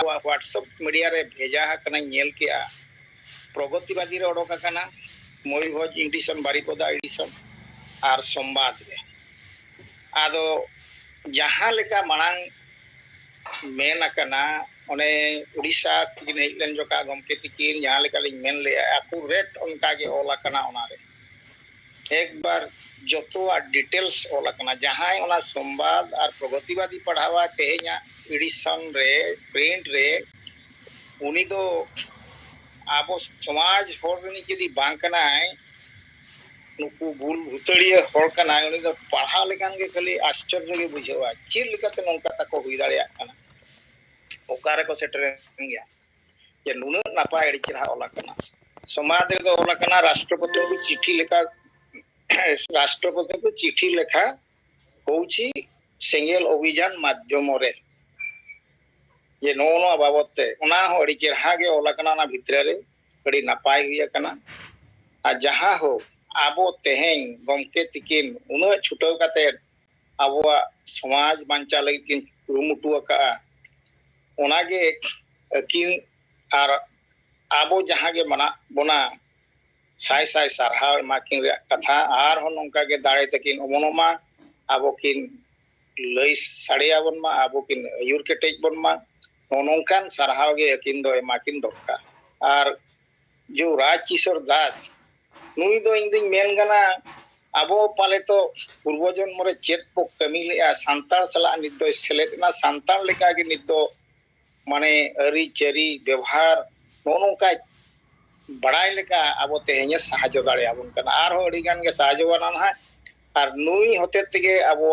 WhatsApp media रे भेजा कना नेल के प्रगतिवादी रे ओडोक कना मयूरभंज एडिशन बारिपदा एडिशन और संवाद रे आदो जहां लेका मांग मेन कना ओने उड़ीसा किन हेजलेन जोका गमके तिकिन जहां लेका लिन मेन ले एक्यूरेट उनका के ओला कना ओना रे एक बार जोतो डिटेल्स ओला कना जहां ओना संवाद और प्रगतिवादी पढ़ावा तेहेኛ एडिशन रे प्रिंट रे उनी दो आबो समाज होर रनी जदी बांग कना है नुकु बुल भुतड़िया होर कना उनी दो पढ़ा लेकान के खाली आश्चर्य गे बुझेवा चिल लेकाते नंका तको हुई दाड़िया कना ओकारे को सेटर गया जे नुन नापाय अड़ी चरा ओला कना समाज रे दो ओला कना राष्ट्रपति को चिट्ठी लेखा होउची सेंगेल अभियान माध्यम रे ये नो बाबते ओना हो अड़ी चेरहा गे ओला कना ना भितरे रे अड़ी नापाय हुई कना आ जहां हो आबो तेहें गमके तिकिन उन छुटाव काते आबोआ समाज बांचा लगी किन रुमुटु का ओना गे किन आर आबो जहां गे मना बोना साय साय सारहाव माकिन रे कथा आर हो नंका गे दाड़े तकिन ओमोनमा आबो किन लई साड़ियाबन मा आबो किन अयुर केटेज बन मा नोनोंकान सारहाव गे किन दो माकिन दरकार आर जो राजकिशोर दास नुई दो इंदिन मेन गना आबो पाले तो पूर्व जन्म रे चेत को कमी ले सांतार सला नित दो सेलेदना सांतार लेका गे नित दो माने अरी चेरी व्यवहार नोनोंका बड़ाई लेका आबो तेहेnya साहाय्य दाड़े आबन कना आर हो अड़ी गान गे साहाय्य वानान है आर नुई होते तेगे आबो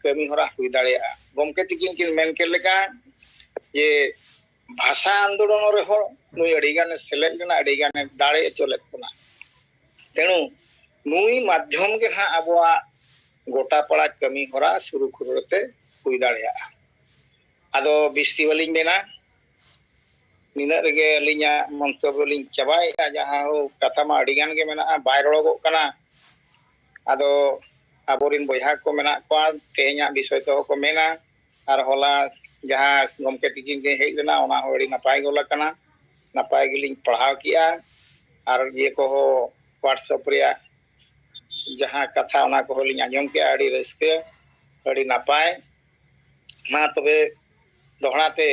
कमी होरा हुई दाड़े गमके तिकिन किन मेन के लेका ये भाषा आंदोलन रे हो नुई अड़ी गान सेलेद गना अड़ी गान दाड़े चलेत कना तेनु नुई माध्यम के हा आबो गोटा पड़ा कमी होरा शुरू खुरते हुई दाड़े आदो बिस्ती वाली मेना निना रेगे अलिया मंतव्य लिंग चबाय जहां हो कथा मा अडिगान के मेना बाय रोगो कना आदो आबोरिन बयहा को मेना को तेहेኛ विषय तो को मेना आर होला जहां गमके तिकिन के हेज लेना ओना हो अड़ी नापाय गोला कना नापाय गिलिंग पढ़ाव किया आर ये को हो WhatsApp रिया जहां कथा ओना को होलिंग आंजम के अड़ी रस्के अड़ी नापाय मा तबे दोहराते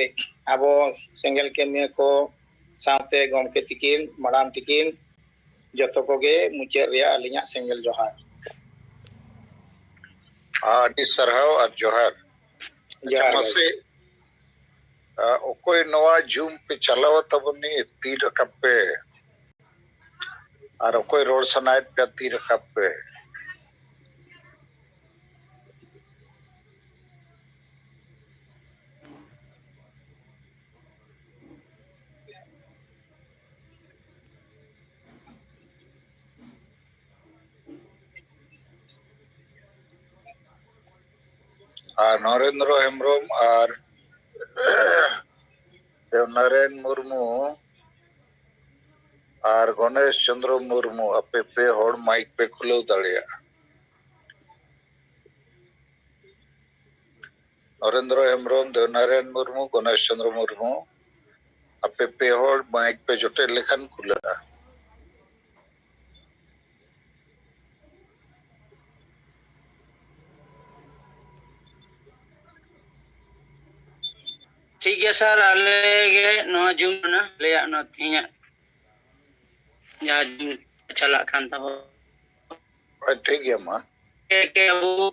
आबो सेंगेल के मे को साथे गमके तिकिन मडाम तिकिन जतो कोगे मुचे रिया अलिया सेंगेल जोहार आदि सरहाव और जोहार मसे ओकोय नवा जूम पे चलाव तबनी तीर रकब पे और ओकोय रोड सनायत पे तीर रकब पे नरेंद्र हेम्ब्रम और देवनारायण मुर्मू और गणेश चंद्र मुर्मू अपे पे होड़ माइक पे खुलो दाड़िया नरेंद्र हेम्ब्रम देवनारायण मुर्मू गणेश चंद्र मुर्मू अपे पे होड़ माइक पे जोटे लेखन खुला ठीक है सर आले गे नो जूम ना ले नो इया या जूम चला खान था ठीक है मां के अबू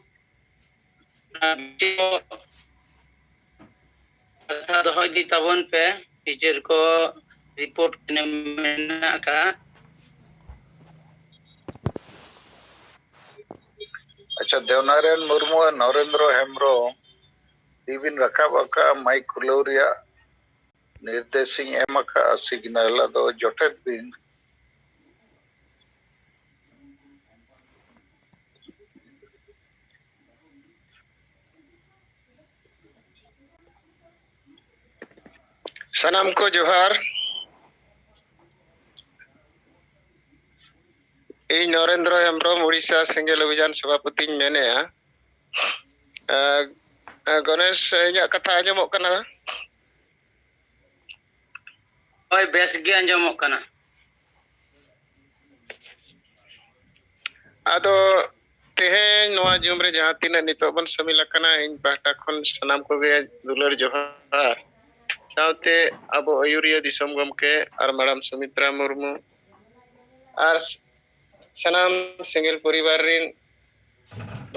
कथा दोहय दी तबन पे टीचर को रिपोर्ट ने मेना का अच्छा देवनारायण मुर्मू और नरेंद्र हेम्ब्रम दीविन रकाबका माइक खुलौरिया निर्देशिंग एमका सिग्नल दो जोटेत बिन सनाम को जोहार इन नरेंद्र हेम्ब्रम उड़ीसा सेंगेल अभियान सभापति मेने गणेश इया कथा आजमो कना ᱦᱳᱭ ᱵᱮᱥ ᱜᱮ ᱟᱸᱡᱚᱢᱚᱜ ᱠᱟᱱᱟ ᱟᱫᱚ ᱛᱮᱦᱮᱧ ᱱᱚᱣᱟ ᱡᱩᱢ ᱨᱮ ᱡᱟᱦᱟᱸ ᱛᱤᱱᱟᱹᱜ ᱱᱤᱛᱚᱜ ᱵᱚᱱ ᱥᱟᱹᱢᱤᱞ ᱟᱠᱟᱱᱟ ᱤᱧ ᱯᱟᱦᱴᱟ ᱠᱷᱚᱱ ᱥᱟᱱᱟᱢ ᱠᱚᱜᱮ ᱫᱩᱞᱟᱹᱲ ᱡᱚᱦᱟᱨ साउते अबो अयुरिया दिसम गमके और मैडम सुमित्रा मुर्मू और सनाम सिंगल परिवार रिन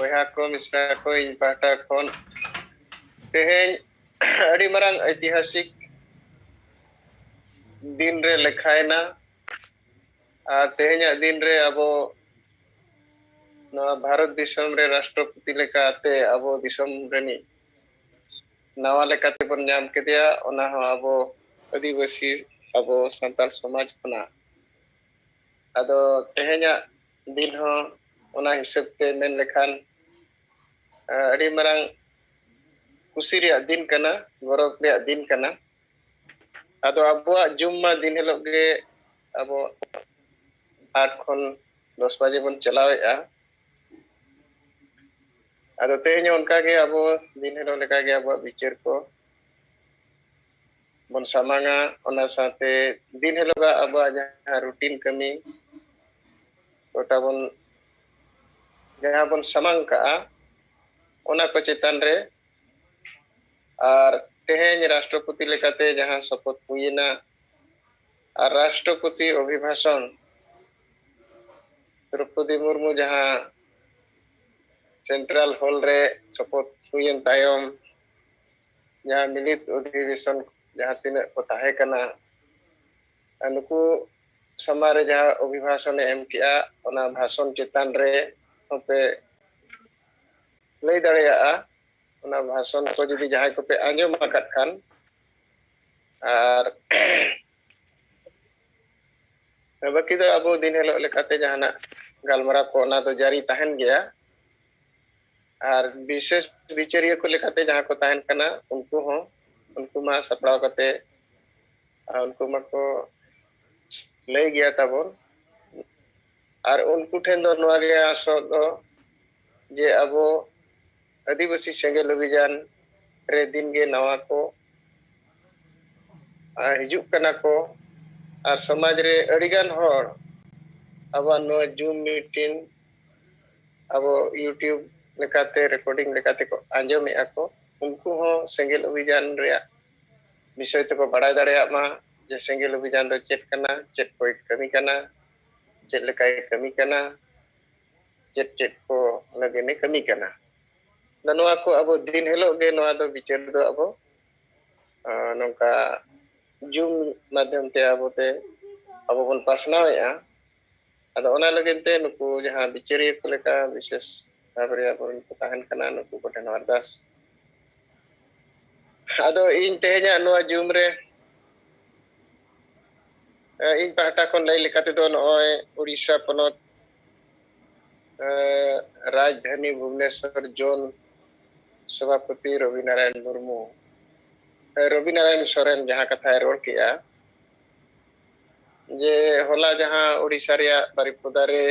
बहा को मिश्रा को इन पाटा खन तेहेन अड़ी मरांग ऐतिहासिक दिन रे लेखायना तेहेन दिन रे अबो भारत दिसम रे राष्ट्रपति लेकाते अबो दिसम रेनी नवा लेकाते बन नाम केदिया ओना हो अबो आदिवासी अबो संताल समाज खना अदो तेहेन्या दिन हो ओना हिसाब ते मेन लेखान अड़ी मरांग कुसी रिया दिन कना गौरव रिया दिन कना अदो अबो जुम्मा दिन हेलो गे अबो 8 खन 10 बजे बन चलावेआ अदो तेहेन्या उनका गे अबो दिन हेलो लेका गे अबो विचार को बन सामांगा ओना साथे दिन हेलोगा अब जहां रूटीन कमी ओटा बन जहां बन सामांग का ओना को चेतन रे और तेहेन राष्ट्रपति लेकाते जहां शपथ हुईना और राष्ट्रपति अभिभाषण द्रौपदी मुर्मू जहां सेंट्रल हॉल रे शपथ हुईन तायम जहां मिलित अधिवेशन जहां तीन को ताहे कना नुकु समारे जहां अभिभाषण एम किया ओना भाषण चेतन रे पे लई दड़ेया ओना भाषण को जदी जहां को पे आंजम आकात खान और बाकी दो अबो दिन हेलो लेकाते जहाना गालमरा को ओना दो जारी ताहन गया और विशेष विचारिया को लेकाते जहां को ताहन कना उनको मा सपड़ाव कते उनको मा को लई गया ताबोन और उनको ठेन दो नवा गया आसो दो जे अबो आदिवासी सेंगेल अभियान रे दिन गे नवा को हिजुक कना को और समाज रे अड़ीगान होर अब नो जूम मीटिंग अब यूट्यूब लेकाते रिकॉर्डिंग लेकाते को आंजमे आको उनको हो सेंगेल अभियान रे विषय तक बड़ा दाड़े मा जे सेंगेल अभियान दो चेक कना चेक को कमी कना चेक लेकाय कमी कना चेक चेक को लगेने कमी कना नवा को अब दिन हेलो गे नवा दो विचार दो अब नौका जूम माध्यम ते अब बन पासनावेआ अदो ओना लगेनते नुकु जहां विचारिया को लेका विशेष भाबरे अब उनको ताहन कना नुकु को ठेन अरदास अदो इन तेहेजा नवा जूम रे इन पाटा को लई लेकाते दो नय उड़ीसा पनत राजधानी भुवनेश्वर जोन सभापति रवि नारायण मुर्मू रवि नारायण सोरेन जहां कथा रोड किया जे होला जहां उड़ीसा रिया बारिपदा रे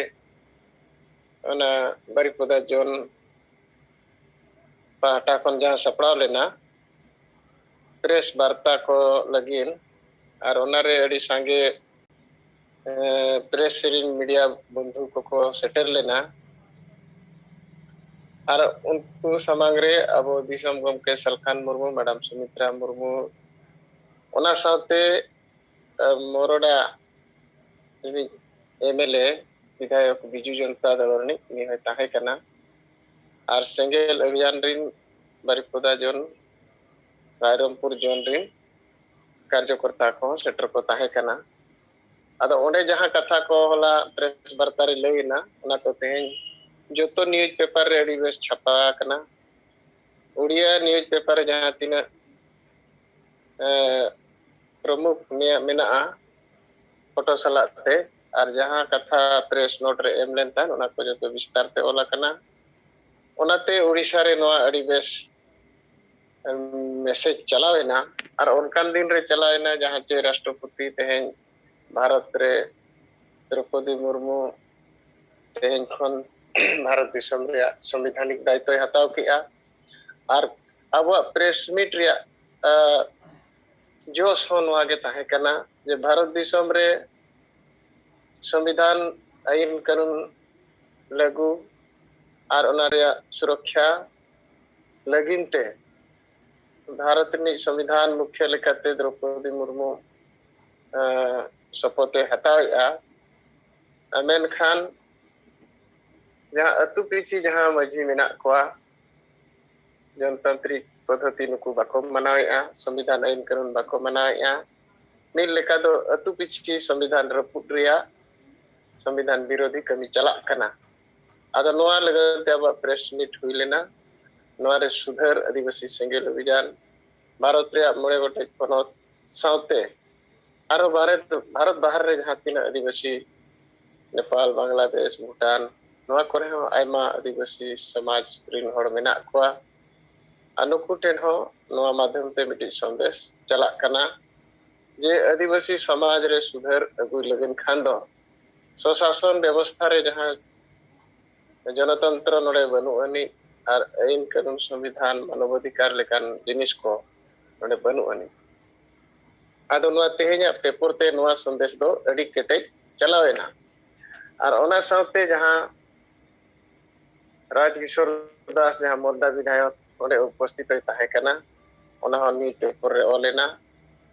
ओना बारिपदा जोन पाटा खन जहां सपड़ाव लेना प्रेस वार्ता को लगिन और ओनारे अड़ी सांगे प्रेस रिन मीडिया बंधु को सेटर लेना और उनको समांग रे अब दिसम गमके सलखान मुर्मू मैडम सुमित्रा मुर्मू ओना साथे मोरडा एमएलए विधायक बिजू जनता दल रिन नि है ताहे कना और सेंगेल अभियान रिन बारिपदा जोन रायरमपुर जोन रिन कार्यकर्ता को सेटर को ताहे कना अदो ओंडे जहां कथा को होला प्रेस वार्ता रे लईना ओना तो तेहेन जोतो न्यूज पेपर रे अड़ी बेस छपा कना उड़िया न्यूज पेपर जहां तीना प्रमुख मेना फोटो सलाते और जहां कथा प्रेस नोट रे एम लेन तान ओना को जोतो विस्तार ते ओला कना ओनाते उड़ीसा रे नवा अड़ी बेस मैसेज चलावेना और उनकान दिन रे चलावेना जहां चे राष्ट्रपति तेहेन भारत रे द्रौपदी मुर्मू तेहेन खन भारत दिसम रे संवैधानिक दायित्व हताव किया और अब प्रेस मीट रे जोश हो नवा के ताहे कना जे भारत दिसम रे संविधान आईन कानून लागू और ओना रे सुरक्षा लगिनते भारत नि संविधान मुख्य लेकाते द्रौपदी मुर्मू शपथे हतावेआ मेनखान जहाँ अतु पिछी जहाँ मझी मेना कोआ जनतांत्रिक पद्धति नुकु बाको मनावेआ संविधान आईन कानून बाको मनावेआ नील लेका दो अतु पिछी संविधान रपुट रिया संविधान विरोधी कमी चलाक कना आदो नोआ लगते अब प्रेस मीट हुई लेना नोआ रे सुधर आदिवासी सेंगेल अभियान भारत रे मोड़े गोटे पनत साउते आरो भारत बाहर रे जहाँ तीन आदिवासी नेपाल बांग्लादेश भूटान नोआ करे हो आयमा आदिवासी समाज रिन हड़ मेना कोआ अनुकु टेन हो नोआ माध्यम ते मिटी संदेश चलाक कना जे आदिवासी समाज रे सुधर अगुई लगन खान दो स्वशासन व्यवस्था रे जहाँ जनतंत्र नोड़े बनु अनि और आईन कानून संविधान मानवाधिकार लेकान जिनिस को नोड़े बनु अनि आदो नोआ तेहेኛ पेपर ते नोआ संदेश दो अड़ी केटे चलावेना और ओना साउते जहाँ राजकिशोर दास जहाँ मोरदा विधायक ओडे उपस्थित ताहे कना ओना हो नी पेपर रे ओलेना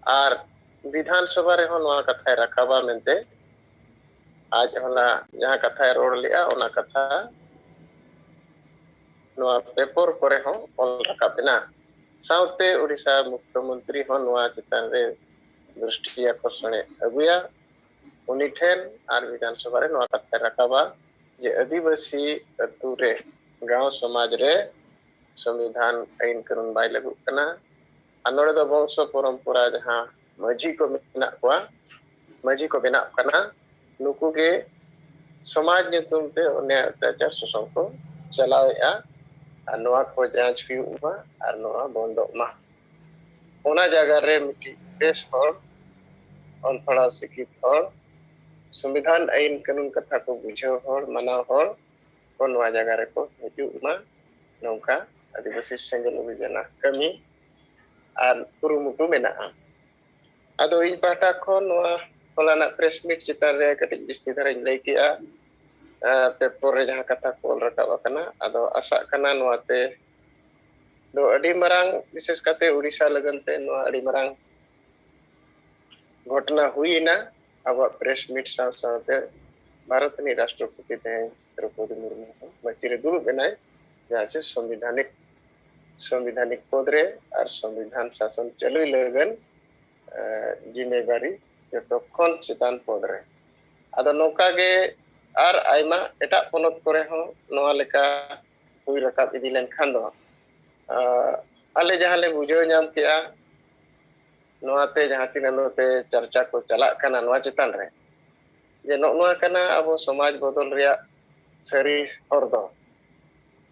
और विधानसभा रे हो नोआ कथा राखाबा मेनते आज होला जहाँ कथा रोड लिया ओना कथा नोआ पेपर करे हो ऑल रकाबेना साउते ओडिशा मुख्यमंत्री हो नोआ चितान रे दृष्टि आकर्षण अगुया उनी ठेन आर विधानसभा रे नोआ कथा रकाबा जे आदिवासी अतु रे गांव समाज रे संविधान आईन कानून बाय लागू कना अनोड़े दो वंश परंपरा जहाँ मझी को मेना कोआ मझी को बेना कना नुकु के समाज नितुम ते ओने अत्याचार शोषण को चलावेआ और नोआ को जांच हुआ और नोआ बंदो मा ओना जगह रे मिटी देश हर अनफड़ा शिक्षित हर संविधान आईन कानून कथा को बुझाव हर मानाव हर को नोआ जगह रे को हिजु मा नौका आदिवासी सेंगल अभियान कमी और कुरुमुटु मेना आदो इन पाटा को नोआ होलाना प्रेस मीट चितान रे कटिक बिस्ती धरा लay किया पेपर रे जहाँ कथा को रकाब कना आदो आशा कना नोआते दो अडी मरांग विशेष काते उड़ीसा लगनते नोआ अडी मरांग घटना हुई ना अब प्रेस मीट साथे भारत नि राष्ट्रपति ते द्रौपदी मुर्मू मचिरे दुरु बेनाय जहाँ से संविधानिक पद रे और संविधान शासन चलुई लगन जिम्मेदारी जो खन चितान पद रे आदो नौका गे और आयमा एटा पोनत करे हो नोआ लेका हुई रकाब इदी लेन खान दो आले जहाँ ले बुझाव नाम किया नोआते जहाँ तीनते चर्चा को चला कना नोआ चितान रे जे नोआ कना अब समाज बदल रिया सरी हर दो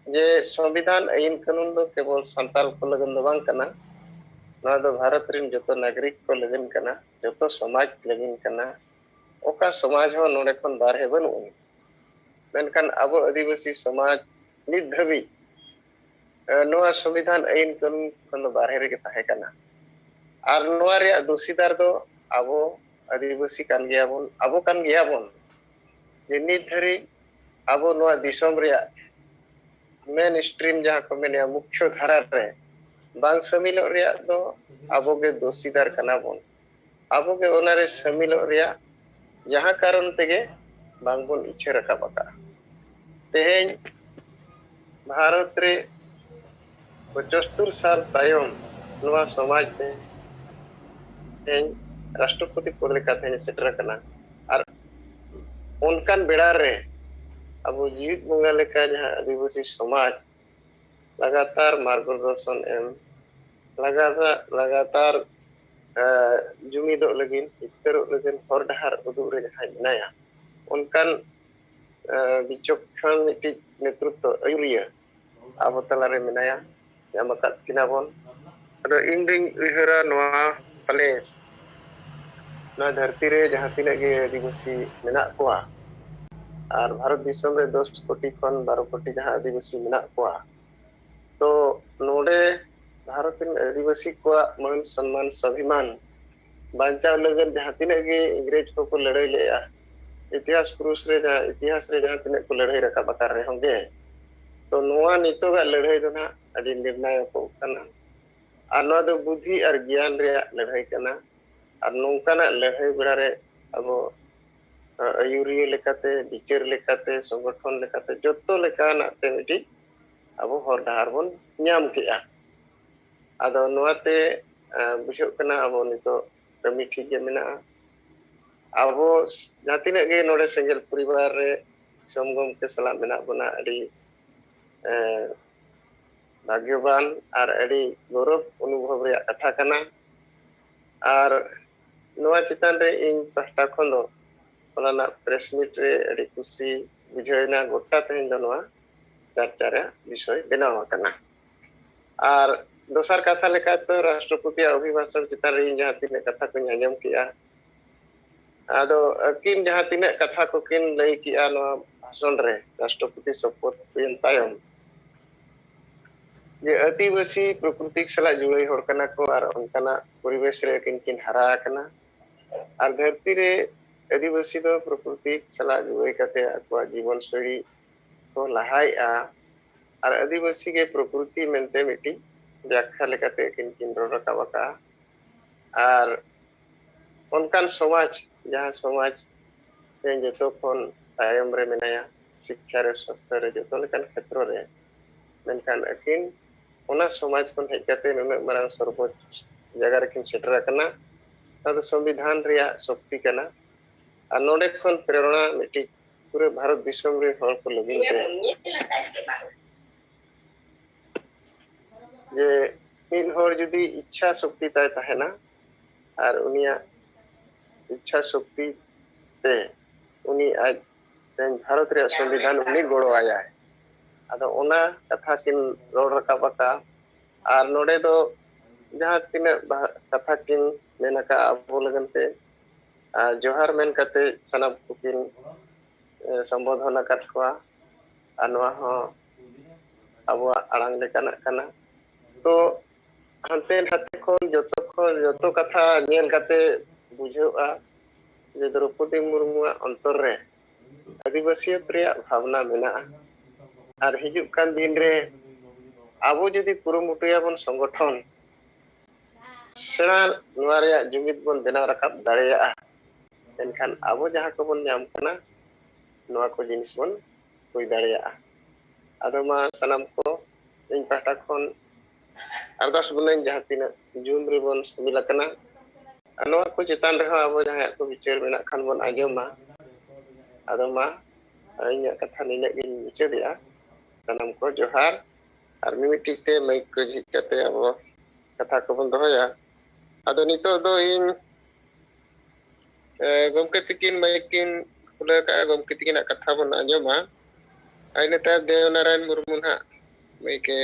जे संविधान आईन कानून दो केवल संताल को लगन दो बांग कना नोआ दो भारत रिन जतो नागरिक को लगन कना जतो समाज लगन कना ओका समाज हो नोडे खन बारहे बनु मेनखान अब आदिवासी समाज नित धबी नोआ संविधान आईन कानून खन बारहे रे ताहे कना और नोआ रे दोषीदार दो अब आदिवासी कान गया बोन अब कान गया बोन जे नित धरी अब नोआ दिसम रे मेन स्ट्रीम जहाँ को मेने मुख्य धारा रे बांग समिलो रे दो अब के दोषीदार कना बोन अब के ओना रे समिलो रे जहाँ कारण तेगे बांगबन इच्छा रखा बका तेहें भारत रे 75 साल तायम नोआ समाज में राष्ट्रपति पद लेका थे सेटर कना और उनकान बेड़ा रे अब जीवित बंगा लेका जहाँ आदिवासी समाज लगातार मार्गदर्शन एम लगातार जुमिदो लगिन इतरो लगिन हर डहार उदुग रे जहाँ मेनाया उनकान विचक्षण मिट्टी नेतृत्व अयुरिया अब तला रे मेनाया यामकात किनाबन अदो इंडिंग उहरा नोआ पले ना धरती रे जहाँ तीना गे आदिवासी मेना कोआ और भारत दिसम रे 10 कोटी खन 12 कोटी जहाँ आदिवासी मेना कोआ तो नोडे भारत रे आदिवासी को मान सम्मान स्वाभिमान बांचाव लगन जहाँ तिना गे इंग्रेज को लड़ाई लेया इतिहास पुरुष रे जहाँ तिना को लड़ाई रखा बकार रहे होंगे तो नोआ नितो गा लड़ाई दो ना अड़ी निर्णय को करना और नोआ दो बुद्धि और ज्ञान रे लड़ाई करना और नौकाना लड़ाई बेड़ा रे अब आयुरिया लेकाते विचार लेकाते संगठन लेकाते जत्तो लेकाना ते मिटी अब हर डाहार बन ᱧᱟᱢ केआ आदो नोआते बुझो कना अब नितो कमी ठीक गे मेना अब जहाँ तिना गे नोडे सेंगेल परिवार रे समगम के सला मेना बना अड़ी भाग्यवान और अड़ी गौरव अनुभव रे कथा कना और नोआ चितान रे इन पास्टा खन दो ओलाना प्रेस मीट रे अड़ी खुशी बुझाइना गोटा तेन दो नोआ चर्चा रे विषय बनावा कना और दोसर कथा लेका तो राष्ट्रपति अभिभाषण चितान रे जहाँ तिना कथा को आंजम किया आदो अकिन जहाँ तिना कथा को किन लई किया नोआ भाषण रे राष्ट्रपति शपथ हुयन तायम जे आदिवासी प्रकृति सला जुड़े होड़ कना को और उनकाना परिवेश रे किन हरा कना और धरती रे आदिवासी दो प्रकृति सला जुड़े कते अकवा जीवन शैली को लहाइआ और आदिवासी के प्रकृति मेनते मिटी व्याख्या लेकाते किन रोड रकाबका और उनकान समाज जहाँ समाज जतो खन तायम रे मेनाया शिक्षा रे स्वास्थ्य रे जतो लेकान क्षेत्र रे मेनकान अकिन ओना समाज खन हेकाते नुना मारांग सर्वोच्च जगह रे किन सेटर कना तो संविधान रे शक्ति कना और नोडे खन प्रेरणा मिटी पूरे भारत दिसम रे हर को लगिन जे इन हर जुदी इच्छा शक्ति ताय तहना और उनिया इच्छा शक्ति ते उनी आज भारत रे संविधान उनी गोड़ो आया है आदो ओना कथा किन रोड रकाबका और नोडे दो जहाँ तिना कथा किन मेनका अबो लगनते जोहार मेन कते सनम कुकिन संबोधन कटवा अनवा हो अब आड़ांग लेकाना कना तो हंते हते खन जतो कथा नेल कते बुझोआ जे द्रौपदी मुर्मु अंतर रे आदिवासी प्रिया भावना मेना और हिजुक कान दिन रे आबो जदि कुरुमुटुया बन संगठन सेना नोआ रे जुमिद बन बेना रकाब दाड़ेया एनखान आबो जहाँ को बन नाम कना नोआ को जिनिस बन हुई दाड़ेया आदो मा सनम को इन पाटा खन अरदास बुलाइन जहाँ तीना जूम रे बन मिला कना नोआ को चितान रे आबो जहाँ को विचार मेना खान बन आजमा आदो मा इन कथा निने गिन विचारिया सनम को जोहार और मिमिटी ते माइक को झिकते अब कथा को बन दोया आदो नितो दो इन गमके तिकिन माइकिन खुले का गमके तिकिन कथा बन आजमा आइने ता देवनारायण मुर्मु ना माइके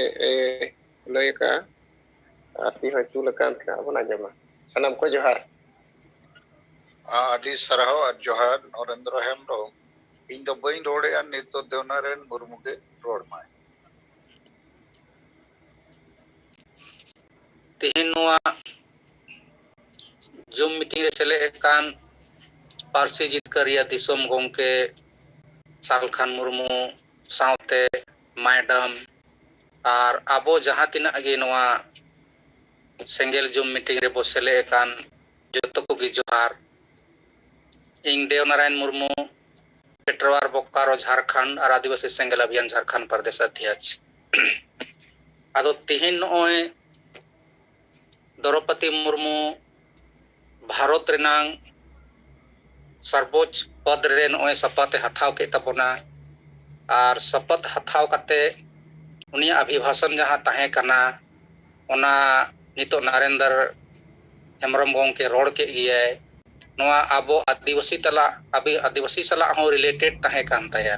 लय का आती है तू लकान का बन आजमा सनम को जोहार आदि सरहाव और जोहार नरेंद्र हेम्ब्रो इन दो बइन रोडे और नितो देवनारायण मुर्मु के रोड माय तेहेन नोआ जूम मीटिंग रे चले एकान पारसी जितकारिया दिसोम गोमके सालखान मुर्मु साउते मैडम और आबो जहाँ तिना गे नोआ सेंगेल जूम मीटिंग रे बोसेले एकान जतो को गी जोहार इन देवनारायण मुर्मु पेट्रोवार बोकारो झारखंड और आदिवासी सेंगेल अभियान झारखंड प्रदेश अध्यक्ष आदो तेहेन नोय द्रौपदी मुर्मु भारत रेनांग सर्वोच्च पद रे नोय शपथ हथाव के तबना और शपथ हथाव कते उनी अभिभाषण जहाँ ताहे कना ओना नितो नरेंद्र हेम्ब्रम गोंके रोड के गिए नोआ आबो आदिवासी तला अभी आदिवासी सला हो रिलेटेड ताहे कान ताया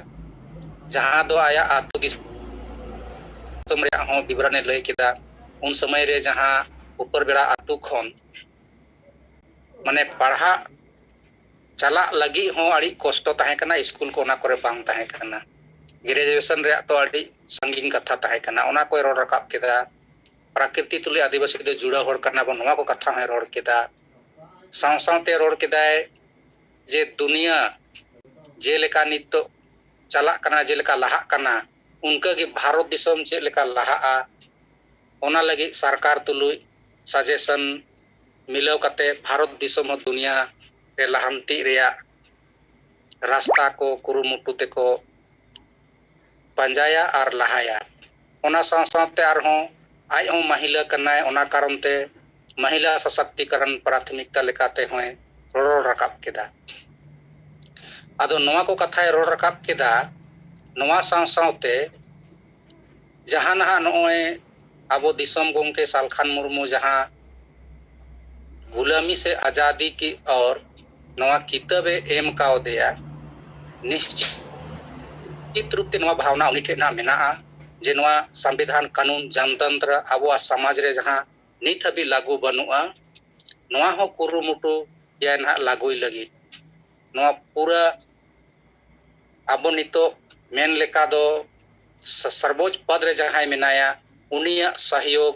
जहाँ दो आया आतु दिसम रे हो विवरण लय केदा उन समय रे जहाँ ऊपर बेड़ा आतु खन माने पढ़ा चला लगी हो अड़ी कष्ट ताहे कना स्कूल को ओना करे बांग ताहे कना ग्रेजुएशन रे तो अड़ी संगीन कथा ताहे कना ओना कोई रोड रकाब केदा प्रकृति तुले आदिवासी दो जुड़ा होड़ करना बन नोआ को कथा है रोड केदा साथ रोड केदाय जे दुनिया जेलेका नित चला कना जेलेका लाहा कना उनका के भारत दिसम जेलेका लाहा ओना लगी सरकार तुलुई सजेशन मिलाव कते भारत दिसम दुनिया रे लाहांती रेया रास्ता को कुरुमुटु ते को पंजाया और लाहाया ओना साथ आरहों आज हों महिला कनाय ओना कारण ते महिला सशक्तिकरण प्राथमिकता लेकाते होय रोड रकाब केदा आदो नवा को कथाय रोड रकाब केदा नवा साथ जहां नहा नोय अबो दिसम गोंके सालखान मुर्मू जहां गुलामी से आजादी की और नवा किताबे एम काव दिया निश्चित रूप से नवा भावना उन्हीं के ना मेना जे नवा संविधान कानून जनतंत्र अबो समाज रे जहां नित हबी लागू बनुआ नवा हो कुरुमुटु या ना लागू लगी नवा पूरा अबो नितो मेन लेका दो सर्वोच्च पद रे जहां मेनाया उनिया सहयोग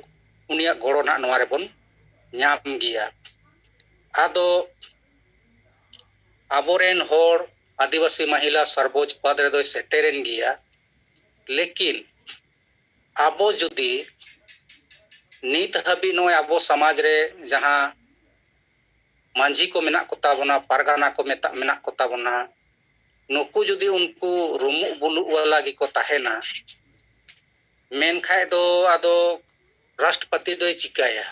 उनिया गोड़ो ना नवा रे बन ᱧᱟᱢ ᱜᱮᱭᱟ ᱟᱫᱚ ᱟᱵᱚᱨᱮᱱ ᱦᱚᱲ आदिवासी महिला सर्वोच्च पद रे दोय सेटेरन गिया लेकिन आबो जुदी नित हबी नोय आबो समाज रे जहां मांझी को मेना को ताबना पारगाना को मेना को ताबना नुकु जुदी उनको रुमु बुलु वाला गी को ताहेना मेन खाय दो आदो राष्ट्रपति दोय चिकाया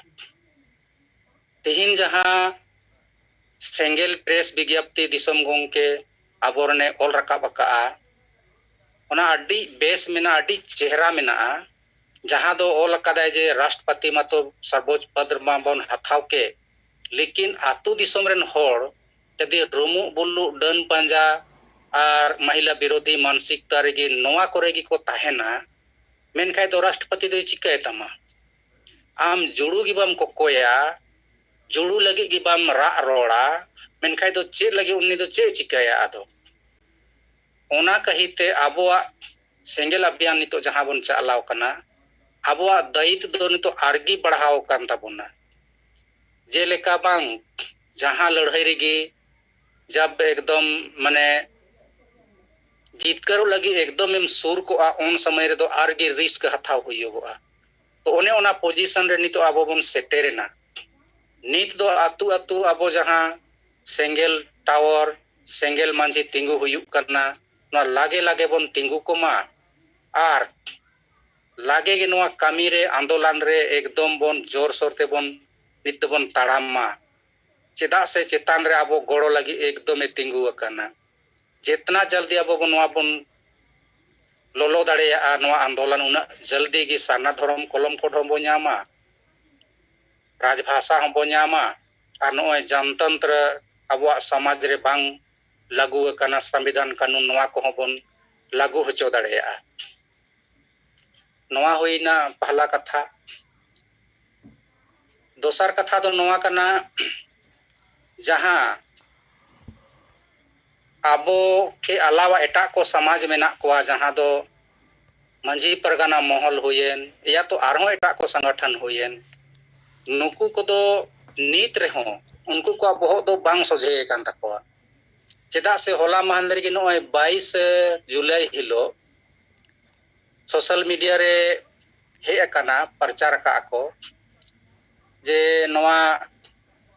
तिहिन जहां सेंगेल प्रेस विज्ञप्ति दिसम गोंके आबोरने ऑल रकाब का ओना अड्डी बेस मेना अड्डी चेहरा मेना जहां दो ऑल कदाय जे राष्ट्रपति मातो सर्वोच्च पद मा बन हथाव के लेकिन आतु दिसम रेन होड़ यदि रुमु बुल्लु डन पंजा और महिला विरोधी मानसिकता रेगी नोआ कोरेगी को ताहेना मेनखाय दो राष्ट्रपति दो चिकाय तमा आम जुड़ू गिबाम को कोया जुड़ू लगी गिबाम रा रोड़ा मेनखाय दो चे लगी उन्नी दो चे चिकाया आदो ओना कहिते आबोआ सेंगेल अभियान नितो जहां बन चालाव कना आबोआ दायित्व दो नितो आर्गी बढ़ाव कान ताबोना जेलेका बांग जहां लड़ाई रेगी जब एकदम माने जीतकर लगी एकदम एम सुर को उन समय रे दो आर्गी रिस्क हथाव हुयोगोआ तो ओने ओना पोजीशन रे नितो आबो बन सेटेरेना नित दो आतु आतु आबो जहां सेंगेल टावर सेंगेल मांझी तिंगु हुयुक करना नोआ लागे लागे बन तिंगु कोमा आर लागे गे नोआ कामी रे आंदोलन रे एकदम बन जोर सोर ते बन नित बन ताड़ामा चेदा से चेतान रे आबो गोड़ो लगी एकदम तिंगु करना जितना जल्दी आबो बन नोआ बन लोलो दाड़ेया नोआ आंदोलन उना जल्दी गी सारना धर्म कलम को ढोंबो ᱧᱟᱢᱟ राजभाषा हम बो냐मा और नोय जनतंत्र अबुआ समाज रे बांग लागू करना संविधान कानून नोआ को बन लागू होचो दाड़ेया नोआ होइना पहला कथा दोसर कथा दो नोआ कना जहां आबो के अलावा एटा को समाज में ना को जहां दो मंझी परगना महल हुयेन या तो आरहों एटा को संगठन हुयेन नुकु को दो नीत रहो उनको को बहुत दो बांग सोझे कान तकवा चेदा से होला महंदर के नोय 22 जुलाई हिलो सोशल मीडिया रे हे अकना प्रचार का को जे नोआ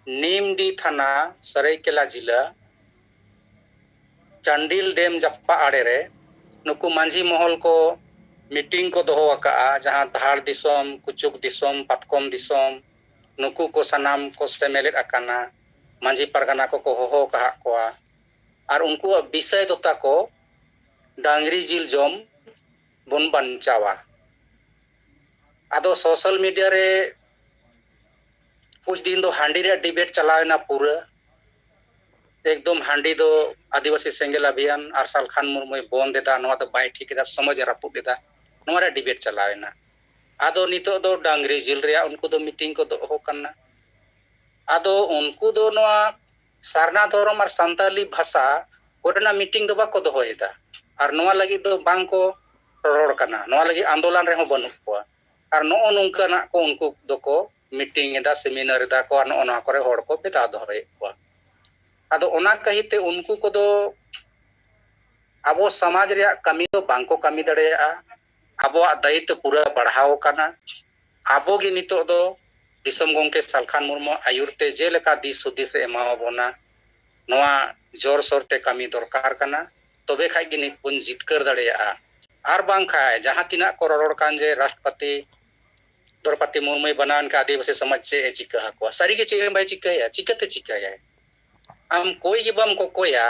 नीमडी थाना सरायकेला जिला चंडील डैम जप्पा आड़े रे नुकु मांझी महल को मीटिंग को दोहो अका जहां धार दिसोम कुचुक दिसोम पतकोम दिसोम नुकु को सनाम को सेमेलेट अकाना मांझी परगना को होहो कहा कोआ और उनको विषय दोता को डांगरी जिल जोम बन बंचावा आदो सोशल मीडिया रे कुछ दिन दो हांडी रे डिबेट चलावेना पूरा एकदम हांडी दो आदिवासी सेंगेल अभियान और सालखान मुर्मू बंद देदा नोआ तो बाय ठीक समझ रापुट देदा नोआ रे डिबेट चलावेना आदो नितो दो डांगरी जिल रे उनको दो मीटिंग को दो हो करना आदो उनको दो नोआ सारना धर्म और संताली भाषा कोरेना मीटिंग दो बाको दोहोयदा और नोआ लगी दो बांग को रोड करना नोआ लगी आंदोलन रे हो बनु को और नो नुंका ना को उनको दो को मीटिंग एदा सेमिनार एदा को और नोना करे हड़ को बेदा दोहए को आदो ओना कहिते उनको को दो अब समाज रे कमी तो बांको कमी दड़ेया अब दायित्व पूरा बढ़ाव काना अब गे नितो दो दिसम गंके सालखान मुर्मू आयुरते जेलेका दिस हुदिस एमाबोना नोआ जोर सोरते कमी दरकार काना तबे खाइ गे नित बुन जितकर दड़ेया आर बांग खाय जहां तिना को ररोड़ कान जे राष्ट्रपति द्रौपदी मुर्मू बनान का आदिवासी समाज चे चिका को सारी के चे बाय चिकाया चिकाते चिकाया आम कोई गे बम को कोया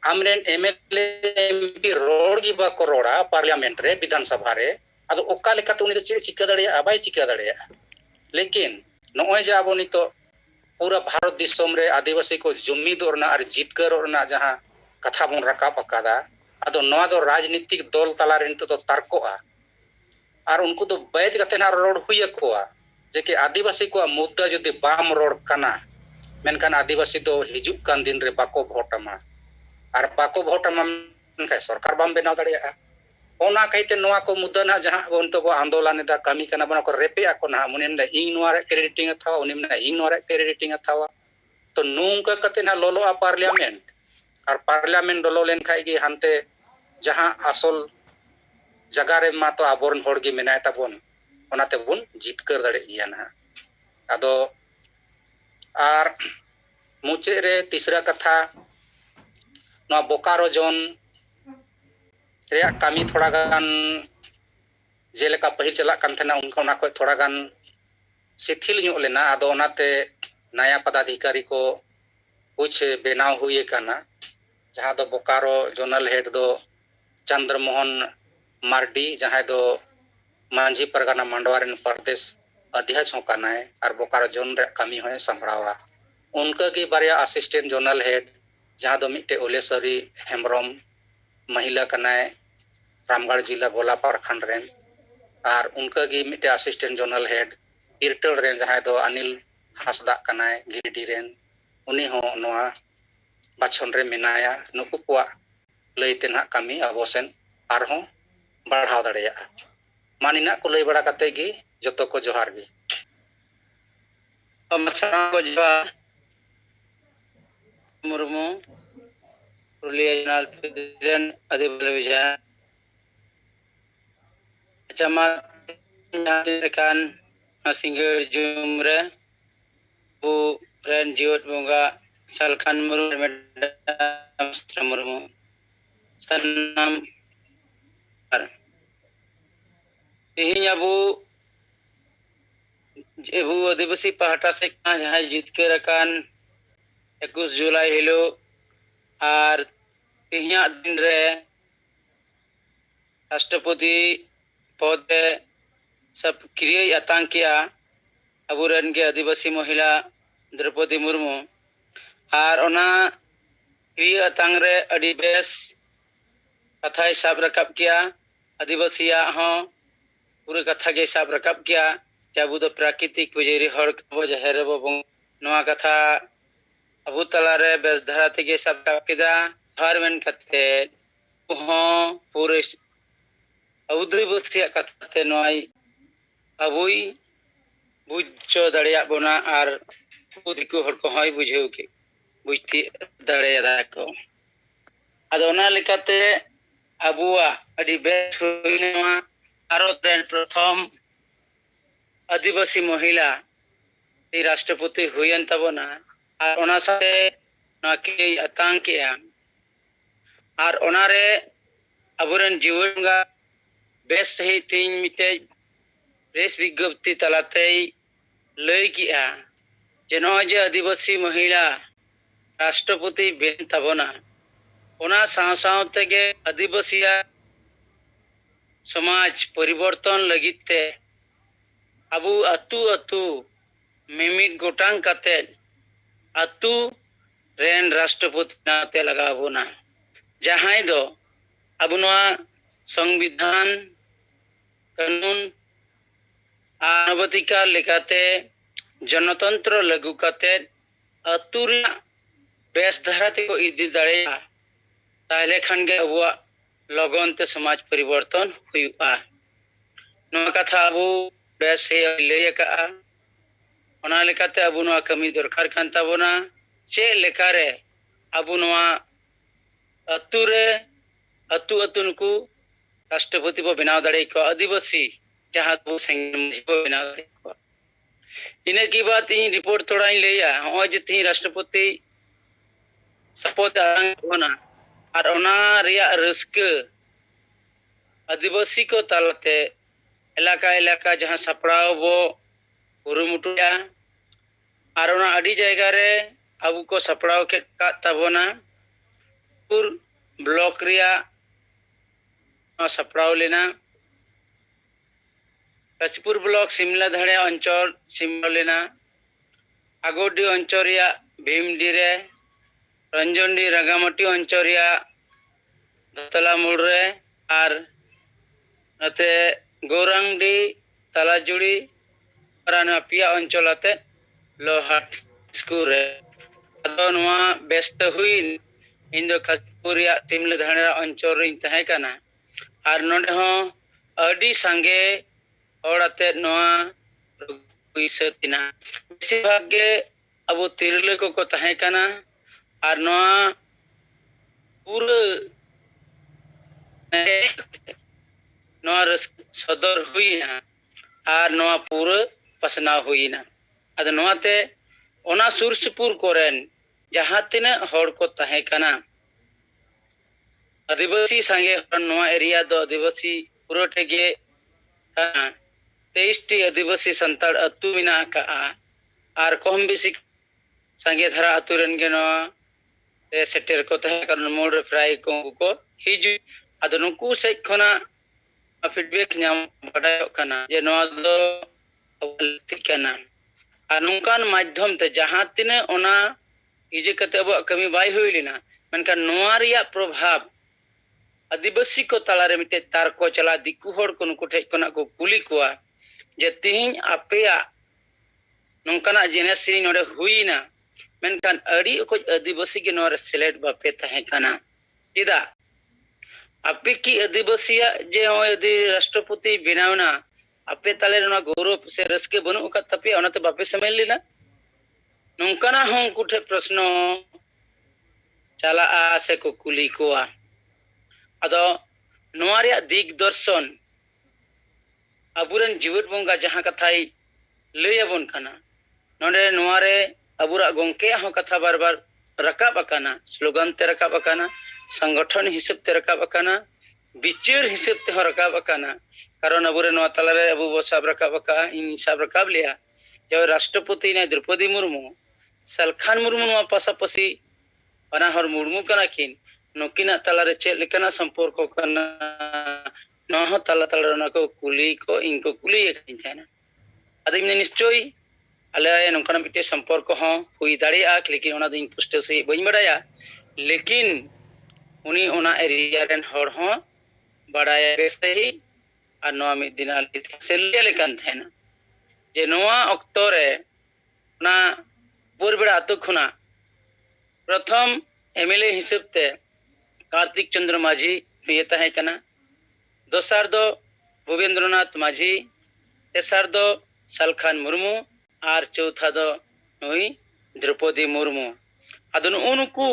आमरेन एमएलए एमपी रोड गी बा को रोड़ा पार्लियामेंट रे विधानसभा रे आदो ओका लेकाते उनी दो चे चिका दड़ेया बाय चिका दड़ेया लेकिन नोय जे आबो नितो पूरा भारत दिसोम रे आदिवासी को जुम्मीद और ना जितकर और ना जहां कथा बन रकाब अकादा आदो नोआ दो राजनीतिक दल तला रे नितो तो तर्कोआ और उनको तो बैठ कते ना रोड हुई कोआ जे कि आदिवासी को मुद्दा जदि बाम रोड कना मेनकान आदिवासी दो हिजुक कान दिन रे बाको भोटमा और बाको भोटमा मेनका सरकार बाम बनाव दड़ेया ओना कहिते नोआ को मुद्दा ना जहां बन तो आंदोलन दा कमी कना बना को रेपे आको ना मुनिन इन नोआ रे क्रेडिटिंग अथवा उनिम ना इन नोआ रे क्रेडिटिंग अथवा तो नूंका कते ना लोलोआ पार्लियामेंट और पार्लियामेंट लोलो लेन खाइ गे हानते जहां असल जगह रे मा तो आबोरन होड़ गे मेनाय ताबोन ओनाते बुन जितकर दड़े गिया ना आदो आर मुचे रे तीसरा कथा नोआ बोकारो जोन रे कमी थोड़ा गान जेलेका पहिल चला कान थेना उनका ओना को थोड़ा गान शिथिल ᱧᱚᱜ लेना आदो ओनाते नया पदाधिकारी को कुछ बेनाव हुए काना जहां दो बोकारो जोनल हेड दो चंद्रमोहन मार्डी जहां दो मांझी परगना मांडवा रेन प्रदेश अध्यक्ष हो काना है और बोकारो जोन रे कमी होय संभरावा उनका की बारिया असिस्टेंट जोनल हेड जहां दो मिटे ओलेसरी हेमब्रम महिला कनाय रामगढ़ जिला गोलापार खंड रेन और उनका की मिटे असिस्टेंट जोनल हेड इरटल रेन जहां दो अनिल हासदा कनाय गिरिडी रेन उनी हो नोआ बाछन रे मेनाया नुकु को लैते ना कमी अबो सेन आरहों बढ़ाव दड़ेया मानिना को लई बड़ा कते गी जतो को जोहार गी अमसरा को जोहार मुर्मू पुरुलिया जनरल प्रेसिडेंट अधिबल विजय चमा rekan Masingger Jumre Bu Ren Jiwat Bunga Salkan Murmu Madam Murmu Sanam Tihinya Bu Adivasi Pahata Sekna Jahai Jitkar akan 21 Julai hilog আর তিহিয়া দিন রে राष्ट्रपति पद सब क्रिया आतंकिया अबुरन के आदिवासी महिला द्रौपदी मुर्मू और ओना क्रिया आतंक रे अड़ी बेस कथाय साब रकब किया आदिवासिया हो पूरे कथा के साब रकब किया जाबु दो प्राकृतिक पुजेरी हर को जहर बो नवा कथा अबु तला रे बेस धारा तेगे साब रकब किदा हर मन कते हो पूरे आदिवासी कथाते नोई अबुई बुझो दड़िया बोना और दिकु हर को होय बुझेउ के बुझती दड़िया को अदोना लेकाते अबुआ अडी बेस होइनवा भारत रेन प्रथम आदिवासी महिला ती राष्ट्रपति हुयन तबना और ओना साथे नाके आतंकिया और ओनारे अबुरन जीवनगा बेस सही तीन मिटे प्रेस विज्ञप्ति तलाते लय किया जे नय जे आदिवासी महिला राष्ट्रपति बेन तबना ओना साव साव तेगे आदिवासिया समाज परिवर्तन लगिते अबु अतु अतु मिमिट गोटांग कते अतु रेन राष्ट्रपति नाते लगाबोना जहां दो अब नवा संविधान कानून आनवतिका लेकाते जनतंत्र लागू कते अतुरा बेस धाराते को इदी दड़ेया ताहले खान गे अबुआ लगन ते समाज परिवर्तन हुआ नवा कथा अबु बेस हे लय का ᱚᱱᱟ ᱞᱮᱠᱟᱛᱮ ᱟᱵᱚ ᱱᱚᱣᱟ ᱠᱟᱹᱢᱤ ᱫᱚᱨᱠᱟর ᱠᱟᱱ ᱛᱟᱵᱚᱱᱟ ᱪᱮᱫ ᱞᱮᱠᱟᱨᱮ ᱟᱵᱚ ᱱᱚᱣᱟ ᱟᱹᱛᱩ ᱨᱮ ᱟᱹᱛᱩ ᱱᱩᱠᱩ ᱨᱟᱥᱴᱨᱚᱯᱚᱛᱤ ᱵᱚ ᱵᱮᱱᱟᱣ ᱫᱟᱲᱮ ᱠᱚᱣᱟ ᱟᱹᱫᱤᱵᱟᱹᱥᱤ ᱡᱟᱦᱟᱸ ᱟᱵᱚ ᱥᱟᱸᱜᱮ ᱵᱚ ᱵᱮᱱᱟᱣ ᱫᱟᱲᱮ ᱠᱚᱣᱟ ᱤᱱᱟᱹ ᱠᱤ ᱵᱟᱫ ᱤᱧ ᱨᱤᱯᱳर्ट ᱛᱷᱚᱲᱟᱧ ᱞᱟᱹᱭᱟ ᱦᱚᱸᱜᱼᱚᱭ ᱡᱮ ᱛᱤᱦᱤᱧ ᱨᱟᱥᱴᱨᱚᱯᱚᱛᱤ ᱥᱟᱯᱚᱛ ᱟᱲᱟᱝ ᱛᱟᱵᱚᱱᱟ ᱟᱨ ᱚᱱᱟ ᱨᱮᱭᱟᱜ ᱨᱟᱹᱥᱠᱟᱹ ᱟᱹᱫᱤᱵᱟᱹᱥᱤ ᱠᱚ ᱛᱟᱞᱟᱛᱮ ᱮᱞᱟᱠᱟ ᱡᱟᱦᱟᱸ ᱥᱟᱯᱲᱟᱣ ᱵᱚ ᱠᱩᱨᱩᱢᱩᱴᱩᱭᱟ ᱟᱨ ᱚᱱᱟ ᱟᱹᱰᱤ ᱡᱟᱭᱜᱟ ᱨᱮ ᱟᱵᱚ ᱠᱚ ᱥᱟᱯᱲᱟᱣ ᱠᱟᱫ ᱛᱟᱵᱚᱱᱟ ᱯᱩᱨ ᱵᱞᱚᱠ ᱨᱮᱭᱟᱜ ᱥᱟᱯᱲᱟᱣ ᱞᱮᱱᱟ ᱠᱟᱪᱤᱯᱩᱨ ᱵᱞᱚक सिमला धाड़े अंचल सिमला लेना आगोडी अंचल रिया भीमडी रे रंजनडी रागामाटी अंचल रिया दतला मोड़ रे आर नते गौरांगडी तालाजुड़ी राना पिया अंचल आते लोहाट स्कूल रे अदो नवा व्यस्त हुई इन दो कचपुर रिया सिमला धाड़े अंचल रे तहे कना आर नोडे हो अडी संगे औरते नवा पुइसतिना बेसिर भाग गे अब तिरले को तहे कना आर नवा पूरा नवा सदर हुईना आर नवा पूरा पसना हुईना अद नवाते ओना सुरसुपुर कोरेन जहां तिना हड़ को तहे कना आदिवासी संगे नवा एरिया दो आदिवासी पूरा टेगे कना 23टी आदिवासी संताड़ अतु मिना का आर कम बेसी संगे धारा अतु रन गे नवा सेटेर को तहे कर मोड़ प्राय को हिजु अद नुकु से खना फीडबैक नाम बडाय कना जे नवा दो लतिकना आर नुकान माध्यम ते जहां तिने ओना इजे कते अब कमी बाय हुई लेना मेनका नवा रिया प्रभाव आदिवासी को तालारे मिटे तार को चला दिकु हड़ को नुकु ठे कोना को कुली कोआ जे तिहिं आपेया नोंकाना जेनेसी नोडे हुईना मेनकान अड़ी को आदिवासी के नोरे सेलेक्ट बापे तहे कना चिदा आपे की आदिवासिया जे यदि राष्ट्रपति बनावना आपे ताले ना गौरव से रसके बनु का तपे ओनाते बापे समय लेना नोंकाना हों कुठे प्रश्न चला आ से को कुली कोआ अदो नोआ रिया दिग्दर्शन अबुरन जीवित बंगा जहां कथाई लैयाबन कना नोडे नोआरे अबुरा गोंके हो कथा बार बार रकाब अकाना स्लोगन ते रकाब अकाना संगठन हिसाब ते रकाब अकाना विचार हिसाब ते हो रकाब अकाना कारण अबुरे नोआ तलारे अबु बो साब रकाब अका इन साब रकाब लिया जब राष्ट्रपति ने द्रौपदी मुर्मू सलखान मुर्मू नोआ पासापासी बना हर मुर्मू कना किन नुकिना तलारे चे लेकना संपर्क कना नोह तला तला ना को कुली को इनको कुली एक अदि निश्चय अले नोंकाना मिटे संपर्क हो हुई दाड़िया लेकिन ओना दिन पुष्ट से बई बड़ाया लेकिन उनी ओना एरिया रेन हड़ हो बड़ाया बेसे ही और नोआ मिद दिन से लेकन थेना जे नोआ अक्तो रे ना पूर बेड़ा अतु खुना प्रथम एमएलए हिसाब ते कार्तिक चंद्र माझी ये तहे कना दोसार दो भूपेंद्रनाथ माझी तेसार दो सलखान मुर्मू आर चौथा दो नुई द्रौपदी मुर्मू अदन उनको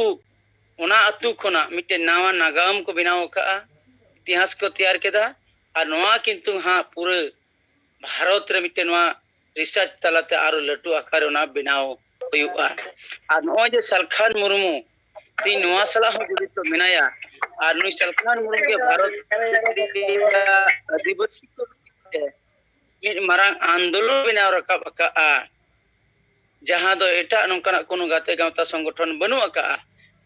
ओना अतु खोना मिटे नावा नागाम को बनाव का इतिहास को तैयार केदा और नोआ किंतु हाँ पूरे भारत रे मिटे नोआ रिसर्च तलाते आरो लटू आकार ओना बनाव हुयुआ और नोआ जे सलखान मुर्मू ती नोआ सला हो जुड़ी तो मिनाया और नुई सलखान मुर्मू के भारत आदिवासी को मारांग आंदोलन बनाव रकाब का जहां दो एटा नोंकाना कोनो गाते गावता संगठन बनु अका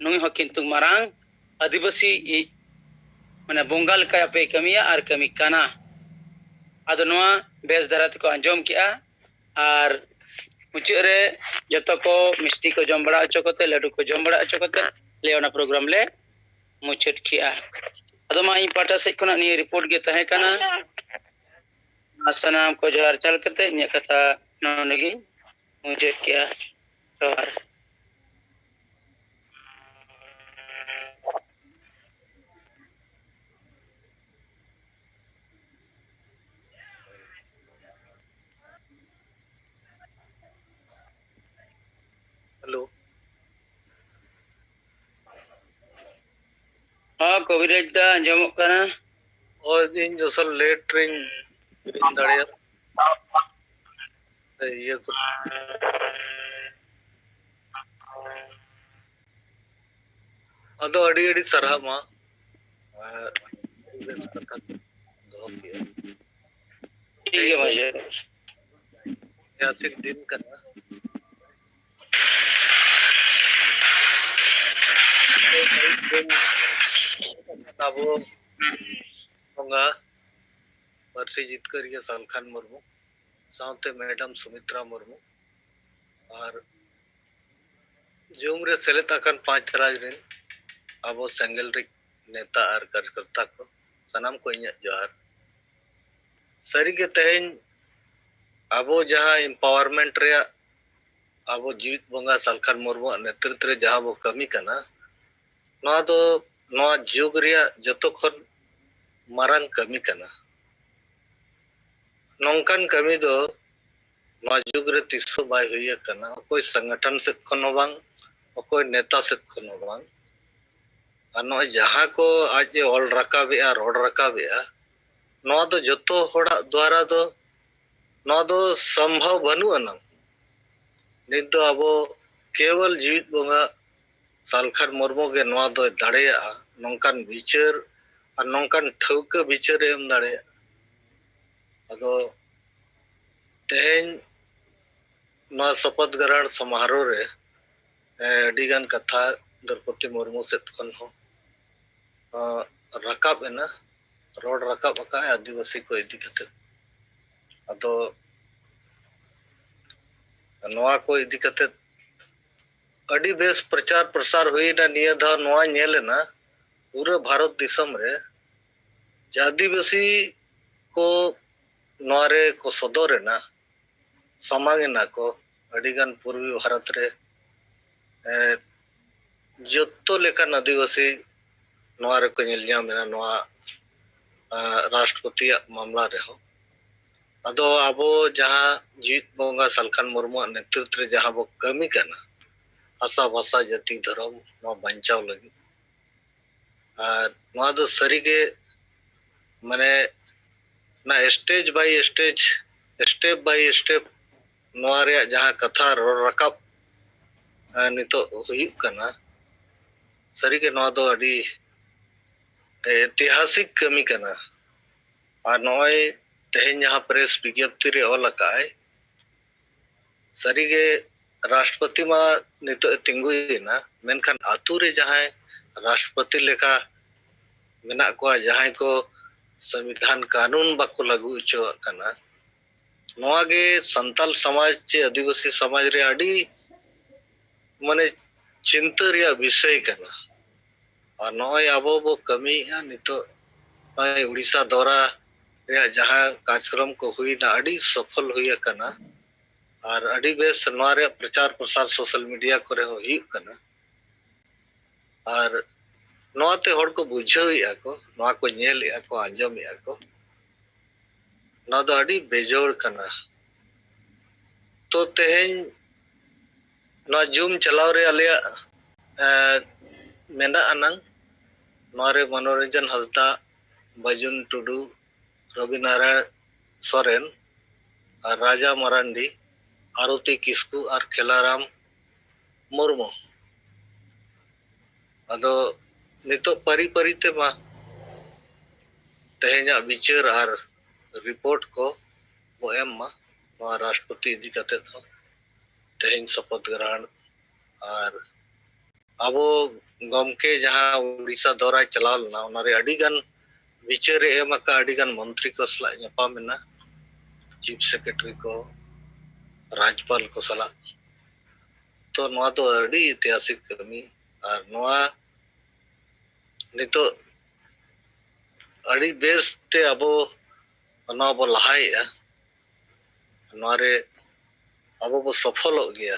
नुई हो किंतु मारांग आदिवासी माने बंगाल का पे कमिया आर कमी काना आदो नोआ बेस धरात को अंजम किया आर मुचे रे जतो को मिष्टी को जम बड़ा अचो कोते लड्डू को जम बड़ा अचो कोते ले ओना प्रोग्राम ले मुचेट किया आदो मा इ पाटा से कोना नि रिपोर्ट गे तहे काना आसनाम को जोहार चल करते इन कथा नोनगी मुझे क्या जोहार हाँ कविराज दा अंजमोग कना और दिन जो सल लेट ट्रेन दाड़िया ये को अदो अड़ी अड़ी सरहा मा बेस कथा दो किया ठीक है भाई ऐतिहासिक दिन करना अबो होगा पर्सी जितकर ये सालखान मुर्मू साउते मैडम सुमित्रा मुर्मू और जूम रे सेलेत अकन पांच राज रेन अबो सेंगल रे नेता और कार्यकर्ता को सनाम को इन जोहार सरी के तेहन अबो जहां एम्पावरमेंट रे अबो जीवित बंगा सालखान मुर्मू नेतृत्व रे जहां वो कमी करना नवा दो नवा जुग रिया जतो खन मारंग कमी करना नौकान कमी दो नवा जुग रे तिसो बाय हुई करना कोई संगठन से खनो बांग कोई नेता से खनो बांग और नवा जहां को आज ऑल रकाबे रोड रकाबे नवा दो जतो होड़ा द्वारा दो नवा दो संभव बनु अना नित दो अबो केवल जीवित बंगा सालखान मुर्मू के नवा दो दाड़ेया नौकान विचार और नौकान ठौका विचार एम दाड़ेया अदो तेहन नवा शपथ ग्रहण समारोह रे अडिगान कथा द्रौपदी मुर्मू से खन हो रकाब एना रोड रकाब का आदिवासी को इदी कते अदो नवा को इदी कते अड़ी बेस प्रचार प्रसार हुई ना निया धा नवा नेलेना पूरे भारत दिसम रे आदिवासी को नवारे को सदर ना समांगना को अडिगान पूर्वी भारत रे जत्तो लेकान आदिवासी नवारे को नेलया मेना नवा राष्ट्रपति मामला रे हो अदो अबो जहां जीत बंगा सालखान मुर्मू नेतृत्व रे जहां वो कमी करना आशा भाषा जाति धर्म नवा बंचाव लगी और नवा दो सरी के माने ना stage by stage step by step नवा रे जहां कथा रोड रकाब नितो हुई करना सरी के नवा दो अड़ी ऐतिहासिक कमी करना और नॉय तेहन जहां प्रेस विज्ञप्ति रे ऑल अकाय सरी के राष्ट्रपति मा नितो तिंगुइना मेनखान आतु रे जहां राष्ट्रपति लेखा मेना को जहां को संविधान कानून बाको लागू उचो करना नवा गे संताल समाज चे आदिवासी समाज रे अड़ी माने चिंता रिया विषय करना और नॉय अबो बो कमी नितो नॉय उड़ीसा दौरा रे जहां कार्यक्रम को हुई ना अड़ी सफल हुई करना और अड़ी बेस नवा रे प्रचार प्रसार सोशल मीडिया करे हुई करना और नवा ते होड़ को बुझाविया को नवा को नेल या को आंजम या को नवा दो अड़ी बेजोड़ करना तो तेहन नवा जूम चलाव रे आलिया मेना अनंग नवा रे मनोरंजन हंसदा बजुन टुडू रवि नारायण सोरेन और राजा मरांडी आरती किस्कू और खेलाराम मुर्मू अदो नितो परी परी ते मा तेहना विचार और रिपोर्ट को वो एम मा राष्ट्रपति इदी कते तो तेहन शपथ ग्रहण और अबो गमके जहां उड़ीसा दौरा चलाव लना उनारे अडिगान विचार एम का अडिगान मंत्री को सला नेपामेना चीफ सेक्रेटरी को राज्यपाल को सला तो नवा तो अड़ी ऐतिहासिक कमी और नवा नितो अड़ी बेस ते अबो नवा बो लहाया नवारे अबो बो सफल हो गया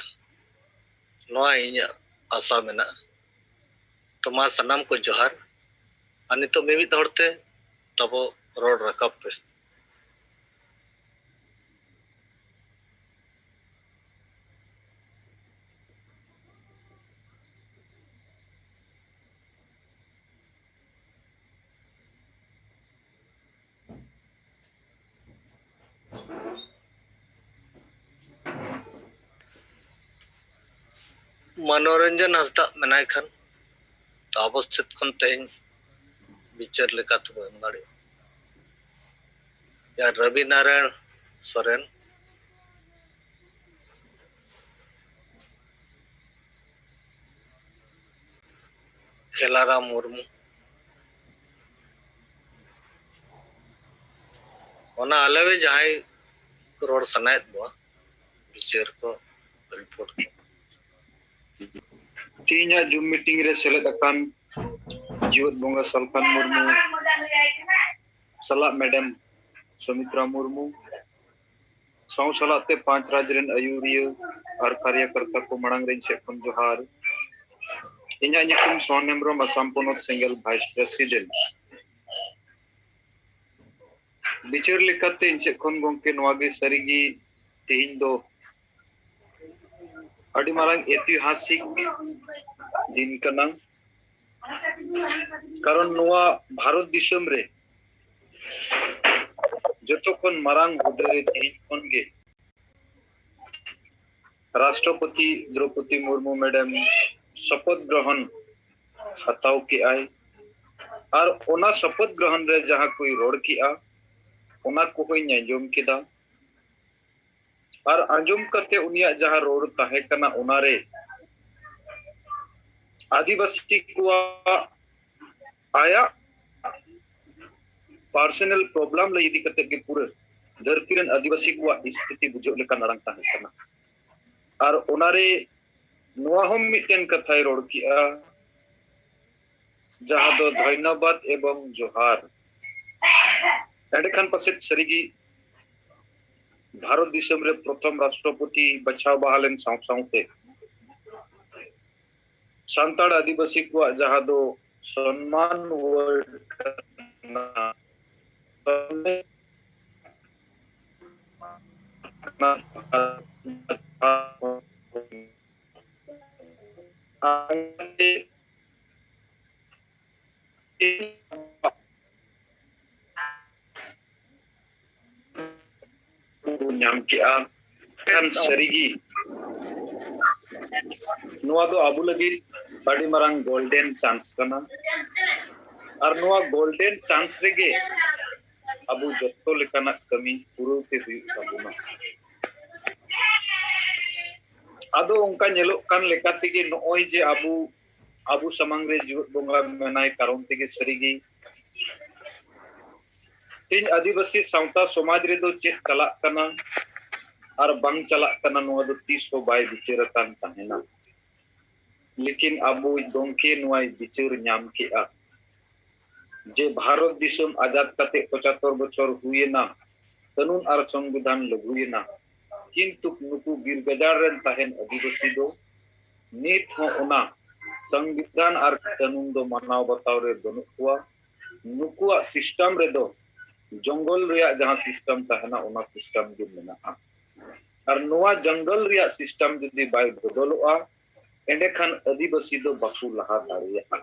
नवा इnya आशा मेना तो मा सनाम को जोहार और नितो मिमित हड़ते तबो रोड रकाब पे मनोरंजन हंसदा मेनाय खान तो अब सेत खन तेहन विचार लेका तो एम दाड़े या रवि नारायण सोरेन खेलाराम मुर्मू ओना अलावे जहां रोड सनायत बो विचार को रिपोर्ट को तीन जूम मीटिंग रे सेलेद अकान जीवत बोंगा सलखान मुर्मू सलाह मैडम सुमित्रा मुर्मू सौ सलाते 5 राज्य रेन आयुरिया और कार्यकर्ता को मड़ांग रेन से खन जोहार इन्या निकुम सोन हेम्ब्रम असम पोनोत सिंगल वाइस प्रेसिडेंट बिचार लेकाते इनसे खन गोंके नवागे सरिगी तेहिन दो अड़ी मारंग ऐतिहासिक दिन कना कारण नवा भारत दिसम रे जतो खन मारंग हुदरे तेहिन खन गे राष्ट्रपति द्रौपदी मुर्मू मैडम शपथ ग्रहण हताव के आए और ओना शपथ ग्रहण रे जहां कोई रोड किया ओना को कोई अंजम केदा और अंजम करते उनिया जहां रोड ताहे कना ओना रे आदिवासी को आया पर्सनल प्रॉब्लम ले यदि कते के पूरे धरती रन आदिवासी को स्थिति बुझो लेका नरंग ताहे कना और ओना रे नोआ हम मिटेन कथाय रोड किया जहां दो धन्यवाद एवं जोहार एडेखान पासे सरिगी भारत दिसम रे प्रथम राष्ट्रपति बचाव बहालेन साउते सांताड़ आदिवासी को जहां दो सम्मान nyam kia kan sarigi nuwa do abu lagi badi marang golden chance kana ar nuwa golden chance rege abu jotto lekana kami puru te hui tabuna ado onka nyelok kan lekate ge nooi je abu samang re jiwat bonga menai karon tege sarigi तीन आदिवासी सावता समाज रे दो check चला कना और बंग चला कना नुआ दो 30 को बाय बिचेर कान ताहेना लेकिन अबु दोंके नुआई बिचेर न्याम केआ जे भारत दिसम आजाद कते 75 बछर हुएना कानून और संविधान लगुएना किंतु नुकु गिर गजार रेन ताहेन आदिवासी दो नीत हो ओना संविधान और कानून दो मानाव बताव रे बनु हुआ नुकुआ सिस्टम रे दो जंगल रिया जहां सिस्टम ताहना ओना सिस्टम जो मेना और नोआ जंगल रिया सिस्टम जदी बाय बदलवा एंडे खान आदिवासी दो बाकु लहा दाड़िया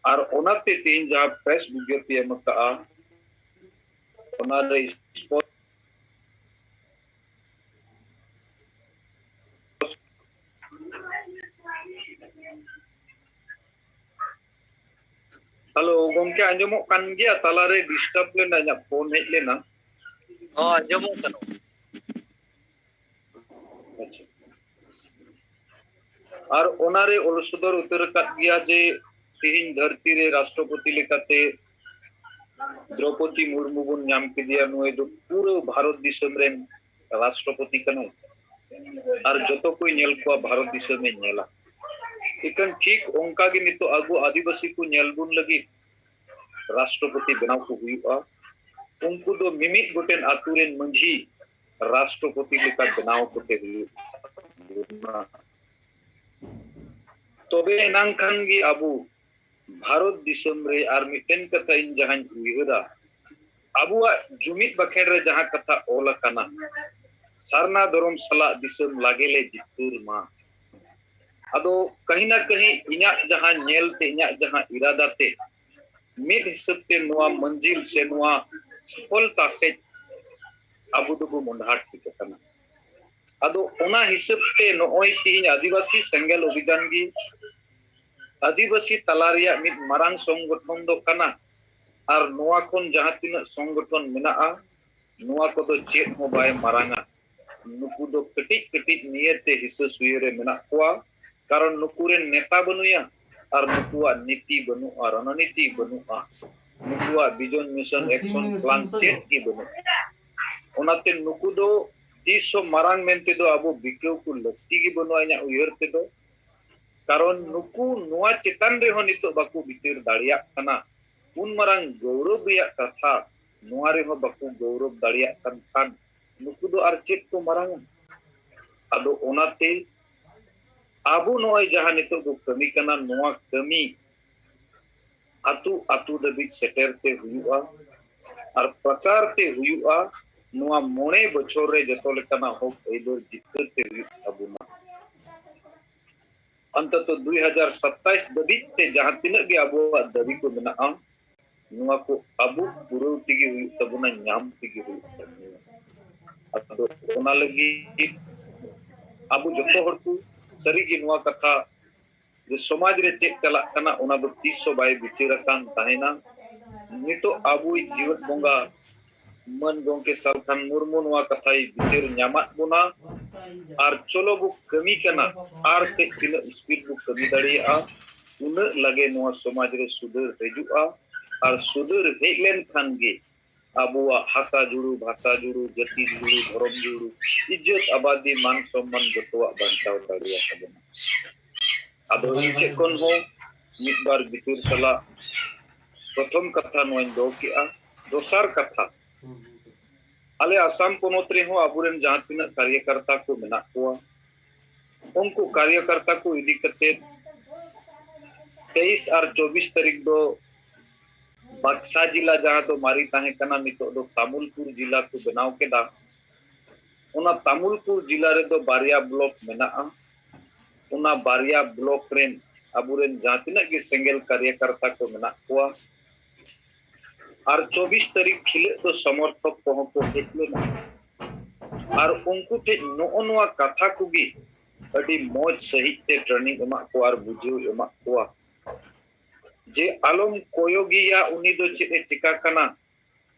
और ओनाते तीन जहां प्रेस विज्ञप्ति एमका ओना रे हेलो गोंके आंजमो कान गया तालारे डिस्टर्ब लेना या फोन हेज लेना आंजमो कनो अच्छा और ओनारे ओलसदर उतर काट गया जे तिहिन धरती रे राष्ट्रपति लेकाते द्रौपदी मुर्मू बुन नाम के दिया नुए दो पूरे भारत दिसम रे राष्ट्रपति कनो और जतो कोई नेल को भारत दिसम में नेला इकन ठीक ओंका गे नितो आगु आदिवासी को नेलबुन लगी राष्ट्रपति बनाव को हुआ उनको दो मिमिक गोटेन आतुरेन मंझी राष्ट्रपति लेका बनाव कोते हुआ तबे एनांग खान गी आबु भारत दिसम रे आर मिटेन कथा इन जहां उइहरा आबुआ जुमित बखेड़ रे जहां कथा ओला कना सारना धर्म सला दिसम लागेले जितुर मा अदो कहीं ना कहीं इन्या जहां नेल ते इन्या जहां इरादा ते मिड हिसाब ते नुआ मंजिल से नुआ सफलता से अबु दुबु मुंडाट की कना अदो ओना हिसाब ते नोय तिहिन आदिवासी सेंगेल अभियान गी आदिवासी तला रिया मिद मारांग संगठन दो कना और नोआ कोन जहां तिना संगठन मेनाआ नोआ को दो चेत हो बाय मारांगा नुकु दो कटिक कटिक नियते हिस्सा सुयरे मेना कोआ कारण नुकुरे नेता बनुया और नुकुआ नीति बनु और रणनीति बनुआ नुकुआ विजन मिशन एक्शन प्लान चेत की बनु ओनाते नुकु दो 300 मारांग मेनते दो अबो बिकेव को लक्ति की बनुआ इना उयहर ते दो कारण नुकु नोआ चेतन रे हो नितो बाकु बितिर दाड़िया कना उन मारांग गौरव रिया कथा नोआ रे हो बाकु गौरव दाड़िया कन खान नुकु दो आर चेत को मारांग अदो ओनाते आबु नोय जहां नितो को कमी कना नोआ कमी आतु आतु दबित सेटर ते हुआ और प्रचार ते हुआ नोआ मोने बछोर रे जतो लेकना हो एदर जितर ते अबुना अंतत 2027 दबित ते जहां तिना गे अबो दबी को मेना नोआ को अबु पुरो तिगी हुई तबुना न्याम तिगी हुई अतो ओना लगी अबु जतो हर को सरी गी नोआ कथा जे समाज रे चेक चला कना ओना दो 300 बाय बिचिरकान ताहेना नितो अबु जीवन बोंगा मन गोंके सालखान मुर्मु नोआ कथाई बिचिर न्यामात बुना और चलो बु कमी कना आर ते तिना स्पीड बु कमी दाड़िया उन लगे नोआ समाज रे सुधर हेजुआ और सुधर हेलेन खान गे अबुआ हासा जुड़ू भाषा जुड़ू जाति जुड़ू धर्म जुड़ू इज्जत आबादी मान सम्मान जतोआ बांचाव दाड़िया सबना अदो इनसे कोन हो मिद बार बितिर सला प्रथम कथा नोइन दो किया दोसार कथा आले आसाम पोनोत रे हो अबुरेन जहां तिना कार्यकर्ता को मेना कोआ उनको कार्यकर्ता को इदी कते 23 और 24 तारीख दो बक्सा जिला जहां तो मारी ताहे कना नितो दो तामुलपुर जिला को बनाव केदा उना तामुलपुर जिला रे दो बारिया ब्लॉक मेना उना बारिया ब्लॉक रेन अबुरेन जहां तिना के सेंगेल कार्यकर्ता को मेना कोआ और 24 तारीख खिले तो समर्थक को हेटलेना और उनको टे नोआ कथा कुगी अडी मौज सहित ते ट्रेनिंग एमा को और बुझियो एमा को जे आलम कोयोगिया उनी दो चेते चिका कना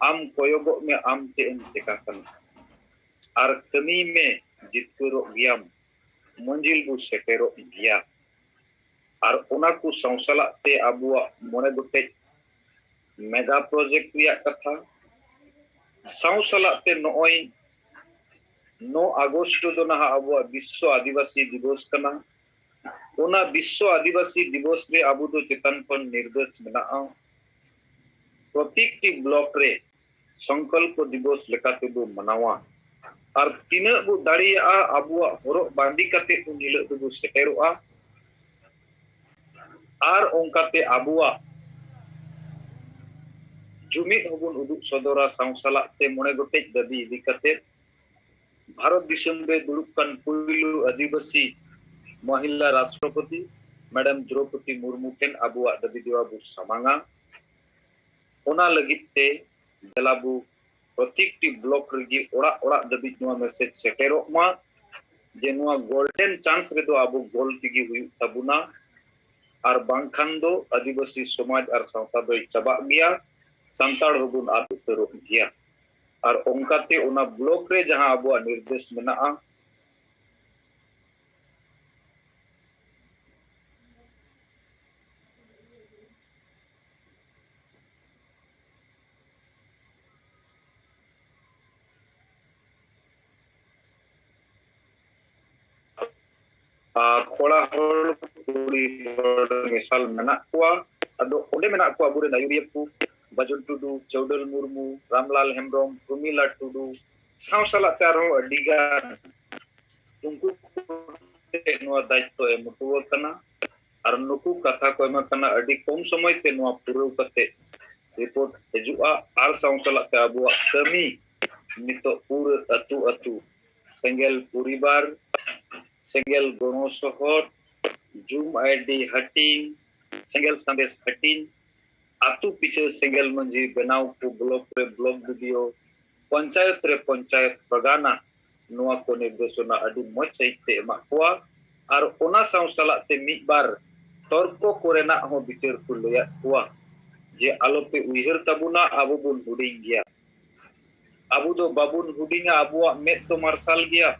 आम कोयोगो में आम ते चिका कना और कमी में जितकुरो गियाम मंजिल बु सेटेरो गिया और उना को संसला ते अबुआ मोने गुटे मेगा प्रोजेक्ट रिया कथा संसलाते नोय 9 अगस्त दो ना अब विश्व आदिवासी दिवस कना ओना विश्व आदिवासी दिवस रे अबु दो चेतन पर निर्देश मेना प्रत्येक टी ब्लॉक रे संकल्प दिवस लेकाते बो मनावा और तिना बो दाड़िया अबु हरो बांदी कते उनिल दो सेटेरोआ और ओंकाते अबुआ जुमिद होबुन उदुग सदरा संसला ते मोने गोटे दाबी इदी कते भारत दिसम रे दुरुकान पुइलु आदिवासी महिला राष्ट्रपति मैडम द्रौपदी मुर्मू केन अबुआ दाबी देवा बु समांगा ओना लगिते दलाबु प्रत्येक टी ब्लॉक रेगी ओड़ा ओड़ा दाबी नोआ मैसेज सेटेरो मा जे नोआ गोल्डन चांस रे दो अबु गोल तिगी हुई तबुना और बांखान दो आदिवासी समाज और सावता दो चबा गया संताड़ होबुन आत उतरो गया और ओंकाते ओना ब्लॉक रे जहां अबुआ निर्देश मेना कोड़ा होड़ कुड़ी होड़ मिसाल मेना कोआ अदो ओडे मेना को अबुरे नायुरिया को बजुन टुडू चौडल मुर्मू रामलाल हेम्ब्रम रुमिला टुडू सावसला तारो अडिगा उनको नोआ दायित्व एमटुव कना और नुकु कथा को एमा कना अडी कम समय ते नोआ पुरो कते रिपोर्ट हेजुआ आर सावसला ते अबुआ कमी नितो पूर अतु अतु सेंगेल परिवार सेंगेल गणो शहर जूम आईडी हटिंग सेंगेल संदेश हटिंग आतु पीछे सेंगेल मंजी बनाव को ब्लॉक रे ब्लॉक वीडियो पंचायत रे पंचायत बगाना ᱱᱚᱣᱟ ᱠᱚ ᱱᱤᱨᱫᱮᱥᱚᱱᱟ ᱟᱹᱰᱤ ᱢᱚᱡᱽ ᱥᱟᱺᱦᱤᱡ ᱛᱮ ᱮᱢᱟᱜ ᱠᱚᱣᱟ ᱟᱨ ᱚᱱᱟ ᱥᱟᱶ ᱥᱟᱞᱟᱜ ᱛᱮ ᱢᱤᱫ ᱵᱟᱨ ᱛᱚᱨᱠᱚ ᱠᱚᱨᱮᱱᱟᱜ ᱦᱚᱸ ᱵᱤᱪᱟᱹᱨ ᱠᱚ ᱞᱟᱹᱭᱟᱫ ᱠᱚᱣᱟ ᱡᱮ ᱟᱞᱚᱯᱮ ᱩᱭᱦᱟᱹᱨ ᱛᱟᱵᱚᱱᱟ ᱟᱵᱚ ᱵᱚᱱ ᱦᱩᱰᱤᱧ ᱜᱮᱭᱟ, ᱟᱵᱚ ᱫᱚ ᱵᱟᱵᱚᱱ ᱦᱩᱰᱤᱧᱟ, ᱟᱵᱚᱣᱟᱜ ᱢᱮᱫ ᱫᱚ ᱢᱟᱨᱥᱟᱞ ᱜᱮᱭᱟ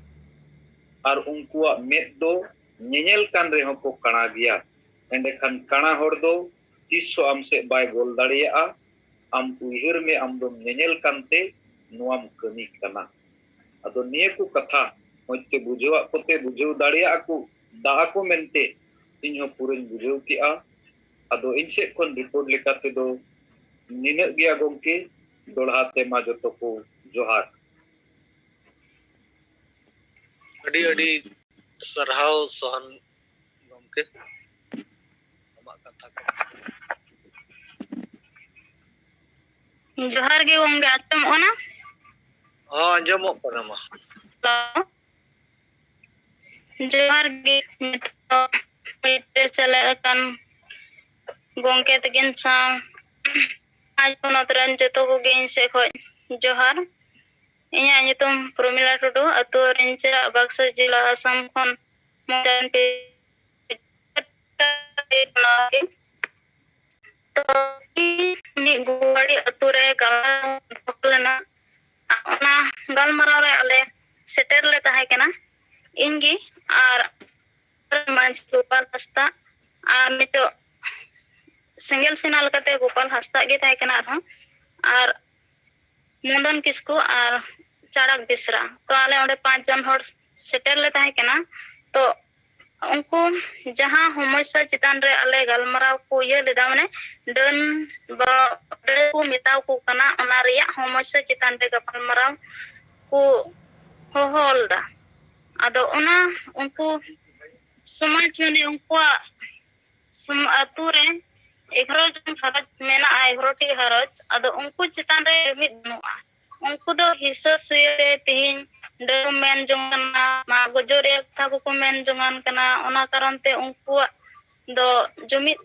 ᱟᱨ ᱩᱱᱠᱩᱣᱟᱜ ᱢᱮᱫ ᱫᱚ ᱧᱮᱧᱮᱞ ᱠᱟᱱ ᱨᱮᱦᱚᱸ ᱠᱚ ᱠᱟᱬᱟ ᱜᱮᱭᱟ। ᱮᱸᱰᱮᱠᱷᱟᱱ ᱠᱟᱬᱟ ᱦᱚᱲ ᱫᱚ ᱛᱤᱥᱦᱚᱸ ᱟᱢ ᱥᱮᱫ ᱵᱟᱭ ᱵᱚᱞ ᱫᱟᱲᱮᱭᱟᱜᱼᱟ। ᱟᱢ ᱩᱭᱦᱟᱹᱨ ᱢᱮ ᱟᱢ ᱫᱚᱢ ᱧᱮᱧᱮᱞ ᱠᱟᱱᱛᱮ ᱱᱚᱣᱟᱢ ᱠᱟᱹᱢᱤ ᱠᱟᱱᱟ। ᱟᱫᱚ ᱱᱤᱭᱟᱹ ᱠᱚ ᱠᱟᱛᱷᱟ ᱢᱚᱡᱽ ᱛᱮ ᱵᱩᱡᱷᱟᱹᱣᱟᱜ ᱠᱚᱛᱮ ᱵᱩᱡᱷᱟᱹᱣ ᱫᱟᱲᱮᱭᱟᱜ ᱠᱚ ᱫᱟᱦᱟ ᱠᱚ ᱢᱮᱱᱛᱮ ᱤᱧᱦᱚᱸ ᱯᱩᱨᱟᱹᱧ ᱵᱩᱡᱷᱟᱹᱣ ᱠᱮᱜᱼᱟ। ᱟᱫᱚ ᱤᱧ ᱥᱮᱫ ᱠᱷᱚᱱ ᱨᱤᱯᱳर्ट ᱞᱮᱠᱟ ᱛᱮᱫᱚ ᱱᱤᱱᱟᱹᱜ ᱜᱮᱭᱟ ᱜᱚᱢᱠᱮ। ᱫᱚᱲᱦᱟ ᱛᱮ ᱢᱟ ᱡᱚᱛᱚ ᱠᱚ ᱡᱚᱦᱟᱨ। ᱟᱹᱰᱤ ᱟᱹᱰᱤ ᱥᱟᱨᱦᱟᱣ ᱥᱚᱦᱟᱱ ᱜᱚᱢᱠᱮ ᱟᱢᱟᱜ ᱠᱟᱛᱷᱟ ᱠᱚ। ᱡᱚᱦᱟᱨ ᱜᱮ ᱜᱚᱝᱠᱮ ᱟᱸᱡᱚᱢᱚᱜ ᱠᱟᱱᱟ? ᱦᱚᱸ ᱟᱸᱡᱚᱢᱚᱜ ᱠᱟᱱᱟ ᱢᱟ। ᱡᱚᱦᱟᱨ ᱜᱮ ᱱᱤᱛᱚᱜ ᱢᱤᱫᱛᱮ ᱥᱮᱞᱮᱫ ᱟᱠᱟᱱ ᱜᱚᱝᱠᱮ ᱛᱟᱹᱠᱤᱱ ᱥᱟᱶ ᱟᱡ ᱯᱚᱱᱚᱛ ᱨᱮᱱ ᱡᱚᱛᱚ ᱠᱚᱜᱮ ᱤᱧ ᱥᱮᱫ ᱠᱷᱚᱡ ᱡᱚᱦᱟᱨ। ᱤᱧᱟᱹᱜ ᱧᱩᱛᱩᱢ ᱯᱨᱚᱢᱤᱞᱟ ᱴᱩᱰᱩ, ᱟᱹᱛᱩ ᱨᱤᱧᱪᱟᱹ, ᱵᱟᱠᱥᱟ ᱡᱮᱞᱟ, ᱟᱥᱟᱢ ᱠᱷᱚᱱ तो ᱢᱤᱫ ᱜᱩᱣᱟᱹᱲᱤ ᱟᱹᱛᱩ ᱨᱮ ᱜᱟᱞᱢᱟᱨᱟᱣ ᱞᱮᱱᱟ। ᱚᱱᱟ ᱜᱟᱞᱢᱟᱨᱟᱣ ᱨᱮ ᱟᱞᱮ ᱥᱮᱴᱮᱨ ᱞᱮ ᱛᱟᱦᱮᱸ ᱠᱟᱱᱟ ᱤᱧ ᱜᱮ ᱟᱨ ᱢᱟᱹᱡᱷᱤ ᱜᱳᱯᱟᱞ ᱦᱟᱸᱥᱫᱟ ᱟᱨ ᱱᱤᱛᱚᱜ ᱥᱮᱸᱜᱮᱞ ᱥᱮᱱᱟ ᱞᱮᱠᱟᱛᱮ ᱜᱳᱯᱟᱞ ᱦᱟᱸᱥᱫᱟ ᱜᱮ ᱛᱟᱦᱮᱸ ᱠᱟᱱᱟ ᱟᱨᱦᱚᱸ, ᱟᱨ ᱢᱚᱫᱚᱱ ᱠᱤᱥᱠᱩ ᱟᱨ ᱪᱟᱲᱟᱠ ᱵᱮᱥᱨᱟ। ᱛᱚ ᱟᱞᱮ ᱚᱸᱰᱮ 5 ᱡᱚᱱ ᱦᱚᱲ ᱥᱮᱴᱮᱨ ᱞᱮ ᱛᱟᱦᱮᱸ ᱠᱟᱱᱟ। ᱛᱚ उनको जहाँ समस्या चितान रे आले गलमाराव को ये लेदा माने डन बा को मेताव को कना ओना रेया समस्या चितान रे गलमाराव को होहलदा आदो ओना उनको समाज में उनको अतु रे 11 जन घरज मेना 11 टी घरज आदो उनको चितान रे मिद बनुआ उनको दो हिस्सा सुये तिहिन डर मेन जंगना मा गजोरे कथा को मेन जंगन कना ओना कारण ते उनको दो जुमिद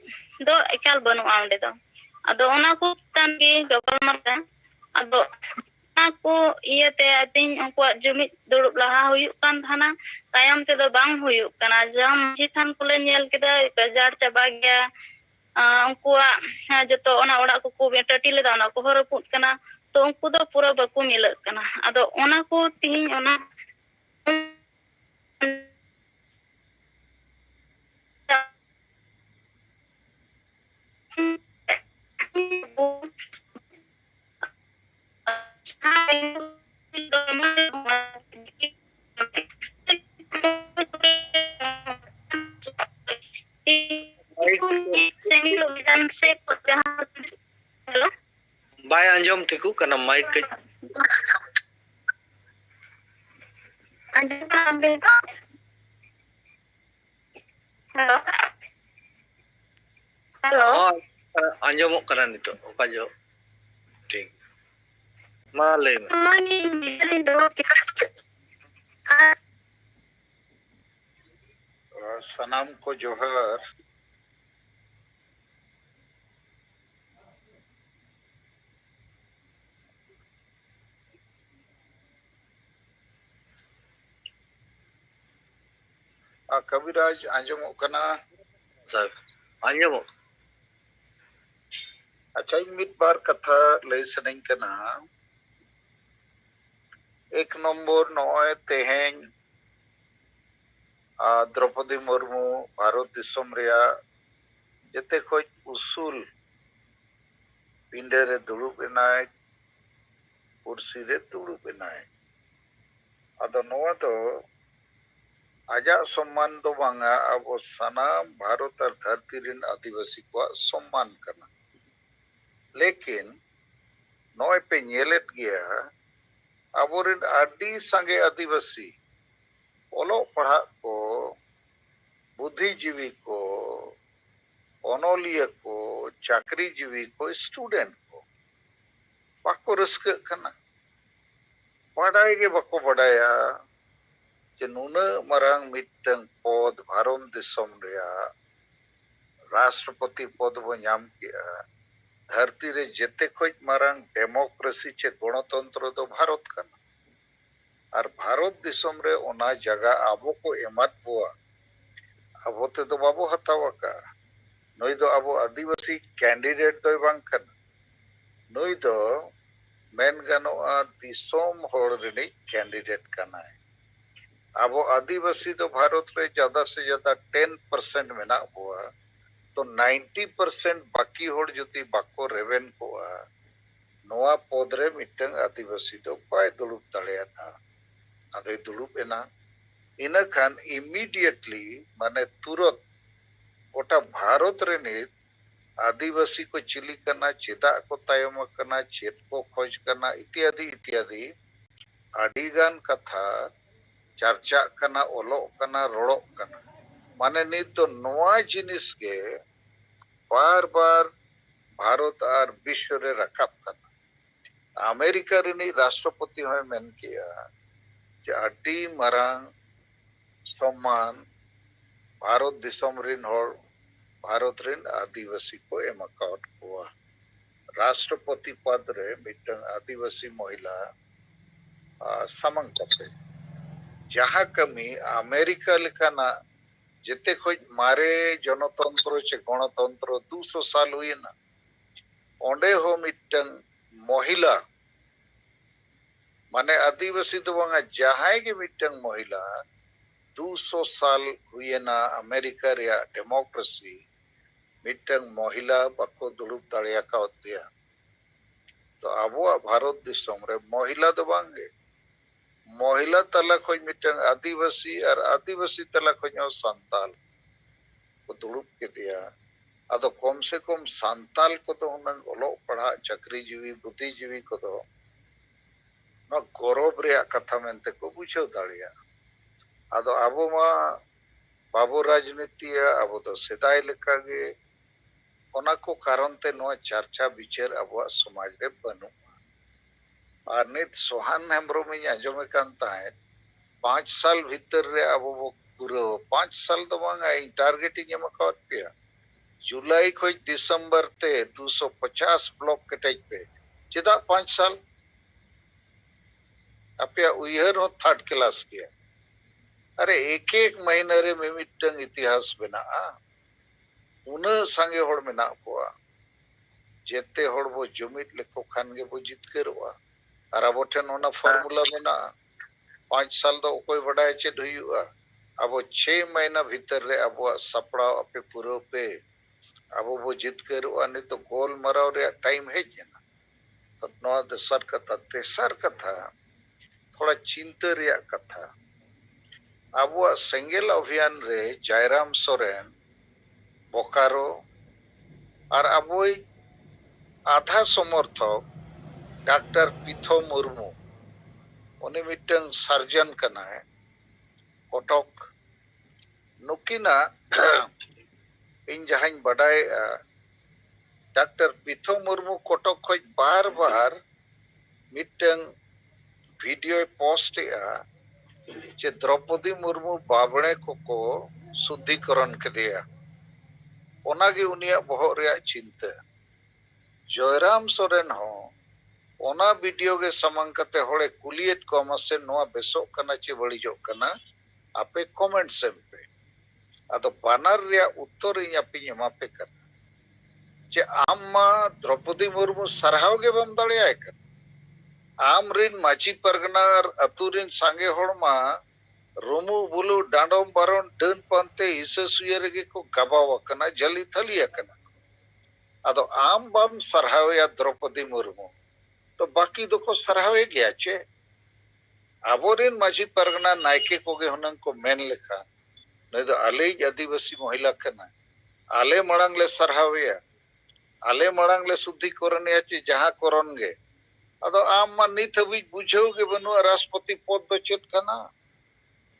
दो एकाल बनुआ ओंडे दो आदो ओना को तान गे गपल मारता आदो ओना को इयते आतिन उनको जुमिद दुड़ुब लहा हुयुक कान थाना तायम ते दो बांग हुयुक कना जाम जी थान कोले नेल केदा गजार चाबा गया उनको जतो ओना ओड़ा को को बेटटी लेदा ओना को हरपुत कना तो उनको दो पूरा बको मिलक कना आदो ओना को तिहिन ओना बाय अंजम ठिकु कना माइक के हेलो हेलो अंजमोग कना नितो ओका जो ठीक मा ले में सनाम को जोहर। कविराज आंजमोग कना सर अंजमोग अच्छा इन मिद बार कथा लय सनኝ कना। एक नंबर नॉय तेहें द्रौपदी मुर्मू भारत दिसम रेया जते खोज उसूल पिंडे रे दुड़ुब एनाय कुर्सी रे दुड़ुब एनाय आदो नोआ दो आजा सम्मान दो बांगा अब सनाम भारत और धरती रिन आदिवासी को सम्मान करना लेकिन नॉय पे नेलेट गया अब आदि संगे आदिवासी ओलो पढ़ा को बुद्धिजीवी को ओनोलिया को चाकरीजीवी को स्टूडेंट को बाको रस्क कना बाडाय गे बाको बाडाया जे नुना मरांग मिटंग पद भारत दिसम रेया राष्ट्रपति पद बो नाम किया धरती रे जेते खोज मारांग डेमोक्रेसी चे गणतंत्र दो भारत कना और भारत दिसम रे ओना जगह आबो को एमात बोआ आबो ते दो बाबो हतावा का नई दो आबो आदिवासी कैंडिडेट दो बांग कन नई दो मेन गानोआ दिसोम होड़ रिनी कैंडिडेट कना है आबो आदिवासी तो भारत रे ज्यादा से ज्यादा 10% मेना बोआ तो 90% बाकी होड़ जुती बाको रेवेन कोआ नोआ पदरे मिटंग आदिवासी तो पाए दुलुप दाड़ेयाना आदे दुलुप एना इना खान इमीडिएटली माने तुरंत गोटा भारत रे नित आदिवासी को चिली करना चेदा को तायम करना चेत को खोज करना इत्यादि इत्यादि आदिगान कथा चर्चा करना ओलो करना रोड़ो करना माने नित तो नोआ जिनिस के बार बार भारत और विश्व रे रकाब करना अमेरिका रे राष्ट्रपति होय मेन किया जे अडी मरांग सम्मान भारत दिसम रिन होड़ भारत रिन आदिवासी को एमकाउट हुआ राष्ट्रपति पद रे मिटंग आदिवासी महिला समंग कते जहां कमी अमेरिका लेकाना जेते खोज मारे जनतंत्र चे गणतंत्र 200 साल हुई ना ओंडे हो मिटंग महिला माने आदिवासी तो बंगा जहां के मिटंग महिला 200 साल हुई ना अमेरिका रे डेमोक्रेसी मिटंग महिला बाको दुलुप दाड़िया का दिया तो आबो भारत दिसम रे महिला तो बांगे महिला तला खोज मिटंग आदिवासी और आदिवासी तला खोज संताल को दुलुप के दिया अदो कम से कम संताल को तो हुनंग ओलो पढ़ा चक्रीजीवी बुद्धिजीवी को तो न गौरव रे कथा मेनते को बुझो दाड़िया अदो आबो मा बाबू राजनीति आबो तो सेदाय लेका गे ओना को कारण ते नो चर्चा विचार अब समाज रे बनु और नित सोहान हेम्ब्रम आंजमे कान ताहे 5 साल भीतर रे अब वो पूरा 5 साल तो बांगा टारगेटिंग एम काट पे जुलाई खोज दिसंबर ते 250 ब्लॉक कटेज पे चेदा 5 साल अपया उयहर हो थर्ड क्लास किया अरे एक एक महीने रे मिमिटंग इतिहास बना उन संगे होड़ मेना कोआ जेते होड़ वो जुमिट लेको खान गे वो जितकरवा और अब ठेन ओना फार्मूला मेना 5 साल दो कोई बड़ा चेद हुआ अब 6 महीना भीतर रे अब सपड़ा अपे पूरा पे अब वो जितकरवा नहीं तो गोल मराव रे टाइम है ना तो नवा दसर कथा तेसर कथा थोड़ा चिंता रे कथा अब सेंगेल अभियान रे जयराम सोरेन बोकारो और अब आधा समर्थक डॉक्टर पिथो मुर्मू उन्हें मिटंग सर्जन करना है कोटक नुकिना इन जहां बड़ाई डॉक्टर पिथो मुर्मू कोटक खोज बार बार मिटंग वीडियो पोस्ट जे द्रौपदी मुर्मू बाबणे को शुद्धिकरण के दिया ओनागे उनिया बहुत रे चिंता जयराम सोरेन हो ओना वीडियो के समंग कते होड़े कुलियत को मसे नोआ बेसो कना चे बड़ीजो कना आपे कमेंट सेम पे अदो बानर रे उत्तर इन अपि एमापे कना जे आम्मा द्रौपदी मुर्मू सरहाव के बम दड़िया कर आम रिन माची परगना अतुरिन सांगे होड़मा रोमू बुलू डांडोम बारोन डन पंते हिस्से सुयर के को गबाव कना जली थलिया कना अदो आम बम सरहाव या द्रौपदी मुर्मू तो बाकी दो को सरहावे गया चे आबोरिन माजी परगना नायके कोगे हुनंग को मेन लेखा नहीं तो आले आदिवासी महिला कना आले मड़ंग ले सरहावे आले मड़ंग ले शुद्धिकरण या चे जहां करन गे अदो आम मा नित हबी बुझो के बनु राष्ट्रपति पद दो चेत कना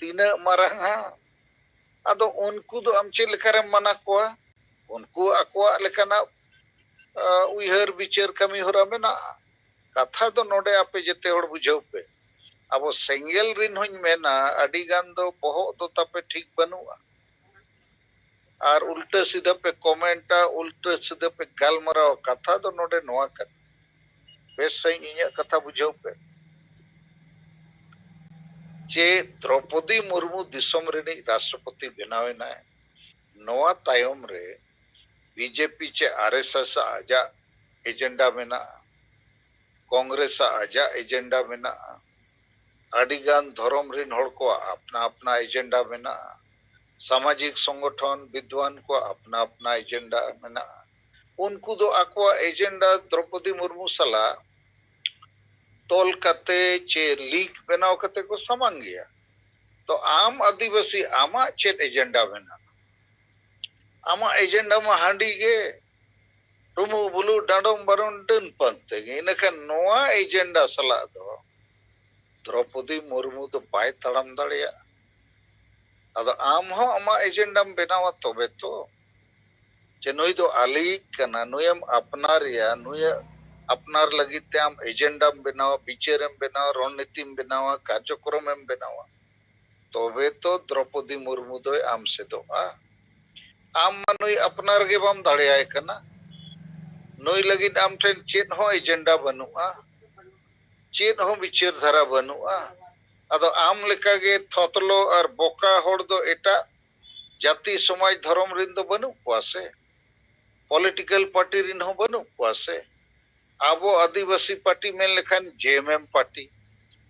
तीना मारंगा अदो उनको दो आम चे लेखा रे मना कोआ उनको अकोआ लेखाना उयहर विचार कमी होरा मेना कथा तो नोडे आपे जेते होड़ बुझाव पे अब सेंगेल रिन होኝ मेना अडी गान दो बहु तो तापे ठीक बनुआ और उल्टे सीधा पे कमेंटा उल्टे सीधा पे गालमराव कथा तो नोडे नोआ कर बेस सही इया कथा बुझाव पे चे द्रौपदी मुर्मू दिसम रेनी राष्ट्रपति बनावेना नोआ तायम रे बीजेपी चे आरएसएस आजा एजेंडा मेना कांग्रेस आजा एजेंडा मेना अडिगान धर्म रिन हड़ को अपना अपना एजेंडा मेना सामाजिक संगठन विद्वान को अपना अपना एजेंडा मेना उनको दो आको एजेंडा द्रौपदी मुर्मू सला तोल कते चे लीक बनाव कते को समांग गया तो आम आदिवासी आमा चेत एजेंडा मेना आमा एजेंडा में हांडी गे रुमु बुलु डांडोम बारोन डन पंते गे इनका नोआ एजेंडा सला दो द्रौपदी मुर्मू तो बाय तड़म दड़िया अद आम हो आमा एजेंडा में बनावा तोबे तो जे नुई दो आली कना नुयम अपनारिया नुय अपनार लगित ते आम एजेंडा में बनावा विचार में बनावा रणनीति में बनावा कार्यक्रम में बनावा तोबे तो द्रौपदी मुर्मू दो आम से दो आम नुई अपनार के बाम दाड़ियाय कना नुई लगित आम ठेन चेत हो एजेंडा बनुआ चेत हो विचार धारा बनुआ अदो आम लेका गे थोतलो और बोका होड़ दो एटा जाति समाज धर्म रिन दो बनु कुआसे पॉलिटिकल पार्टी रिन हो बनु कुआसे आबो आदिवासी पार्टी में लेखन जेएमएम पार्टी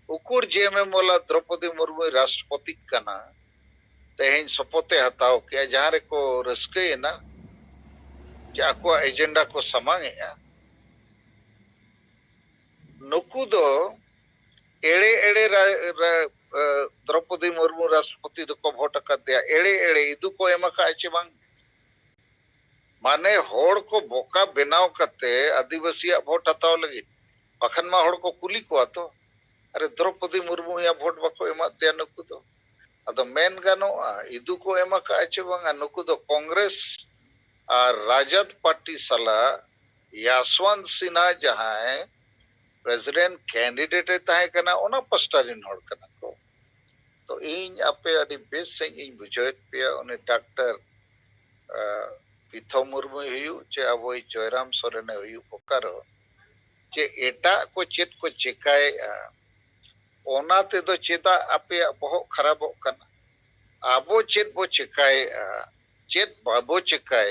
उकुर जेएमएम वाला द्रौपदी मुर्मू राष्ट्रपति कना तेहें सपोते हताओ किया जहाँ रे को रस्के ना जे आको एजेंडा को समांगे नुकु दो एड़े एड़े द्रौपदी मुर्मू राष्ट्रपति दो को वोट कर दिया एड़े एड़े इदु को एमका आचे बांग माने होड़ को बोका बनाव करते आदिवासी वोट हताव लगी पखन मा होड़ को कुली को तो अरे द्रौपदी मुर्मू या वोट बको एमा दिया नुकु दो अदो मेन गानो इदु को एमका आचे बांग नुकु दो कांग्रेस और राजद पार्टी सला यशवंत सिन्हा जहां प्रेसिडेंट कैंडिडेट ताहे कना ओना पस्टारिन होड़ कना को तो इन आपे अडी बेस से इन बुझेत पे ओने डॉक्टर पिथो मुर्मू हुयु चे अबो जयराम सोरेन हुयु ओकारो चे एटा को चेत को चिकाय ओना ते दो चेता आपे बहुत खराब कना आबो चेत बो चिकाय चेत बाबो चिकाय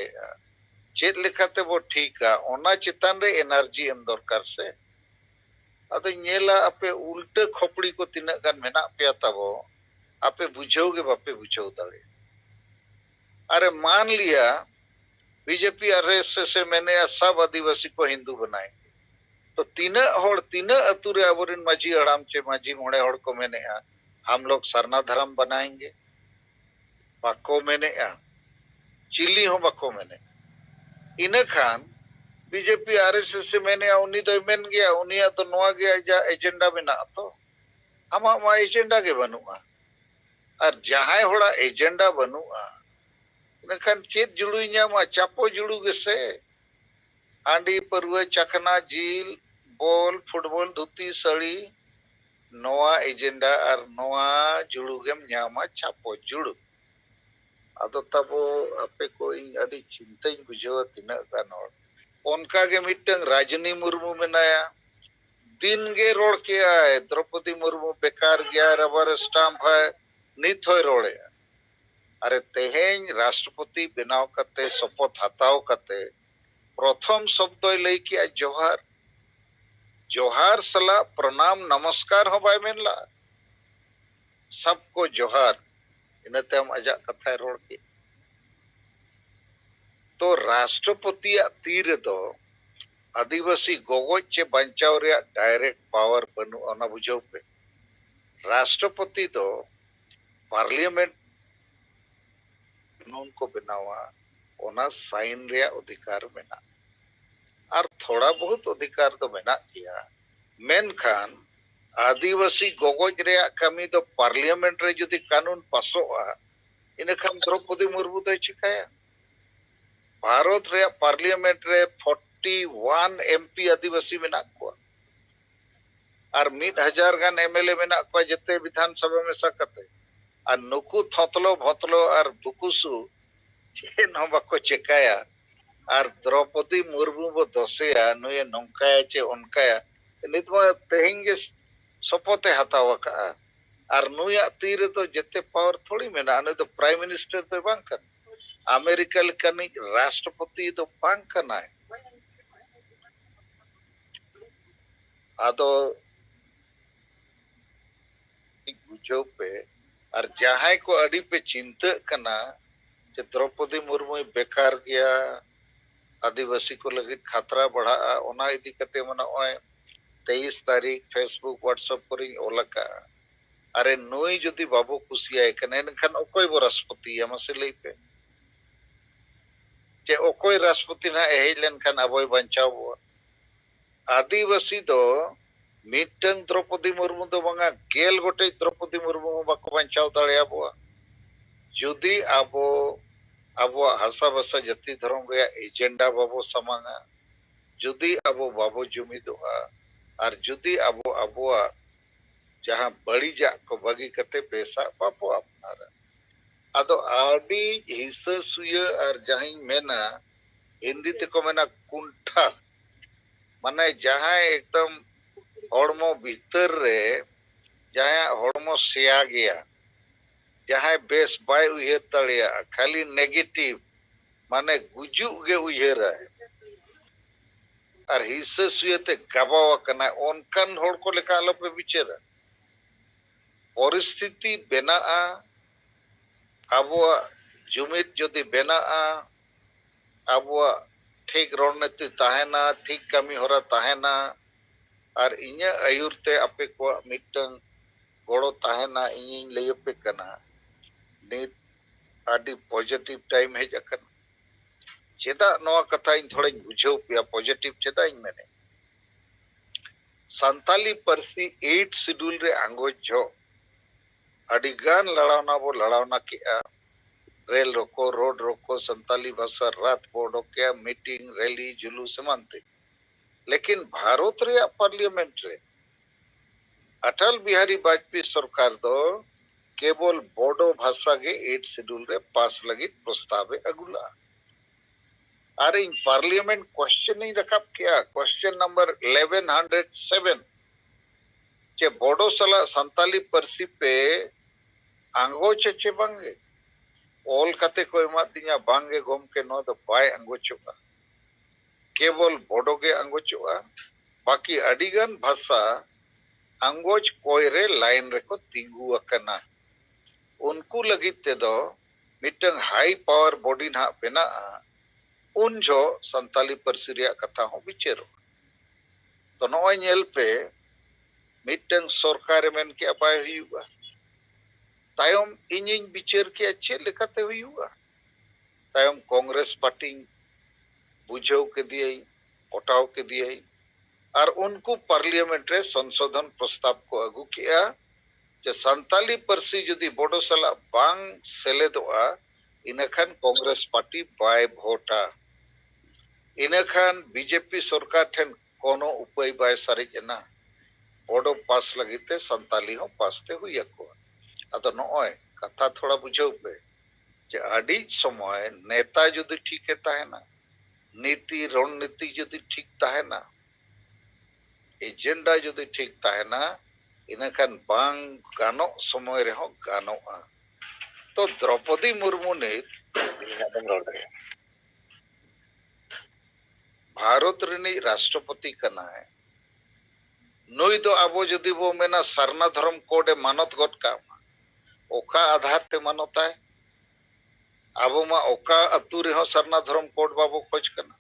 चेत लेखाते वो ठीक है ओना चितान रे एनर्जी एम दरकार से अदो नेला आपे उल्टे खोपड़ी को तिना गान मेना पे तबो आपे बुझोगे बापे बुझो दाड़े अरे मान लिया बीजेपी आरएसएस से मैंने सब आदिवासी को हिंदू बनाएंगे तो तीन अतुरे अबोरिन माझी हड़ाम चे माझी मोड़े हड़ को मैंने हम लोग सरना धर्म बनाएंगे बाको मैंने चिल्ली हो बाको मैंने इन खान बीजेपी आरएसएस से मैंने उन्हीं तो मेन गया उन्हीं तो नोआ गया जा एजेंडा में ना तो हम एजेंडा के बनुआ और जहां होड़ा एजेंडा बनुआ इन खान चेत जुड़ू ᱧᱟᱢᱟ चापो जुड़ू गेसे हांडी परवे चखना जील बॉल फुटबॉल धुती सड़ी नोआ एजेंडा और नोआ जुड़ू गेम ᱧᱟᱢᱟ चापो जुड़ू अदो तबो आपे को इन अडी चिंताई बुझावा तिना गान होड़ उनका के मिटंग राजनी मुर्मू मेनाया दिन गे रोड के आए द्रौपदी मुर्मू बेकार गया रबर स्टाम्प है नित होय रोड़े अरे तेहें राष्ट्रपति बनाव कते शपथ हताव कते प्रथम शब्द लई किया जोहार जोहार सला प्रणाम नमस्कार हो बाय मेनला सबको जोहार इनते हम अजा कथा रोड के तो राष्ट्रपति तीर दो आदिवासी गोगोज चे बंचाव रे डायरेक्ट पावर बनु ओना बुझो पे राष्ट्रपति दो पार्लियामेंट कानून को बनावा ओना साइन रे अधिकार मेना और थोड़ा बहुत अधिकार तो मेना किया मेन खान आदिवासी गोगोज रे कमी दो पार्लियामेंट रे जदि कानून पासोआ इन खान द्रौपदी मुर्मू दो चिकाया भारत रे पार्लियामेंट रे 41 एमपी आदिवासी मेना को और 1000 गान एमएलए मेना को जते विधानसभा में सकते और नुकु थतलो भतलो और बुकुसु चेन हो बाको चिकाया और द्रौपदी मुर्मू बो दोसेया नुये नंकाया चे उनकाया नितमा तेहिंगे सपोते हतावा का और नुया ती रे तो जते पावर थोड़ी मेना ने तो प्राइम मिनिस्टर तो बांग कर अमेरिका लेकानी राष्ट्रपति तो बांग करना है आदो बुझो पे और जहां को अड़ी पे चिंता करना जे द्रौपदी मुर्मू बेकार गया आदिवासी को लगे खतरा बढ़ा ओना इदी कते मना ओए 23 तारीख फेसबुक व्हाट्सएप पर ओलका अरे नई जदि बाबू कुसिया कने नखान ओकोय बो राष्ट्रपति या मसे लई पे जे ओकोय राष्ट्रपति ना हेज लेनखान अबोय बंचाव बो आदिवासी दो मिटंग द्रौपदी मुर्मू दो बंगा गेल गोटे द्रौपदी मुर्मू बाको बंचाव दाड़िया बो जदि आबो आबो हासा भाषा जाति धर्म रे एजेंडा बाबो समांगा जदि आबो बाबो जुमिदोआ और जदि आबो आबो जहां बड़ी जा को बगी कते पैसा बाबो अपनारा अदो आडी हिस्सा सुय और जहां मेना हिंदी ते को मेना कुंठा माने जहां एकदम हड़मो भीतर रे जहां हड़मो सेया गया जहां बेस बाय उयहर तड़िया खाली नेगेटिव माने गुजु गे उयहर है और हिस्सा सुयते गबाव कना ओनकन होड़ को लेका आलो पे बिचेरा परिस्थिति बेना आबो जुमित जदि बेना आबो ठीक रणनीति ताहेना ठीक कमी होरा ताहेना और इnya आयुरते आपे को मिटंग गोड़ो ताहेना इᱧ लई पे कना नित आदि पॉजिटिव टाइम हेज अकन चेदा नवा कथा इन थोड़ा बुझो पिया पॉजिटिव चेदा इन मैंने संताली परसी 8 शेड्यूल रे आंगो जो अडिगान लड़ावना बो लड़ावना किया रेल रोको रोड रोको संताली भाषा रात बोर्डो क्या मीटिंग रैली जुलूस मानते लेकिन भारत रे पार्लियामेंट रे अटल बिहारी वाजपेयी सरकार दो केवल बोडो भाषा के 8 शेड्यूल रे पास लगी प्रस्ताव अगुला अरे इन पार्लियामेंट क्वेश्चन नहीं रखा क्या क्वेश्चन नंबर 1107 जे बोडो सला संताली परसी पे आंगो चे बांगे ओल कते को एमा दिया बांगे गोम के नो तो बाय आंगो चुका केवल बोडो के आंगो चुका बाकी अडिगन भाषा अंगोज कोयरे लाइन रेको तिंगु अकना उनको लगित ते दो मिटंग हाई पावर बॉडी ना बेना उन जो संताली परसी रिया कथा हो बिचेरो तो नोय नेल पे मिटंग सरकार मेन के बाय हुआ तायम इनिंग बिचेर के अच्छे लेकाते हुआ तायम कांग्रेस पार्टी बुझाव के दिए ओटाव के दिए और उनको पार्लियामेंट रे संशोधन प्रस्ताव को अगु किया जे संताली परसी जदि बोडो सला बांग सेलेदोआ इनखान कांग्रेस पार्टी बाय भोटा इनखान बीजेपी सरकार ठेन कोनो उपाय बाय सारिजना बोडो पास लगिते संताली हो पासते हुई को अदो नोय कथा थोड़ा बुझाव पे जे आडी समय नेता जदि ठीक है ना नीति रणनीति जदि ठीक है ना एजेंडा जदि ठीक ना इनखान बांग गानो समय रे हो गानो तो द्रौपदी मुर्मू ने भारत रिनी राष्ट्रपति कना है नई दो आबो जदि बो मेना सरना धर्म कोडे मानत गट का ओका आधार ते मानता है आबो मा ओका अतु रे हो सरना धर्म कोड बाबो खोज कना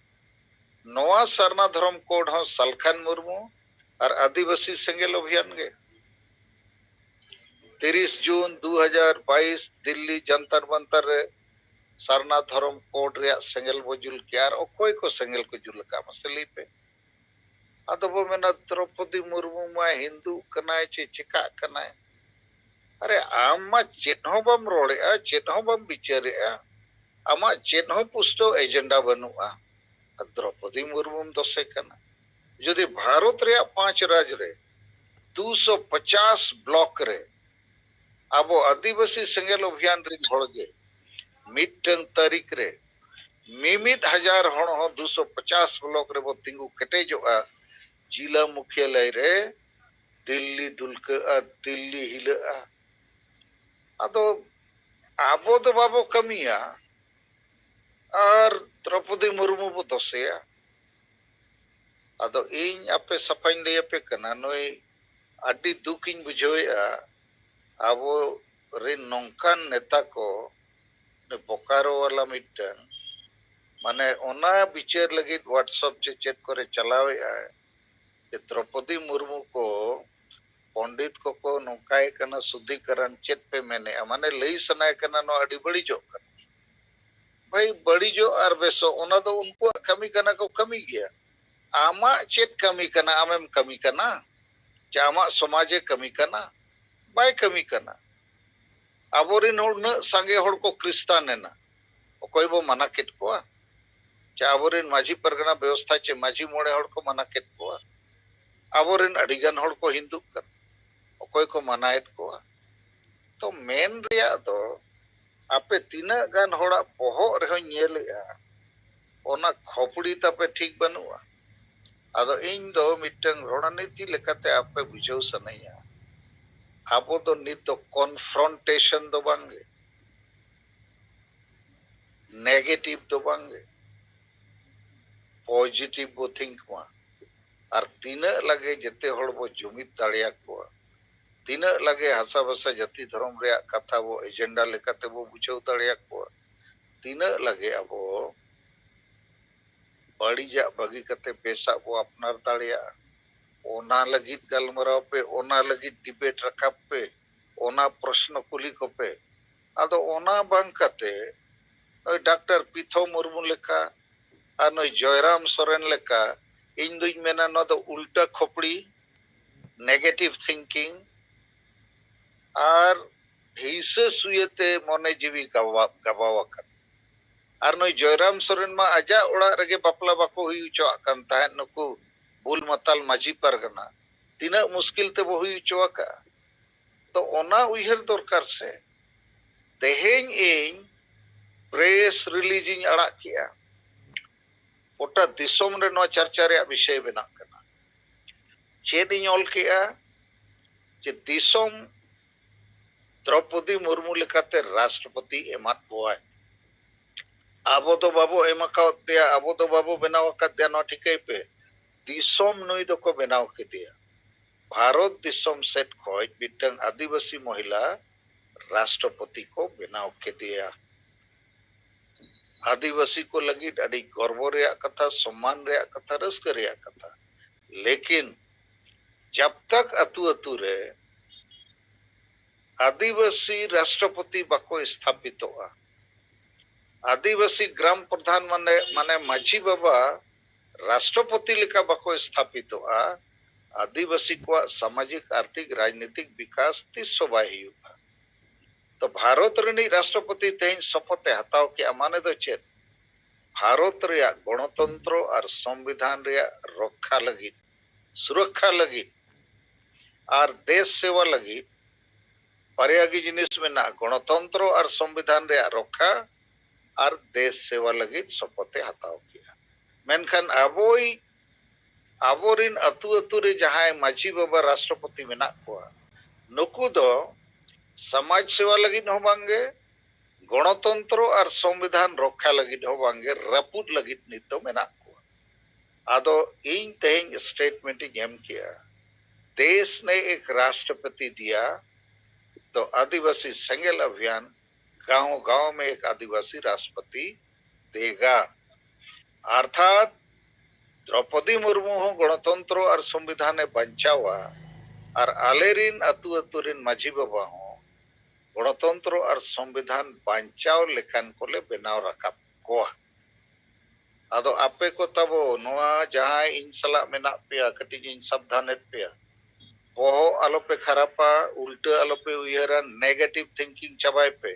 नवा सरना धर्म कोड हो सलखान मुर्मू और आदिवासी सेंगेल अभियान गे 30 जून 2022 दिल्ली जंतर मंतर रे सरना धर्म कोड रे सेंगेल बजुल क्यार ओकोय को सेंगेल को जुल का मसली पे अदो बो मेना द्रौपदी मुर्मू मा हिंदू कनाय चे चिका कनाय अरे आमा चेतहो बम रोड़े चेतहो बम बिचारे आमा चेतहो पुष्टो एजेंडा बनुआ द्रौपदी मुर्मू दसे कना यदि भारत रे 5 राज्य रे 250 ब्लॉक रे आबो आदिवासी सेंगेल अभियान रे होड़गे मिटंग तारीख रे मिमिट हजार हण हो 250 ब्लॉक रे बो तिंगु कटेजोआ जिला मुख्यालय रे दिल्ली दुलका दिल्ली हिला ᱟᱫᱚ ᱟᱵᱚ ᱫᱚ ᱵᱟᱵᱚ ᱠᱟᱹᱢᱤᱭᱟ ᱟᱨ ᱫᱨᱚᱯᱚᱫᱤ ᱢᱩᱨᱢᱩ ᱵᱚ ᱫᱚᱥᱮᱭᱟ। ᱟᱫᱚ ᱤᱧ ᱟᱯᱮ ᱥᱟᱯᱷᱟᱧ ᱞᱟᱹᱭ ᱟᱯᱮ ᱠᱟᱱᱟ, ᱱᱩᱭ ᱟᱹᱰᱤ ᱫᱩᱠᱤᱧ ᱵᱩᱡᱷᱟᱹᱣᱮᱜᱼᱟ ᱟᱵᱚ ᱨᱮᱱ ᱱᱚᱝᱠᱟᱱ ᱱᱮᱛᱟ ᱠᱚ ᱵᱳᱠᱟᱨᱳ ᱣᱟᱞᱟ ᱢᱤᱫᱴᱟᱝ ᱢᱟᱱᱮ ᱚᱱᱟ ᱵᱤᱪᱟᱹᱨ ᱞᱟᱹᱜᱤᱫ ᱦᱳᱣᱟᱴᱥᱮᱯ ᱪᱮᱫ ᱠᱚᱨᱮ ᱪᱟᱞᱟᱣᱮᱜᱼᱟ ᱡᱮ ᱫᱨᱚᱯᱚᱫᱤ ᱢᱩᱨᱢᱩ ᱠᱚ ᱯᱚᱸᱰᱤᱛ ᱠᱚᱠᱚ ᱱᱚᱝᱠᱟᱭ ᱠᱟᱱᱟ ᱥᱩᱫᱷᱤᱠᱚᱨᱚᱱ ᱪᱮᱫ ᱯᱮ ᱢᱮᱱᱮᱜᱼᱟ, ᱢᱟᱱᱮ ᱞᱟᱹᱭ ᱥᱟᱱᱟᱭ ᱠᱟᱱᱟ ᱱᱚᱣᱟ ᱟᱹᱰᱤ ᱵᱟᱹᱲᱤᱡᱚᱜ ᱠᱟᱱᱟ। ᱵᱷᱟई ᱵᱟᱹᱲᱤᱡᱚᱜ ᱟᱨ ᱵᱮᱥᱚᱜ ᱚᱱᱟ ᱫᱚ ᱩᱱᱠᱩᱣᱟᱜ ᱠᱟᱹᱢᱤ ᱠᱟᱱᱟ, ᱠᱚ ᱠᱟᱹᱢᱤ ᱜᱮᱭᱟ। ᱟᱢᱟᱜ ᱪᱮᱫ ᱠᱟᱹᱢᱤ ᱠᱟᱱᱟ? ᱟᱢᱮᱢ ᱠᱟᱹᱢᱤ ᱠᱟᱱᱟ ᱡᱮ ᱟᱢᱟᱜ ᱥᱚᱢᱟᱡᱮ ᱠᱟᱹᱢᱤ ᱠᱟᱱᱟ? ᱵᱟᱭ ᱠᱟᱹᱢᱤ ᱠᱟᱱᱟ। ᱟᱵᱚᱨᱮᱱ ᱩᱱᱟᱹᱜ ᱥᱟᱸᱜᱮ ᱦᱚᱲ ᱠᱚ ᱠᱷᱨᱤᱥᱛᱟᱱ ᱮᱱᱟ, ᱚᱠᱚᱭ ᱵᱚ ᱢᱟᱱᱟ ᱠᱮᱫ ᱠᱚᱣᱟ? ᱪᱮ ᱟᱵᱚᱨᱮᱱ ᱢᱟᱹᱡᱷᱤ ᱯᱟᱨᱜᱟᱱᱟ ᱵᱮᱵᱚᱥᱛᱷᱟ ᱪᱮ ᱢᱟᱹᱡᱷᱤ ᱢᱚᱬᱮ ᱦᱚᱲ ᱠᱚ ᱢᱟᱱᱟ ᱠᱮᱫ ᱠᱚᱣᱟ? ᱟᱵᱚᱨᱮᱱ ᱟᱹᱰᱤᱜᱟᱱ ᱦᱚᱲ ᱠᱚ ᱦᱤᱱᱫᱩᱜ ᱠᱟᱱᱟ, ᱚᱠᱚᱭ ᱠᱚ ᱢᱟᱱᱟᱭᱮᱫ ᱠᱚᱣᱟ? ᱛᱚ ᱢᱮᱱ ᱨᱮᱭᱟᱜ ᱫᱚ ᱟᱯᱮ ᱛᱤᱱᱟᱹᱜ ᱜᱟᱱ ᱦᱚᱲᱟᱜ ᱵᱚᱦᱚᱜ ᱨᱮᱦᱚᱸᱧ ᱧᱮᱞᱮᱜᱼᱟ ᱚᱱᱟ ᱠᱷᱚᱯᱲᱤ ᱛᱟᱯᱮ ᱴᱷᱤᱠ ᱵᱟᱹᱱᱩᱜᱼᱟ। ᱟᱫᱚ ᱤᱧ ᱫᱚ ᱢᱤᱫᱴᱟᱝ ᱨᱚᱲᱱᱤᱛᱤ লেখাতে ᱟᱯᱮ ᱵᱩঝাᱹᱣ ᱥᱟᱱᱟᱧᱟ, ᱟᱵᱚ ᱫᱚ ᱱᱤᱛ ᱫᱚ কনফ্রন্টেশন ᱫᱚ ᱵᱟᱝᱜᱮ, नेगेटिव दो बांगे, पॉजिटिव बो थिंक मा और तीना लगे जते हड़ बो जुमित दाड़िया कोआ, तीना लगे हासा भाषा जाति धर्म रे कथा बो एजेंडा लेकाते बो बुझाव दाड़िया कोआ, तीना लगे अबो बड़ीजा बगी कते बेसा बो अपनार दाड़िया, ओना लगित गलमराव पे, ओना लगित डिबेट रखाब पे, ओना प्रश्न कुली को पे, आदो ओना बांग कते डॉक्टर पीथो मुर्मू लेका और नई जयराम सोरेन लेका इन दुई मेना न दो उल्टा खोपड़ी, नेगेटिव थिंकिंग और हिस्से सुयते मने जीवी गवावकन और नई जयराम सोरेन मा आजा ओड़ा रगे बापला बाको हुई उचोआ कान ताहेन नुकु बुल मताल माजी पारगना तीना मुश्किल ते बो हुई उचोआ का। तो ओना उइहर दरकार से तेहेñ इन प्रेस रिलीज इन अड़ाक किया गोटा दिसोम रे नोआ चर्चा रे विषय बेना कना, चेद इन ऑल किया जे दिसोम द्रौपदी मुर्मू लेकाते राष्ट्रपति एमात बोआय, आबो दो बाबो एमाकावतिया, आबो दो बाबो बेनाव कादिया नोआ ठिकाई पे दिसोम नुई दो को बेनाव केदिया, भारत दिसोम सेट खोज मिदटंग आदिवासी महिला राष्ट्रपति को बेनाव केदिया। आदिवासी को लगी अड़ी गर्व रे कथा, सम्मान रे कथा, रस्क रे कथा, लेकिन जब तक अतु अतु रे आदिवासी राष्ट्रपति बाको स्थापित होगा, आदिवासी ग्राम प्रधान माने माने माझी बाबा राष्ट्रपति लेका बाको स्थापित होगा, आदिवासी को सामाजिक आर्थिक राजनीतिक विकास तीसो बाय हुआ। तो भारत रे राष्ट्रपति तेज शपथ हताव के माने दो चेत भारत रे गणतंत्र और संविधान रे रक्षा लगी, सुरक्षा लगी और देश सेवा लगी पर्यागी जिनिस में ना गणतंत्र और संविधान रे रक्षा और देश सेवा लगी शपथ हताव किया। मेनखान अबोई आबोरिन अतु अतु रे जहां माझी बाबा राष्ट्रपति मेना कोआ नुकु दो समाज सेवा लगी हो बांगे, गणतंत्र और संविधान रक्षा लगी हो बांगे, रपुद लगी नित तो मेना कोआ। आदो इन तेज स्टेटमेंट एम किया, देश ने एक राष्ट्रपति दिया तो आदिवासी सेंगेल अभियान गांव-गांव में एक आदिवासी राष्ट्रपति देगा। अर्थात द्रौपदी मुर्मू हो गणतंत्र और संविधान ने बचावा और आलेरिन अतु अतुरिन माझी बाबा हो गणतंत्र और संविधान बचाव लेखान कोले बेनाव रकाब कोआ। आदो आपे को तबो नोआ जहां इन सला मेना पेया कटिज इन सावधानेत पेया बोहो आलोपे खरापा, उल्टा आलोपे उयहरा, नेगेटिव थिंकिंग चाबाय पे,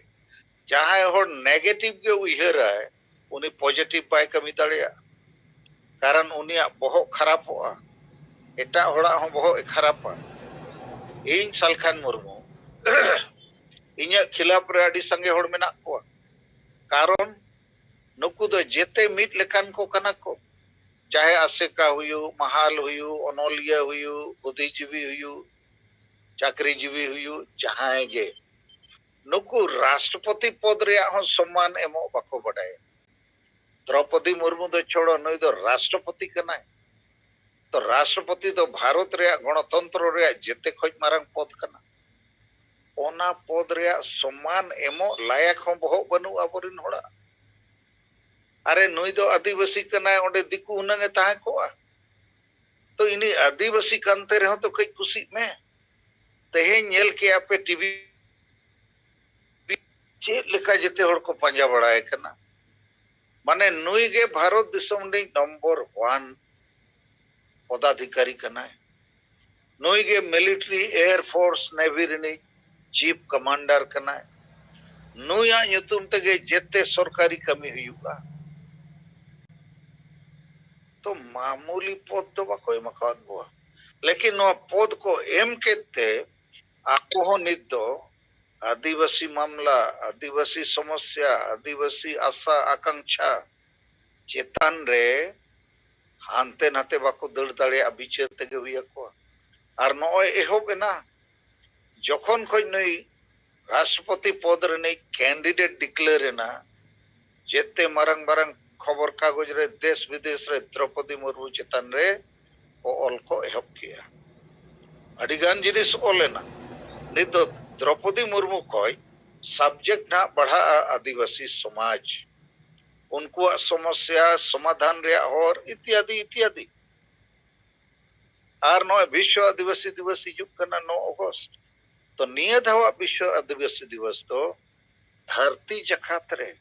जहां हर नेगेटिव के उयहरा है उनी पॉजिटिव बाय कमी दाड़िया, कारण उनिया बोहो खराब होआ, एटा होड़ा हो बोहो खरापा। इन सालखान मुर्मू इन्या खिलाफ रे आडी संगे होड़ मेना कोआ, कारण नुकु दो जेते मिट लेकान को कना को, चाहे आसेका हुयु, महाल हुयु, अनोलिया हुयु, बुद्धिजीवी हुयु, चाकरीजीवी हुयु, जहां गे नुकु राष्ट्रपति पद रे हो सम्मान एमो बाको बडाय द्रौपदी मुर्मू दो छोड़ो नई दो राष्ट्रपति कनाय तो राष्ट्रपति तो भारत रे गणतंत्र रे जेते खोज मारंग पद कना ओना पद रे सम्मान एमो लायक हो बहो बनु अबरिन होड़ा अरे नुई दो आदिवासी कनाय ओंडे दिकु उनंगे ताहे कोआ तो इनी आदिवासी कांते रहो तो कई कुसी में तेहे नेल के आपे टीवी चे लेखा जेते होड़ को पंजा बड़ाए कना माने नुई गे भारत दिसम रे नंबर 1 पदाधिकारी कनाय नुई गे मिलिट्री एयर फोर्स नेवी रे चीफ कमांडर कनाय नुया nyutum तगे जेते सरकारी कमी हुयुगा तो मामूली पद तो बाको एमकाद बुआ लेकिन नो पद को एम केते आपो हो नित दो आदिवासी मामला आदिवासी समस्या आदिवासी आशा आकांक्षा चेतन रे हानते नाते बाको दड़ दाड़े विचार तेगे हुई को और नय एहोबेना जखन खोज नई राष्ट्रपति पद रे नई कैंडिडेट डिक्लेयर ना जेते मारंग मारंग खबर कागज रे देश विदेश रे द्रौपदी मुर्मू चेतन रे ओ ऑल को एहब किया अडिगान जिनिस ओलेना नित द्रौपदी मुर्मू कोई सब्जेक्ट ना बढ़ा आदिवासी समाज उनको समस्या समाधान रे और इत्यादि इत्यादि आर नो विश्व आदिवासी दिवस हिजुक कना 9 अगस्त तो निये धावा विश्व आदिवासी दिवस तो धरती जखात रे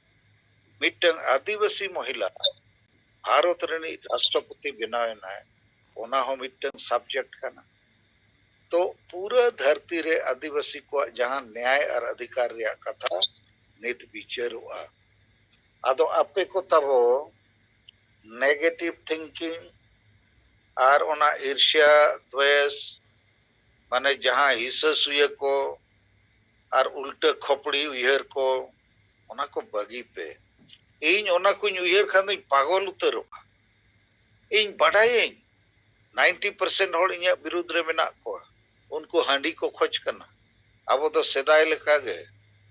मिटंग आदिवासी महिला भारत रे राष्ट्रपति बनावेना ओना हो मिटंग सब्जेक्ट कना तो पूरा धरती रे आदिवासी को जहां न्याय और अधिकार रे कथा नित विचारवा आदो आपे को तबो नेगेटिव थिंकिंग और ओना ईर्ष्या द्वेष माने जहां हिस्सा सुये को और उल्टे खोपड़ी उयहर को ओना को बगी पे इन ओना को उयहर खान पागल उतरो इन बड़ाई 90% होड़ इnya विरुद्ध रे मेना को उनको हांडी को खोज करना अब तो सेदाय लेका गे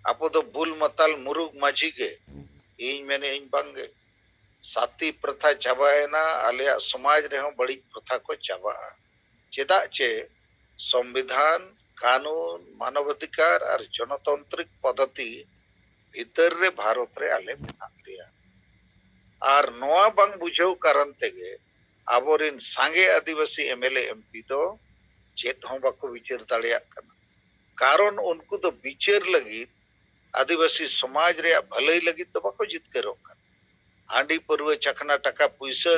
अब तो बुल मतल मुरुग माझी गे इन मैंने इन बांगे साथी प्रथा चाबाएना आलिया समाज रे हो बड़ी प्रथा को चाबा चेदा चे संविधान कानून मानवाधिकार और जनतांत्रिक पद्धति भीतर रे भारत रे आले मेना दिया और नोआ बांग बुझाव कारण तेगे आबोरिन सांगे आदिवासी एमएलए एमपी तो चेत हो बाको विचार दाड़िया कना कारण उनको तो विचार लगी आदिवासी समाज रे भलाई लगी तो बाको जितकरो हांडी परवे चखना टका पैसा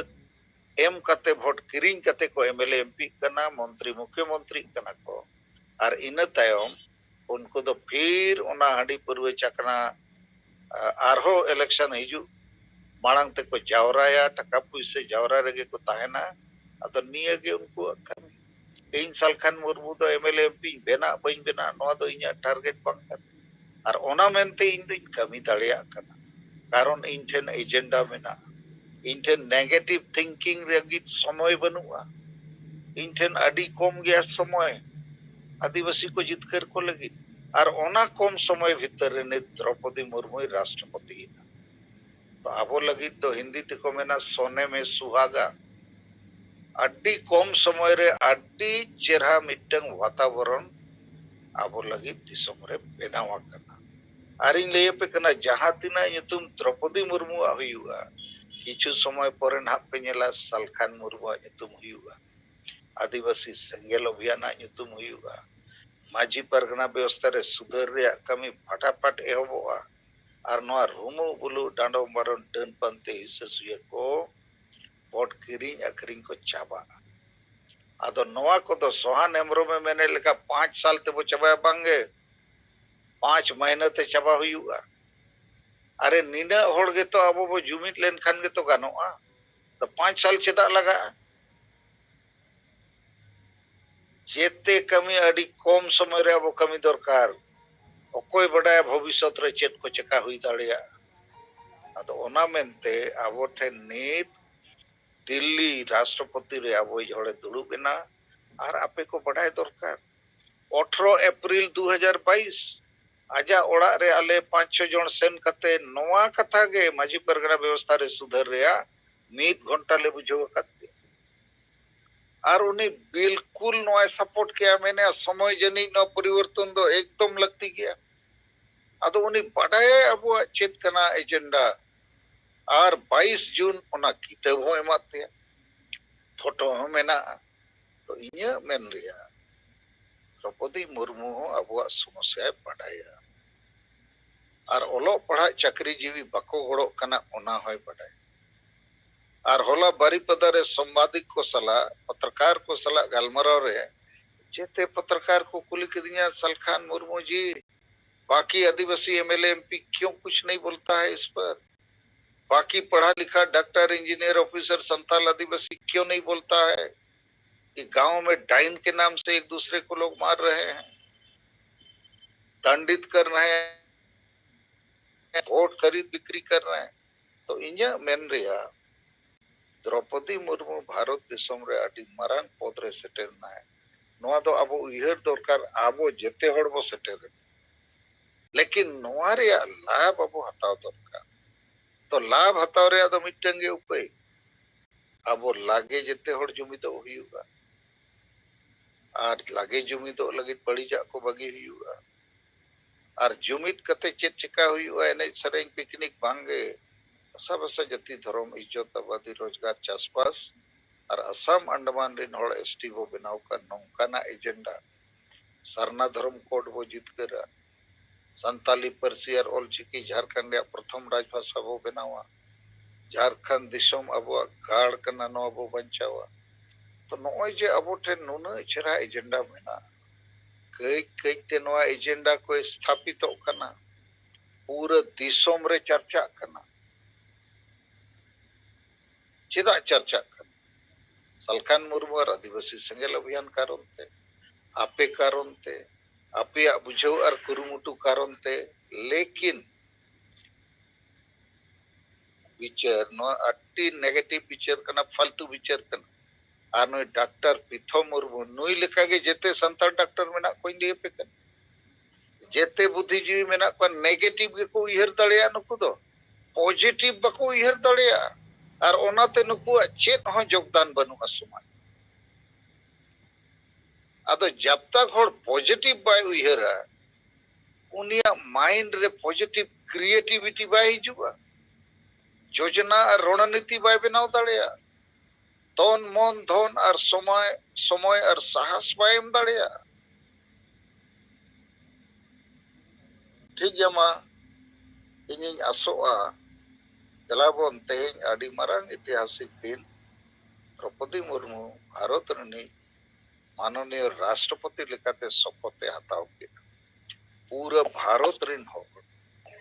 एम कते वोट किरिंग कते को एमएलए एमपी कना मंत्री मुख्यमंत्री कना को और इन तायम उनको तो फिर ओना हांडी परवे चखना आरहो इलेक्शन हिजू मांग ते को जावराया टका पैसा जावरा रगे को ताहेना अतो निये के उनको कमी इन सालखान मुर्मू तो एमएलए एमपी बेना बइन बेना नोआ तो इnya टारगेट बांग और ओना मेनते इन दिन कमी दाड़िया कना कारण इन ठेन एजेंडा मेना इन ठेन नेगेटिव थिंकिंग लगी समय बनुआ इन ठेन अडी कम गया समय आदिवासी को जितकर को लगी और ओना कम समय भीतर ने द्रौपदी मुर्मू राष्ट्रपति तो आबो लगी तो हिंदी तेको मेना सोने में सुहागा अड्डी कम समय रे अड्डी चेहरा मिटंग वातावरण आबो लगी दिसम रे बेनावा करना आरिन ले पे कना जहां तिना युतुम द्रौपदी मुर्मू हुआ किछु समय परे ना पे नेला सालखान मुर्मू युतुम हुआ आदिवासी सेंगेल अभियान युतुम हुआ माझी परगना व्यवस्था रे सुधार रे कमी फटाफट एहबोआ और नोआ रूमो बुलु डांडो मारन डन पंते हिस्से को वोट किरिंग अखरिंग को चाबा आदो नोआ को तो सोहान एमरो में मैंने लिखा 5 साल ते वो चबा बांगे 5 महीने ते चबा हुआ अरे नीना होड़ गे तो अब वो जुमिट लेन खान गे तो गानोआ तो 5 साल चेदा लगा जेते कमी अडी कम समय रे अब कमी दरकार ओकोय बड़ा भविष्य रे चेत को चका हुई दाड़िया अदो ओना मेनते आबो ठे नीत दिल्ली राष्ट्रपति रे आबो जोड़े दुड़ुबेना और आपे को बढ़ाए दरकार 18 अप्रैल 2022 आजा ओड़ा रे आले 5-6 जन सेन कते नोआ कथा गे माझी परगना व्यवस्था रे सुधर रेया 1 घंटा ले बुझो कते और उन्हें बिल्कुल नोआ सपोर्ट किया मैंने समय जनी न परिवर्तन दो एकदम लगती गया अदो उन्हें बड़ाए अब चेत कना एजेंडा और 22 जून उना किताब हो एमाते फोटो हो मेना तो इन्या मेन रिया द्रौपदी मुर्मू अब समस्या बड़ाया और ओलो पढ़ा चाकरी जीवी बको गड़ो कना ओना होय बड़ाय और होला बारीपदा रे संवादिक को सला पत्रकार को सला गलमराव रे जेते पत्रकार को कुली किदिया सलखान मुर्मू जी बाकी आदिवासी एमएलए एमपी क्यों कुछ नहीं बोलता है इस पर बाकी पढ़ा लिखा डॉक्टर इंजीनियर ऑफिसर संताल आदिवासी क्यों नहीं बोलता है कि गांव में डाइन के नाम से एक दूसरे को लोग मार रहे हैं दंडित कर रहे हैं वोट खरीद बिक्री कर रहे हैं तो इन्या मेन रिया द्रौपदी मुर्मू भारत दिसम रे अडी मारांग पद रे सेटेर ना है नोआ दो अब उयहर दरकार आबो जेते हड़ बो सेटेर लेकिन नोआ रे लाभ अब हताव दरकार तो लाभ हताव रे दो मिटंग गे उपाय अब लागे जेते हड़ जुमी दो हुयुगा और लागे जुमी दो लगे बड़ी जा को बगी हुयुगा और जुमित कते चेत चिका हुयुगा एने सरेंग पिकनिक बांगे सब असा जति धर्म इज्जत आबादी रोजगार चासबास और असम अंडमान रिन हड़ एसटी बो बनाव का नौकाना एजेंडा सरना धर्म कोड बो जितकरा संताली परसी और ओलचिकी झारखंड प्रथम राजभाषा बो बनावा झारखंड दिसम अब गाड़ कना नो बो बंचावा तो नोय जे अब ठे नुना चेहरा एजेंडा मेना कई कई ते नोआ एजेंडा को स्थापित करना पूरा दिसम रे चर्चा करना चेदा चर्चा करना सलखान मुर्मू और आदिवासी सेंगेल अभियान कारण ते आपे कारण ते आपे बुझाव और कुरुमुटु कारण ते लेकिन विचार नो अट्टी नेगेटिव विचार करना फालतू विचार करना और नुई डॉक्टर पिथो मुर्मू नुई लेका के जेते संताल डॉक्टर मेना कोई नहीं पे कर जेते बुद्धिजीवी मेना को नेगेटिव के को उयहर दड़िया नुकु दो पॉजिटिव बको उयहर दड़िया और ओनाते नुकु चेत हो योगदान बनुआ समाज अदो जब तक हर पॉजिटिव बाय उयहरा उनिया माइंड रे पॉजिटिव क्रिएटिविटी बाय हिजुआ योजना और रणनीति बाय बनाव दड़िया तन मन धन और समय समय और साहस बाय एम दड़िया ठीक जमा इनिंग आसोआ चलाबोन तेहें अडी मारांग ऐतिहासिक दिन द्रौपदी मुर्मू भारत रनी माननीय राष्ट्रपति लेकाते शपथे हताव के पूरा भारत रिन हो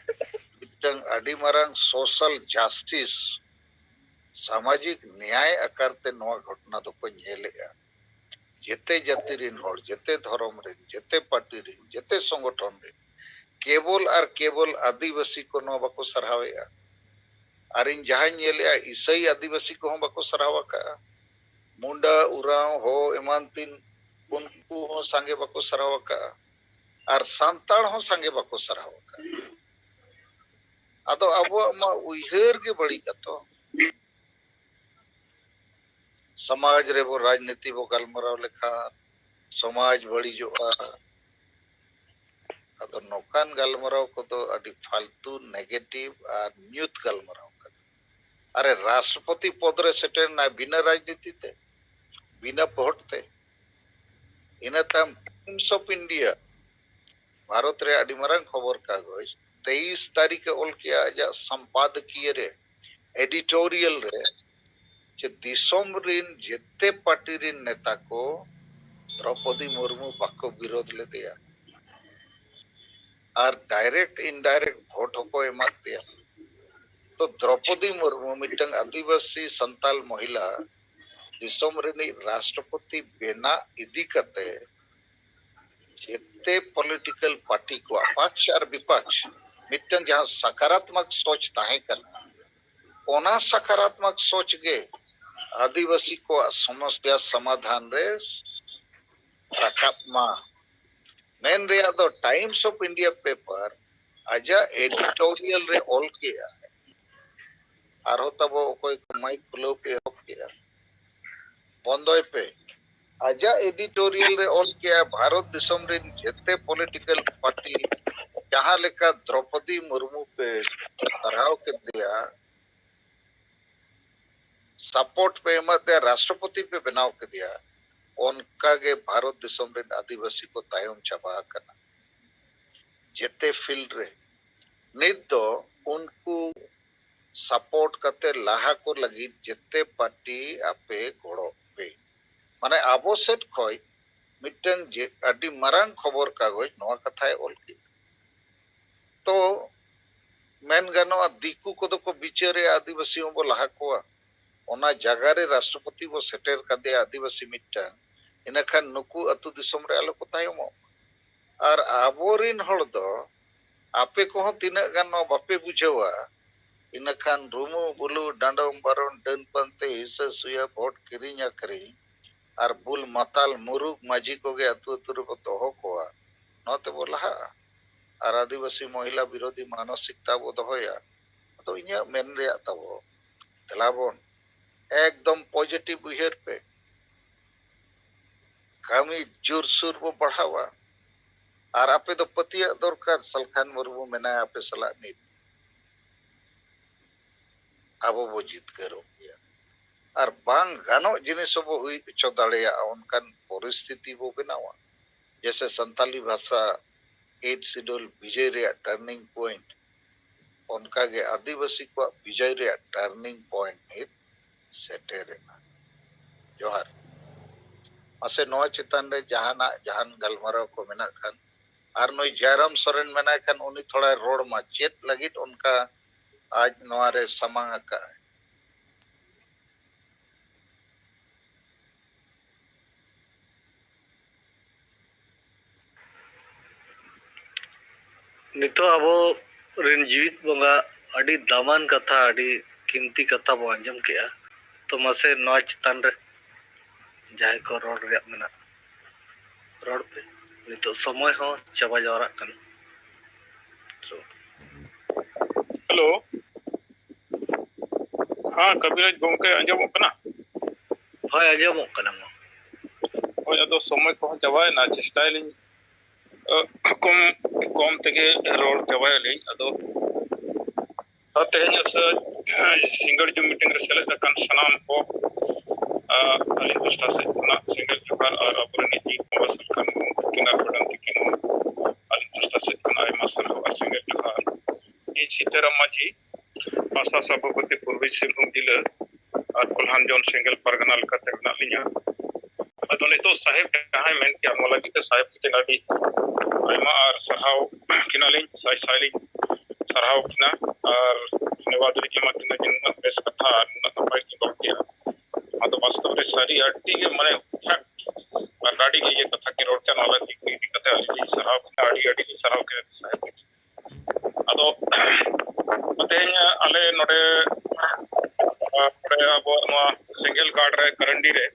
मिटंग अडी मारांग सोशल जस्टिस सामाजिक न्याय आकारते नोआ घटना दो को नेलेगा जेते जाति रिन होड़ जेते धर्म रिन जेते पार्टी रिन जेते संगठन रिन केवल और केवल आदिवासी को नो बाको सराहवेगा और इन जहां नेलेगा ईसाई आदिवासी को हम बाको सराहवा का मुंडा उराव हो एमान तीन उनको हो संगे बाको सराहवा का और सांताल हो संगे बाको सराहवा का अदो अब मा उयहर के बड़ी कतो समाज रे वो राजनीति वो गलमराव लेखा समाज बड़ी जो अदो नौकान गलमराव को तो अडी फालतू नेगेटिव और न्यूत गलमराव कर अरे राष्ट्रपति पद रे सेटेर ना बिना राजनीति ते बिना वोट ते इना तम टाइम्स ऑफ इंडिया भारत रे अडी मारांग खबर कागज 23 तारीख ओल किया जा संपादकीय रे एडिटोरियल रे जे दिसम रिन जेते पार्टी रिन नेता को द्रौपदी मुर्मू बाको विरोध ले दिया और डायरेक्ट इनडायरेक्ट वोट को एमा दिया तो द्रौपदी मुर्मू मिटंग आदिवासी संताल महिला दिसम रिनी राष्ट्रपति बेना इदी कते जेते पॉलिटिकल पार्टी को पक्ष और विपक्ष मिटंग जहां सकारात्मक सोच ताहे करना ओना सकारात्मक सोच गे आदिवासी को समस्या समाधान रे रकाप मा मेन रे दो टाइम्स ऑफ इंडिया पेपर आजा एडिटोरियल रे ऑल किया आरो तब कोई माइक खुलो पे ऑफ किया बंदोय पे आजा एडिटोरियल रे ऑल किया भारत दिसम रे जेते पॉलिटिकल पार्टी जहां लेका द्रौपदी मुर्मू पे सराव के दिया सपोर्ट पे एमते राष्ट्रपति पे बनाव के दिया उनका के भारत दिसम रे आदिवासी को तायम चाबा करना जेते फील्ड रे नित दो उनको सपोर्ट करते लाहा को लगी जेते पार्टी आपे गोड़ो पे माने आबो सेट खोय मिटन जे अडी मरांग खबर कागज नवा कथाय ऑल की तो मेन गानो दिकू को तो को बिचारे आदिवासी बो लाहा को ओना जगह रे राष्ट्रपति बो सेटर कदे आदिवासी मिटन इनखान नुकु अतु दिसम रे आलो को तायमो और आबोरिन हड़ दो आपे को तीना गान बापे बुझेवा इनखान रूमु बुलु डांडम बारन डन पंते हिस्सा सुया भोट किरिंग आखरी और बुल माताल मुरुक माजी को गे अतु अतु रे दोहो कोआ नते बो लहा और आदिवासी महिला विरोधी मानसिकता बो दोहोया तो इन्या मेन रे ताबो तलाबन एकदम पॉजिटिव उहेर पे कमी जोरसुर बो बढ़ावा और आपे तो पतिया दरकार सलखान मुर्मू मेना आपे सला नित आबो बो जीत करो और बांग गानो जिनिस बो हुई चो दाड़ेया उनकान परिस्थिति बो बनावा जैसे संताली भाषा 8 शेड्यूल विजय रे टर्निंग पॉइंट उनका के आदिवासी को विजय रे टर्निंग पॉइंट नित सेटेरेना जोहार असे नोआ चितान रे जहान गलमाराव को मेना खान और नई जयराम सोरेन मेना खान उनी थोड़ा रोड मा चेत लगित उनका आज नोआ रे समांग का नितो अबो रेन जीवित बंगा अडी दामान कथा अडी कीमती कथा बो अंजम किया तो मसे नोआ चितान रे जाय को रोड रे मेना रोड पे नितो समय हो चाबा जावरा कन हेलो हाँ कबीराज गोंके अंजमो कना हाय अंजमो कना मो होय अदो समय को चाबाय ना चेष्टायलिन कम तेगे रोड चाबायलिन अदो तेहेन से सिंगल जू मीटिंग रे सेलेक्ट अकन सनाम को अली पस्ता से ना सिंगल जुगार और अपने जी को सरकार किनार पड़न तिकिनो अली पस्ता से ना मसल हो सिंगल जुगार ये सीताराम माजी पासा सभापति पूर्वी सिंहभूम जिला और कोल्हान जोन सिंगल परगना लकते बना लिया अदो नितो साहेब कहाय मेन के अमला की साहेब के नाडी आयमा और सरहाव किनालिन साई साइली सरहाव किना और धन्यवाद रे जमा किना जिन बेस कथा नपाय की गौटिया अदो वास्तव रे सारी अट्टी के माने फैक्ट गाड़ी के ये कथा के रोड चन वाला की कथा अली सरहाव गाड़ी अडी सरहाव के साहेब अदो तेन आले नोडे अब सिंगल गार्ड रे करंडी रे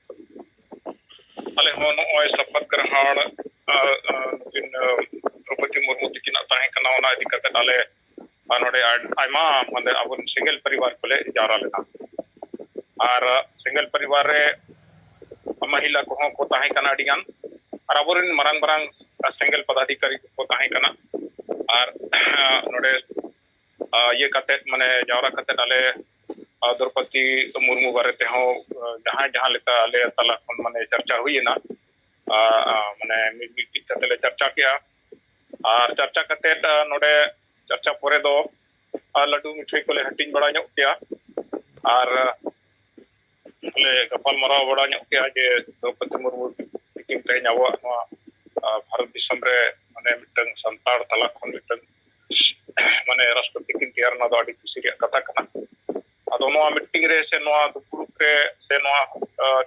आले हो नोय शपथ ग्रहण जिन द्रौपदी मुर्मू तिकिना ताहे कना ओना इदी कते आले नोडे आयमा माने अब सिंगल परिवार कोले जारा लेना और सिंगल परिवार रे महिला को ताहे कना डिगान और अबोरिन मरांग मरांग सिंगल पदाधिकारी को ताहे कना और नोडे ये कते माने जावरा कते डाले द्रौपदी मुर्मू बारे ते हो जहां लेका आले तला खन माने चर्चा हुई ना माने मिट कते ले चर्चा किया और चर्चा कते नोडे चर्चा परे दो लड्डू मिठाई को ले हटिंग बड़ा ᱧᱚᱜ किया और ले गपाल मराव बड़ा ᱧᱚᱜ किया जे द्रौपदी मुर्मू तिकिन ते ᱧᱟᱣᱟ नवा भारत दिसम रे माने मिटन संताड़ तला खन मिटन माने राष्ट्रपति किन तैयार ना दाडी खुशी रे कथा कना अदो नवा मीटिंग रे से नवा दुपुरुप रे से नवा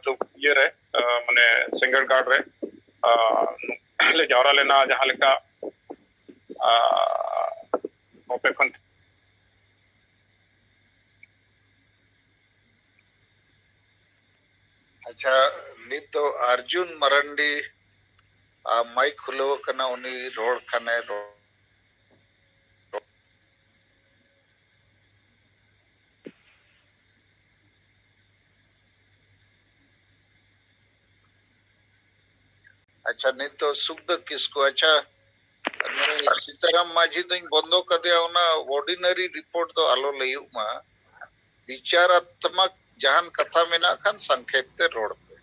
जो ये रे माने सिंगल गार्ड रे ले जावरा लेना जहां लेका ओपे खन अच्छा नितो अर्जुन मरंडी माइक खुलव कना उनी रोड खाने अच्छा नित तो सुखद किसको अच्छा सीताराम माझी तो बंदो कदे ऑर्डिनरी रिपोर्ट तो आलो लयुमा विचारात्मक जहान कथा मेना खान संक्षेप ते रोड पे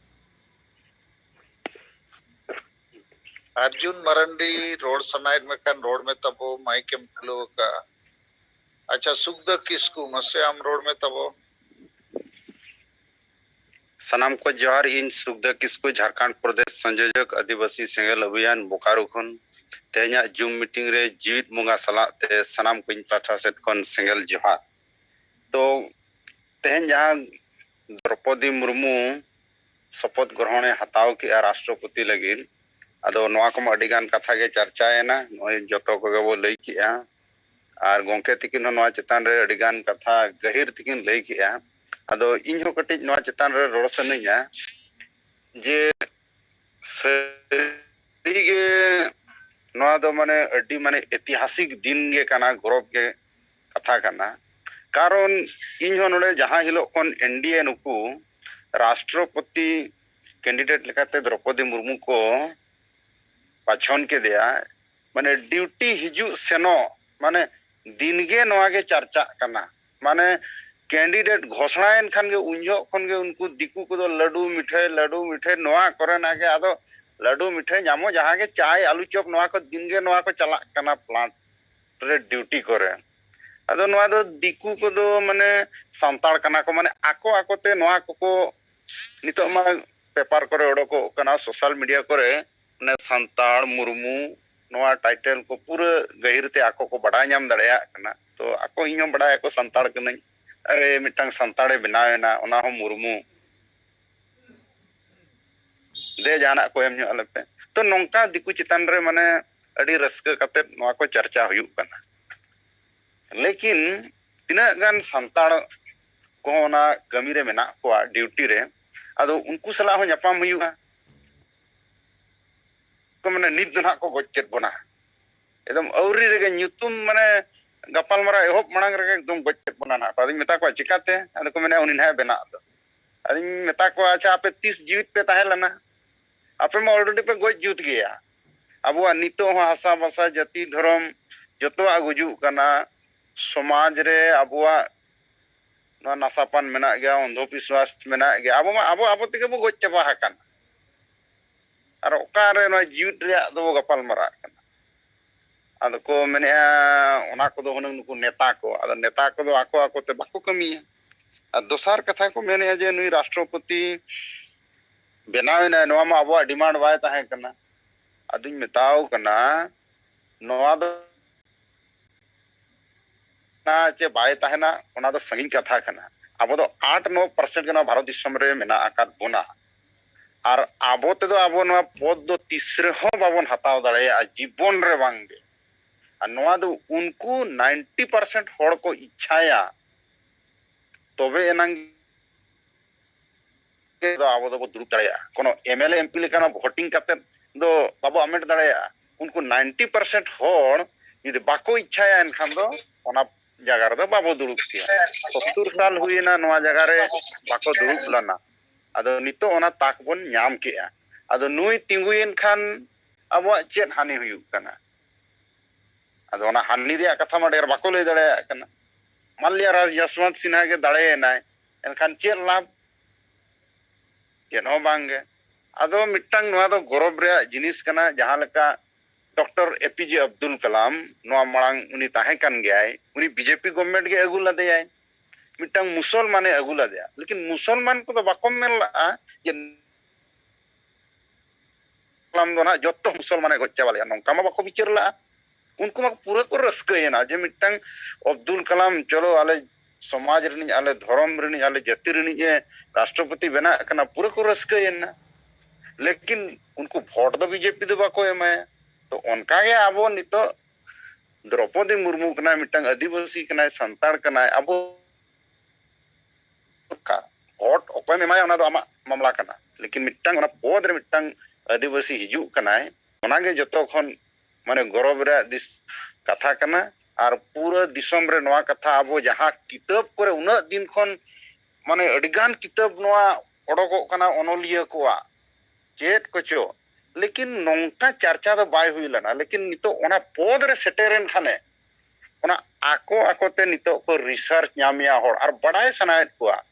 अर्जुन मरंडी रोड सनाइड में खान रोड में तबो माइक एम खुलो का अच्छा सुखद किसको मसे आम रोड में तबो सनाम को जोहार इन सुखद किसको झारखंड प्रदेश संयोजक आदिवासी सेंगेल अभियान बोकारो खन तेहना जूम मीटिंग रे जीवित मुंगा सला ते सनाम को पाठा सेट खन सेंगेल जोहार तो तेहन जहां द्रौपदी मुर्मू शपथ ग्रहण हताव के राष्ट्रपति लगी अदो नवा को अडिगान कथा के चर्चाएना जतो को वो लई किया और गोंके तिकिन नवा चितान रे अडिगान कथा गहिर तिकिन लई किया अदो इन हो कटिज नवा चितान रे रोड सनइया जे सरी गे नवा दो माने अड्डी माने ऐतिहासिक दिन गे काना गौरव के कथा काना कारण इन हो नोडे जहां हिलो कोन एनडीए नुकु राष्ट्रपति कैंडिडेट लेकाते द्रौपदी मुर्मू को पाछन के दिया माने ड्यूटी हिजु सेनो माने दिन गे नवा गे चर्चा करना माने कैंडिडेट घोषणा एन खान गे उन्जो खन गे उनको दिकु को लड्डू मिठाई नवा करे ना के आदो लड्डू मिठाई नामो जहां गे चाय आलू चॉप नवा को दिन गे नवा को चला करना प्लांट रे ड्यूटी करे अदो नवा दो दिकु को दो माने संताड़ कना को माने आको आको ते नवा को नितो मा पेपर करे ओडको कना सोशल मीडिया करे ने संताड़ मुर्मू नवा टाइटल को पूरा गहिर ते आको को बड़ा नाम दड़या कना तो आको इनो बड़ा को संताड़ कने अरे मिटंग संताड़े बनावेना ओना हो मुर्मू दे जाना को एम ᱧᱚᱜ ᱟᱞᱮᱯᱮ तो नोंका दिकु चितान रे माने अडी रस्क कते नवा को चर्चा हुयु कना लेकिन तिना गान संताड़ को ना कमी रे मेना को ड्यूटी रे अदो उनको सला हो ᱧᱟᱯᱟᱢ हुयुगा को माने नित दना को गोचेत बना एकदम औरी रे ᱧᱩᱛᱩᱢ माने गपाल मारा एहब मांग रे एकदम गोचेत बना ना आदि मेता को चिकाते अदो को माने उनी ना बेना दो आदि मेता को अच्छा आपे 30 जीवित पे ताहेलना आपे मा ऑलरेडी पे गोच जुत गया अबो नितो हो हासा भाषा जाति धर्म जतो गुजु कना समाज रे अबो ना नासापान मेना गया अंधविश्वास मेना गया अबो तेगे बो गोच चाबा हकन और ओका रे ना जीवित रे दो गपाल मारा कना अद को मेने ओना को दो हुनंग नुकु नेता को दो आको ते बाको कमिया और दोसार कथा को मेने जे नुई राष्ट्रपति बनावेना नवा मा अबो डिमांड बाय ताहे कना अदुኝ मेताव कना नवा दो ना चे बाय ताहेना ओना दो संगीन कथा कना अबो दो 8-9% के ना भारत दिसम रे मेना आकार बोना और आबो ते दो आबो नवा पद दो तीसरे हो बाबन हताव दाड़े जीवन रे बांगे और नवा दो उनको 90% होड़ को इच्छाया तबे एनांग के दो आबो दो दुरुब दाड़े कोनो एमएलए एमपी लेकाना वोटिंग करते दो बाबो अमेट दाड़े उनको 90% होड़ यदि बाको इच्छाया एनखान दो ओना जगह रे दो बाबो दुरुब किया 70 साल हुईना नवा जगह रे बाको दुरुब लाना अदो नितो ओना ताक बोन ᱧᱟᱢ केया अदो नुई तिंगुयन खान अबो चेत हानि हुयु कना अदो ओना हानि रे कथा मा डेर बाको लई दाड़े कना मानलिया राज यशवंत सिन्हा के दाड़े नाय एनखान चेत लाभ जेनो बांगे अदो मिटंग नवा दो गौरव रे जिनिस कना जहां लका डॉक्टर एपीजे अब्दुल कलाम नवा मांग उनी ताहे कन गयाय उनी बीजेपी गवर्नमेंट के अगु लदेयाय मिटंग मुसलमाने अगु लदेया लेकिन मुसलमान को तो बाको मेला जे कलाम दो ना जत्तो मुसलमाने गोच्चा वाले नोंका मा बाको बिचारला उनको मा पूरा को रस्कयना जे मिटंग अब्दुल कलाम चलो आले समाज रनी आले धर्म रनी आले जाति रनी राष्ट्रपति बना कना पूरा को रस्कयना लेकिन उनको वोट दो बीजेपी दो बाको एमे तो उनका गे आबो नितो द्रौपदी मुर्मू कना मिटंग आदिवासी कना संताड़ कना आबो का वोट ओपन एमाय ओना दो आमा मामला कना लेकिन मिटंग ओना पद रे मिटंग आदिवासी हिजु कना ᱚᱱᱟᱜᱮ ᱡᱚᱛᱚ ᱠᱷᱚᱱ ᱢᱟᱱᱮ ᱜᱚᱨᱚᱵ ᱨᱮᱭᱟᱜ ᱠᱟᱛᱷᱟ ᱠᱟᱱᱟ। ᱟᱨ ᱯᱩᱨᱟᱹ ᱫᱤᱥᱚᱢ ᱨᱮ ᱱᱚᱣᱟ ᱠᱟᱛᱷᱟ ᱟᱵᱚ ᱡᱟᱦᱟᱸ ᱠᱤᱛᱟᱹᱵ ᱠᱚᱨᱮ ᱩᱱᱟᱹᱜ ᱫᱤᱱ ᱠᱷᱚᱱ ᱢᱟᱱᱮ ᱟᱹᱰᱤᱜᱟᱱ ᱠᱤᱛᱟᱹᱵ ᱱᱚᱣᱟ ᱚᱰᱚᱠᱚᱜ ᱠᱟᱱᱟ ᱚᱱᱚᱞᱤᱭᱟᱹ ᱠᱚᱣᱟᱜ ᱪᱮᱫ ᱠᱚᱪᱚ, ᱞᱮᱠᱤᱱ ᱱᱚᱝᱠᱟ ᱪᱟᱨᱪᱟ ᱫᱚ ᱵᱟᱭ ᱦᱩᱭ ᱞᱮᱱᱟ। ᱞᱮᱠᱤᱱ ᱱᱤᱛᱚᱜ ᱚᱱᱟ ᱯᱚᱫ ᱨᱮ ᱥᱮᱴᱮᱨᱮᱱ ᱠᱷᱟᱱᱮ ᱚᱱᱟ ᱟᱠᱚᱛᱮ ᱱᱤᱛᱚᱜ ᱠᱚ ᱨᱤᱥᱟᱨᱪ ᱧᱟᱢᱮᱜᱼᱟ ᱦᱚᱲ ᱟᱨ ᱵᱟᱰᱟᱭ ᱥᱟᱱᱟᱭᱮᱫ ᱠᱚᱣᱟ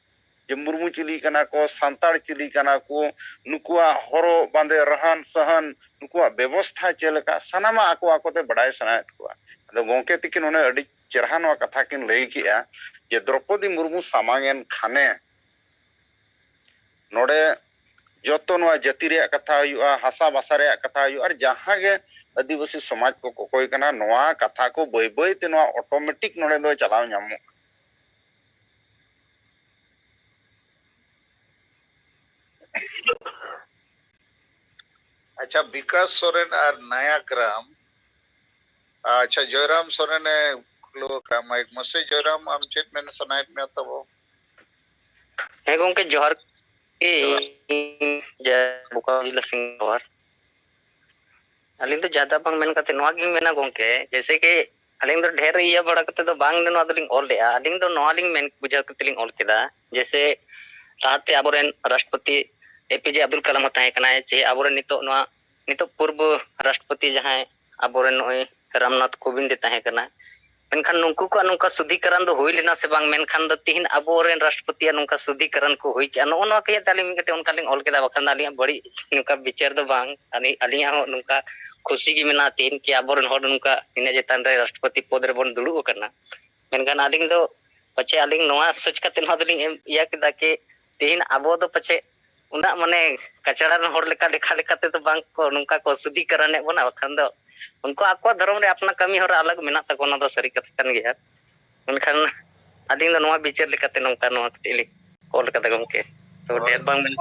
ᱡᱮ ᱢᱩᱨᱢᱩ ᱪᱤᱞᱤ ᱠᱟᱱᱟ ᱠᱚ, ᱥᱟᱱᱛᱟᱲ ᱪᱤᱞᱤ ᱠᱟᱱᱟ ᱠᱚ, ᱱᱩᱠᱩᱣᱟᱜ ᱦᱚᱨᱚᱜ ᱵᱟᱸᱫᱮ ᱨᱟᱦᱟᱱ ᱥᱟᱦᱟᱱ, ᱱᱩᱠᱩᱣᱟᱜ ᱵᱮᱵᱚᱥᱛᱷᱟ ᱪᱮᱫ ᱞᱮᱠᱟ, ᱥᱟᱱᱟᱢᱟᱜ ᱟᱠᱚᱛᱮ ᱵᱟᱰᱟᱭ ᱥᱟᱱᱟᱭᱮᱫ ᱠᱚᱣᱟ। ᱟᱫᱚ ᱜᱚᱝᱠᱮ ᱛᱤᱠᱤᱱ ᱚᱱᱮ ᱟᱹᱰᱤ ᱪᱮᱨᱦᱟ ᱱᱚᱣᱟ ᱠᱟᱛᱷᱟ ᱠᱤᱱ ᱞᱟᱹᱭ ᱠᱮᱜᱼᱟ ᱡᱮ ᱫᱨᱚᱯᱚᱫᱤ ᱢᱩᱨᱢᱩ ᱥᱟᱢᱟᱝᱮᱱ ᱠᱷᱟᱱᱮ ᱱᱚᱰᱮ ᱡᱚᱛᱚ ᱱᱚᱣᱟ ᱡᱟᱹᱛᱤ ᱨᱮᱭᱟᱜ ᱠᱟᱛᱷᱟ ᱦᱩᱭᱩᱜᱼᱟ, ᱦᱟᱥᱟ ᱵᱷᱟᱥᱟ ᱨᱮᱭᱟᱜ ᱠᱟᱛᱷᱟ ᱦᱩᱭᱩᱜᱼᱟ, ᱟᱨ ᱡᱟᱦᱟᱸ ᱜᱮ ᱟᱹᱫᱤᱵᱟᱹᱥᱤ ᱥᱚᱢᱟᱡᱽ ᱠᱚ ᱠᱚᱠᱚᱭ ᱠᱟᱱᱟ ᱱᱚᱣᱟ ᱠᱟᱛᱷᱟ ᱠᱚ ᱵᱟᱹᱭ ᱵᱟᱹᱭᱛᱮ ᱱᱚᱣᱟ ᱚᱴᱳᱢᱮᱴᱤᱠ ᱱᱚᱰᱮ ᱫᱚ ᱪᱟᱞᱟᱣ ᱧᱟᱢᱚᱜ। अच्छा विकास सोरेन और नया ग्राम अच्छा जयराम सोरेन खुलो का माइक मसे जयराम आम चेत में सनाइट में तबो हे गोंके जोहर के जय बुका जिला सिंहवार अलिंग तो ज्यादा बांग मेन कते नोआ गिंग मेना गोंके जैसे कि अलिंग तो ढेर इया बड़ा कते तो बांग ने नोआ दलिंग ऑल देआ अलिंग तो नोआ लिंग मेन बुझा कते लिंग ऑल केदा जैसे लाते आबोरेन राष्ट्रपति एपीजे अब्दुल कलाम ताहे कना चे आबोरेन नितो पूर्व राष्ट्रपति जहां आबोरेन नोय रामनाथ कोविंद ताहे कना मेनखान नुंकु को नुंका शुद्धिकरण दो हुई लेना से बांग मेनखान द तिहिन आबोरेन राष्ट्रपति नुंका शुद्धिकरण को हुई के नो नो के तालिम कते उनका लिंग ऑल केदा बखान आलिया बड़ी नुंका विचार दो बांग आलिया हो नुंका खुशी की मेना तीन कि आबोरेन होड़ नुंका इने जेतान रे राष्ट्रपति पद रे बन दुड़ु करना मेनखान आलिंग दो पछे आलिंग नोआ सोच कते नो दलिंग इया केदा के तिहिन आबो दो पछे उना माने कचड़ा होड़ लेका लेखा लेकाते तो बांग को नुंका को शुद्धिकरण ने बना बखान दो उनको आपको धर्म रे अपना कमी होर अलग मेना तको ना दो सरी कथा कन गया मेनखान आलिंग दो नोआ विचार लेकाते नुंका नोआ कते कॉल कता गमके तो ढेर बांग मेन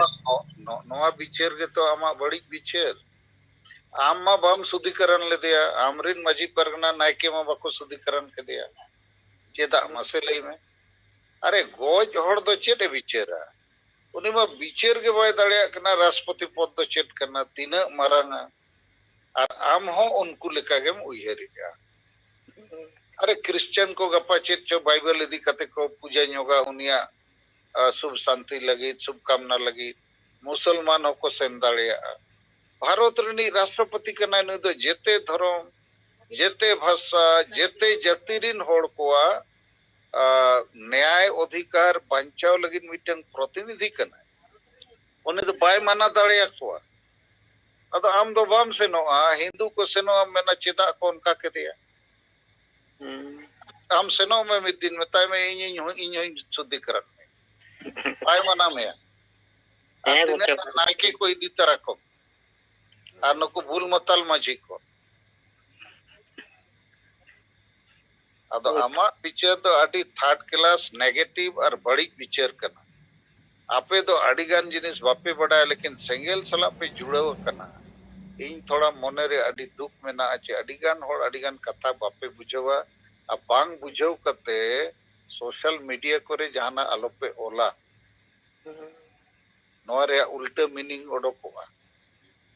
नोआ विचार के तो आमा बड़ी विचार आम मा बम शुद्धिकरण ले दिया आमरिन मजी परगना नायके मा बको शुद्धिकरण के दिया चेदा मसे लई में अरे गोज होड़ दो चेडे विचारा उनी मा विचार के बाय दाड़िया कना राष्ट्रपति पद दो चेट करना तीना मारांगा और आम हो उनको लेका गेम उयहरिया अरे क्रिश्चियन को गपा चेट चो बाइबल इदी कते को पूजा न्योगा उनिया शुभ शांति लगी शुभ कामना लगी मुसलमान को सेन दाड़िया भारत रनी राष्ट्रपति कना नु दो जेते धर्म जेते भाषा जेते जाति रिन होड़ कोआ न्याय अधिकार बांचाव लगी मिटन प्रतिनिधि कना उन्हें तो बाय माना दाड़िया कोआ अदो आम दो बाम सेनोआ हिंदू को सेनोआ मेना चेदा को उनका के दिया आम सेनो में मिद दिन में ताय में इन शुद्धिकरण में बाय माना में आतिने नायके को इदी तरह को और नुको भूल मतल माझी को अदो आमा विचार दो आडी थर्ड क्लास नेगेटिव और बड़ी विचार करना आपे दो आडीगान जिनिस बापे बड़ा लेकिन सेंगेल सला पे जुड़ाव करना इन थोड़ा मोने रे आडी दुख में ना आचे आडीगान होड़ आडीगान कथा बापे बुझावा आ बांग बुझाव कते सोशल मीडिया करे जहाना आलोपे ओला नोआ रे उल्टा मीनिंग ओडोकोआ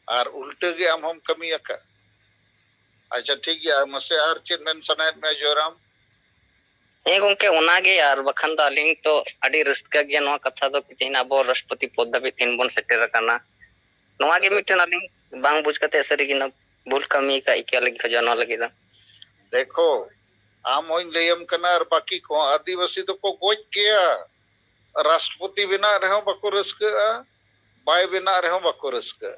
और उल्टे के हम कमी अका अच्छा ठीक है मसे आर चेत मेन सनायत में जोराम हे गोंके ओनागे यार बखान दा लिंग तो अडी रस्का गया नोआ कथा दो तिहिन आबो राष्ट्रपति पद दाबे तिन बन सेटेर काना नोआ गे मिटन अलिंग बांग बुझ कते सरी गिना भूल कमी का इके लगी खजाना लगी दा देखो आम होइन लेयम कना और बाकी को आदिवासी तो को गोज किया राष्ट्रपति बिना रहो बको रस्का बाय बिना रहो बको रस्का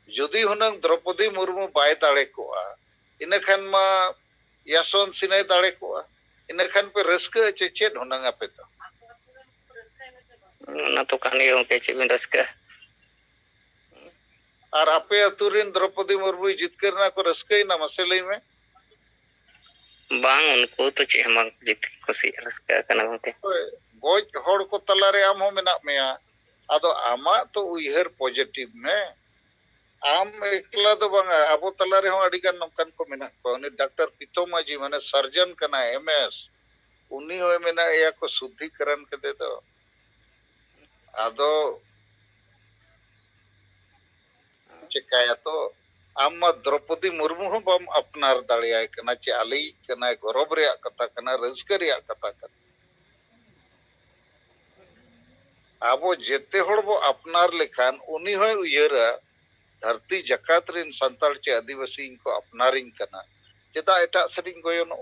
जुदी हुनंग द्रौपदी मुर्मू बाय दाड़े कोआ इनखान मा यासोन सिने दाड़े कोआ इनखान पे रस्का चेचेद हुनंग आपे तो ना तो कानी गोंके चेबिन रस्का और आपे अतुरिन द्रौपदी मुर्मू जितकरना को रस्का ना मसे लई में बांग उनको तो चे हम जित खुशी रस्का कना गोंके गोज होड़ को तला रे आम हो मेना मेया आदो आमा तो उयहर पॉजिटिव में आम एकला दो बांगा आबो तला रे हो अडिगान नोकान को मेना को उनी डॉक्टर पितोमा जी माने सर्जन कना एमएस उनी होय मेना या को शुद्धिकरण के दे दो आदो चिकाया तो आम द्रौपदी मुर्मू हो बम अपनार दाड़ियाय कना चे आली कना गौरव रे कथा कना रस्क रे कथा कना आबो जेते होड़ बो अपनार लेखान उनी होय उयरा धरती जकात रिन संताल चे आदिवासी को अपनारिंग कना चेदा एटा सरिंग गोयनो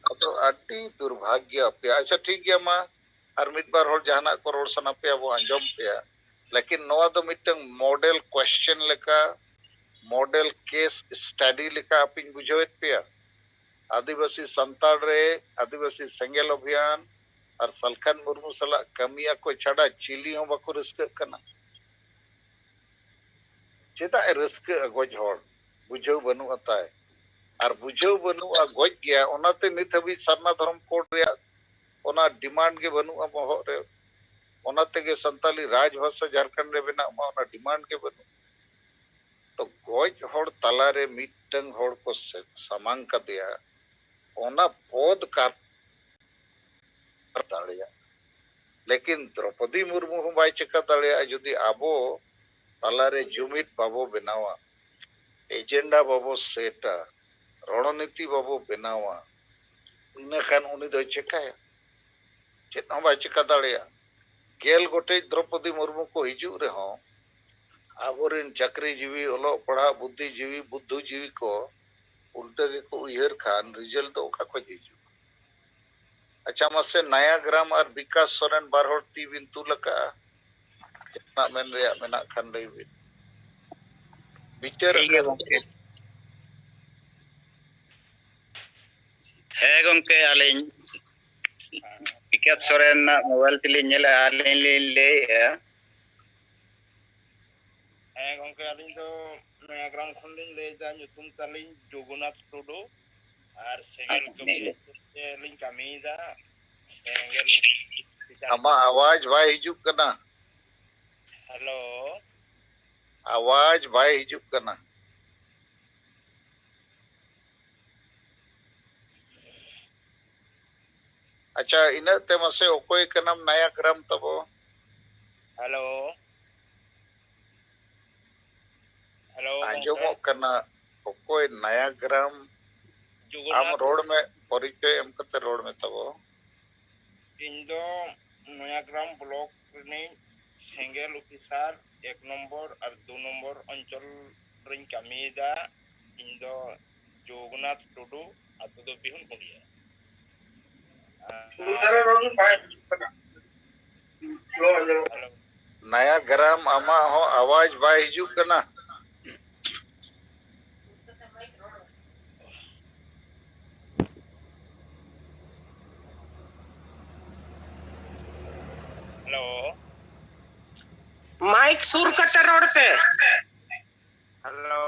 तो अति दुर्भाग्य पे अच्छा ठीक गया मा और मिड बार होड़ जहाना को रोड सना पे अब अंजम पे लेकिन नोआ तो मिटंग मॉडल क्वेश्चन लेका मॉडल केस स्टडी लेका अपिन बुझोत पे आदिवासी संताल रे आदिवासी सेंगेल अभियान और सलखन मुर्मू सला कमिया को छड़ा चिली हो बको रस्क कना चेदा रस्क गोज होड़ बुझो बनु अताय और बुझो बनु गोज गया ओनाते नित हबी सरना धर्म कोड रे ओना डिमांड के बनु बहर रे ओनाते के संताली राजभाषा झारखंड रे बना ओना डिमांड के बनु तो गोज होड़ तला रे मिटंग होड़ को समांग का दिया ओना पद का दाड़िया लेकिन द्रौपदी मुर्मू हो बाय चेका दाड़िया जुदी आबो तला रे जुमिट बाबो बनावा एजेंडा बाबो सेटा रणनीति बाबो बनावा इन खान उनी दो चेकाया चेत हो बाय चेका दाड़िया गेल गोटे द्रौपदी मुर्मू को हिजू रे हो आबोरिन चाकरी जीवी ओलो पढ़ा बुद्धि जीवी बुद्धू जीवी को उल्टा के को उयहर खान रिजल्ट तो ओका को हिजू अच्छा मसे नया ग्राम और विकास सोरेन बारहोड़ ती बिंतु लका जितना मेन रे मेना खान लई बिन विचार है गंके आलिन विकास सोरेन मोबाइल तिली नेला आलिन ले है गंके आलिन तो नया ग्राम खन लिन ले जा nyutum तालिन जोगुनाथ टुडू और सेंगेल के लिन कामीदा सेंगेल अमा आवाज भाई हिजुक कना हेलो आवाज भाई हिजुक कना अच्छा इना ते मसे ओकोय कनम नया ग्राम तबो हेलो हेलो आंजमो कना ओकोय नया ग्राम आम रोड में परिचय एम कते रोड में तबो इंदो नया ग्राम ब्लॉक रे सेंगेल ऑफिसर 1 नंबर और 2 नंबर अंचल रिन कामीदा इंदो जोगनाथ टुडू आतो दो बिहुन पुलिया नया ग्राम आमा हो आवाज बाय हिजू कना हेलो माइक सुर कते रोड पे हेलो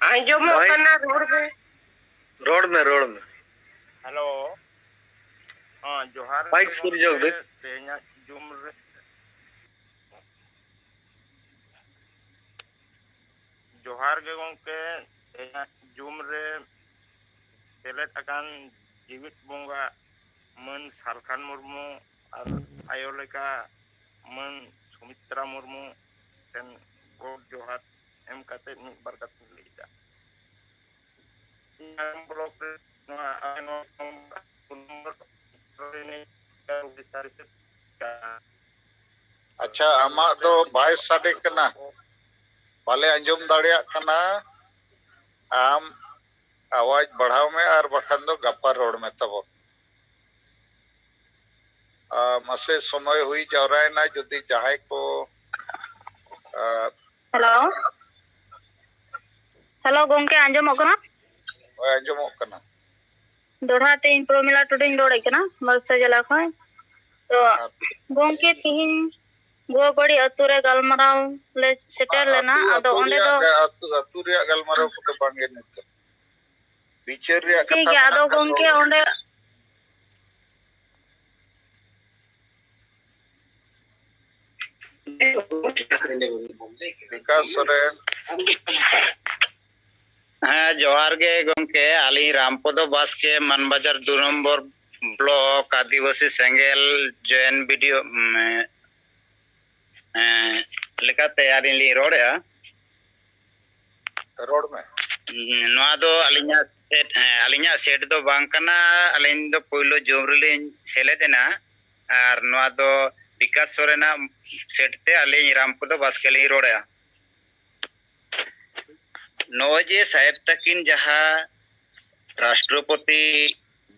आंजमो कना रोड में हेलो हां जोहार माइक सुर जोग दे तेना जुम रे जोहार के गंके तेना जुम रे सेलेट अकान जीवित बोंगा मन सालखान मुर्मू और आयोलेका मन सुमित्रा मुर्मू टेन गोड जोहार एम कते मिट बार कते लेदा नाम ब्लॉक रे नोआ आनो नंबर रे अच्छा आमा दो बाय साडे कना बाले अंजम दाड़िया कना आम आवाज बढ़ाव में और बखन दो गप्पा रोड में तबो मसे समय हुई जावराय ना जदी जहाय को हेलो हेलो गंके आंजम कना अंजम कना दोढ़ा ते इन प्रोमिला टुडिंग रोड कना मरसा जिला खय तो गंके तिहिन गोबड़ी अतु रे गलमराव ले सेटर लेना आदो ओंडे दो अतु रे गलमराव को बांगे नित विचार रे कथा ठीक है आदो गंके ओंडे विकास सोरेन हाँ जोहार गे गंके आली रामपदो बास्के मानबाजार 2 नम्बर ब्लॉक आदिवासी सेंगेल जैन वीडियो लेकाते आली रोड़े रोड में नवा दो अलिnya सेट दो बांग कना अलिन दो पहिलो जोमरली सेलेदेना आर नवा दो विकास सोरेना सेट ते अलिन रामपदो बास्केली रोड़े नोजे साहेब तकिन जहा राष्ट्रपति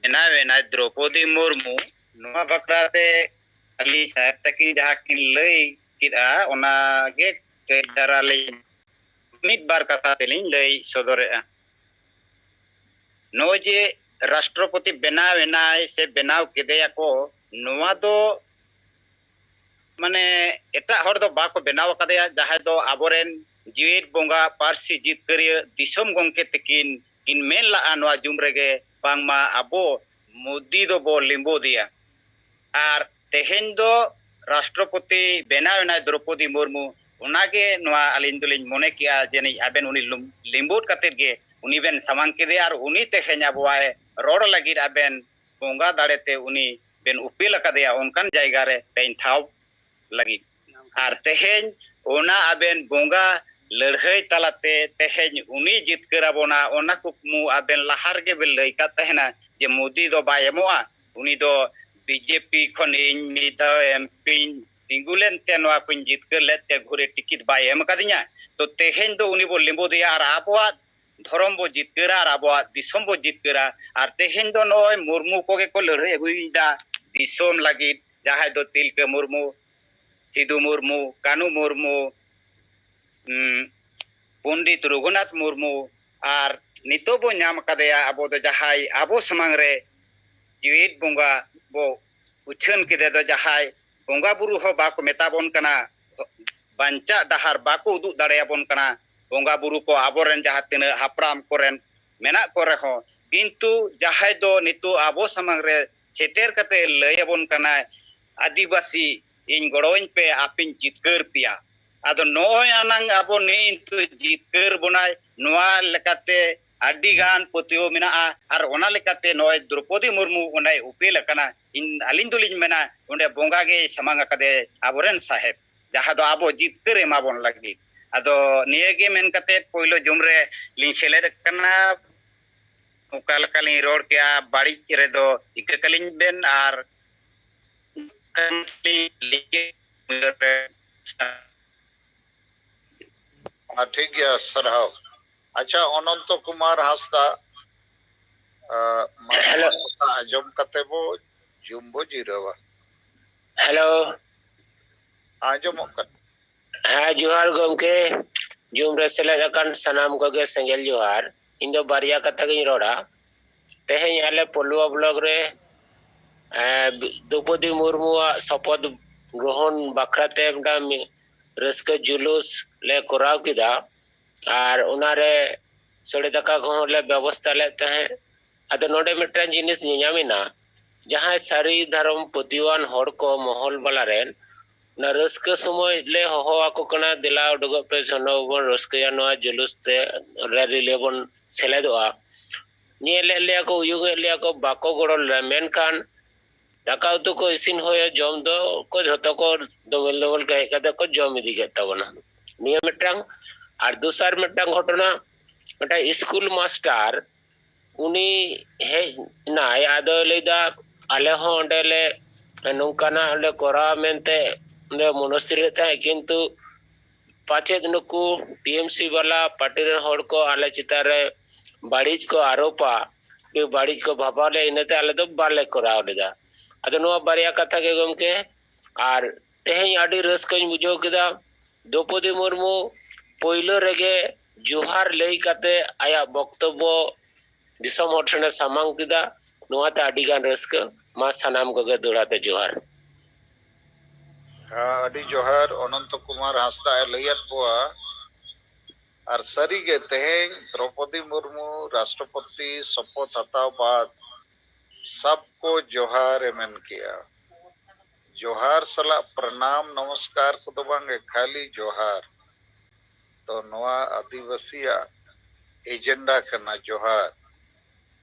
बनावेना द्रौपदी मुर्मू नवा बकराते अली साहेब तकिन जहा किन लई किदा ओना गे केदाराले मिट बार कथा तेलिन लई सदरेआ नोजे राष्ट्रपति बनावेना से बनाव केदेया को नवा दो माने एटा हर दो बाको बनाव कदेया जहा दो आबोरेन जीवित बोंगा पारसी जितकरिया दिसोम गोंके तकिन इन मेन ला नवा जुमरेगे बांगमा आबो मोदी दो बो लिंबो दिया आर तेहेन दो राष्ट्रपति बनावेना द्रौपदी मुर्मू उनागे नवा अलिन दुलिन मोने किया जेनी आबेन उनी लिंबोट कतेर गे उनी बेन सामांग केदे आर उनी तेहेन आबोआए रोड लगिर आबेन बोंगा दाड़ेते उनी बेन उपिल कदेया उनकान जायगा रे तेन थाव लगी आर तेहेन ओना आबेन बोंगा लड़ाई तलाते तेहेन उनी जितकराबोना ओना कुकमु आबेन लाहार के बेल लइका तहेना जे मोदी दो बायमोआ उनी दो बीजेपी खन इन मिदा एमपी तिंगुलेन ते नवा कुन जितकर लेते घुरे टिकट बाय एम कदिया तो तेहेन दो उनी बो लिंबो दिया आर आबोआ धरम बो जितकरा आर आबोआ दिसोम बो जितकरा आर तेहेन दो नय मुर्मू कोगे को लड़ाई हुईदा दिसोम लगी जहां दो तिलके मुर्मू सिदू मुर्मू कानू मुर्मू पंडित रघुनाथ मुर्मू आर नितो बो नाम कदेया आबो दो जहाई आबो समांग रे जीवित बोंगा बो उछन केदे दो जहाई बोंगा बुरु हो बाको मेताबोन कना बांचा डहार बाको उदु दाड़ेयाबोन कना बोंगा बुरु को आबोरेन जहा तिना हापराम कोरेन मेना कोरे हो किंतु जहाई दो नितो आबो समांग रे सेटेर कते लयबोन कना आदिवासी इन गड़ोइन पे आपिन जितकर पिया आदो नोय आनंग आबो निंतु जितकर बनाय नोआ लेकाते अडिगान पतियो मिना आर ओना लेकाते नोय द्रौपदी मुर्मू ओनाय उपेल कना इन अलिन दुलिन मेना ओंडे बोंगा गे समांग कदे आबोरेन साहेब जहा दो आबो जितकर एमाबोन लगी आदो नियगे मेन कते पहिलो जुमरे लिन सेलेद कना उकाल काली रोड के बाड़ी रे दो इककलिन बेन आर ठीक है सरहाव अच्छा अनंत कुमार हासदा हेलो आजम कते बो जुम्बो जीरवा हेलो आजम हाँ जोहार गमके जुम रे सेलेद अकन सनाम कोगे सेंगेल जोहार इन दो बारिया कथा गिन रोड़ा तेहेन आले पलुआ ब्लॉग रे द्रौपदी मुर्मू शपथ ग्रहण बाखराते रस्क जुलूस ले कराव किदा आर उनारे सोड़े दाका को ले व्यवस्था ले तहे अद नोडे मिटन जिनिस नियामिना जहां सारी धर्म पतिवान हड़ को महल वाला रेन ना रस्क समय ले हो आको कना दिला उडगो पे सनोबन रस्कया नवा जुलूस ते रैली लेबन सेलेदोआ निये ले को युगे ले को बाको गड़ल मेनखान दाका उतु को इसिन होय जम दो को झतो को डबल डबल कहे कदे को जम इदी गेताबना निया मिटंग आर दूसर मिटंग घटना एटा स्कूल मास्टर उनी हे नाय आदो लेदा आले हो ओंडेले नोंकाना ओंडे कोरा मेनते ओंडे मनस्थिर था किंतु पाचे नुकु टीएमसी वाला पार्टी रे हड़ को आले चितारे बाड़ीज को आरोपा कि बाड़ीज को भाबाले इनते आले दो बाले कोराव लेदा अदो नो बारिया कथा के गमके आर तेहेन आडी रस्कन बुझो केदा द्रौपदी मुर्मू पहिलो रेगे जोहार लई काते आया वक्तव्य दिसम हटने सामांग केदा नोआते आडी गान रस्क मा सनाम कोगे दोड़ाते जोहार आडी जोहार अनंत कुमार हासदा लयत बुआ आर सरी गे तेहेन द्रौपदी मुर्मू राष्ट्रपति शपथ हताव बाद सबको जोहार एमन किया जोहार सला प्रणाम नमस्कार को तो बांगे खाली जोहार तो नवा आदिवासी एजेंडा करना जोहार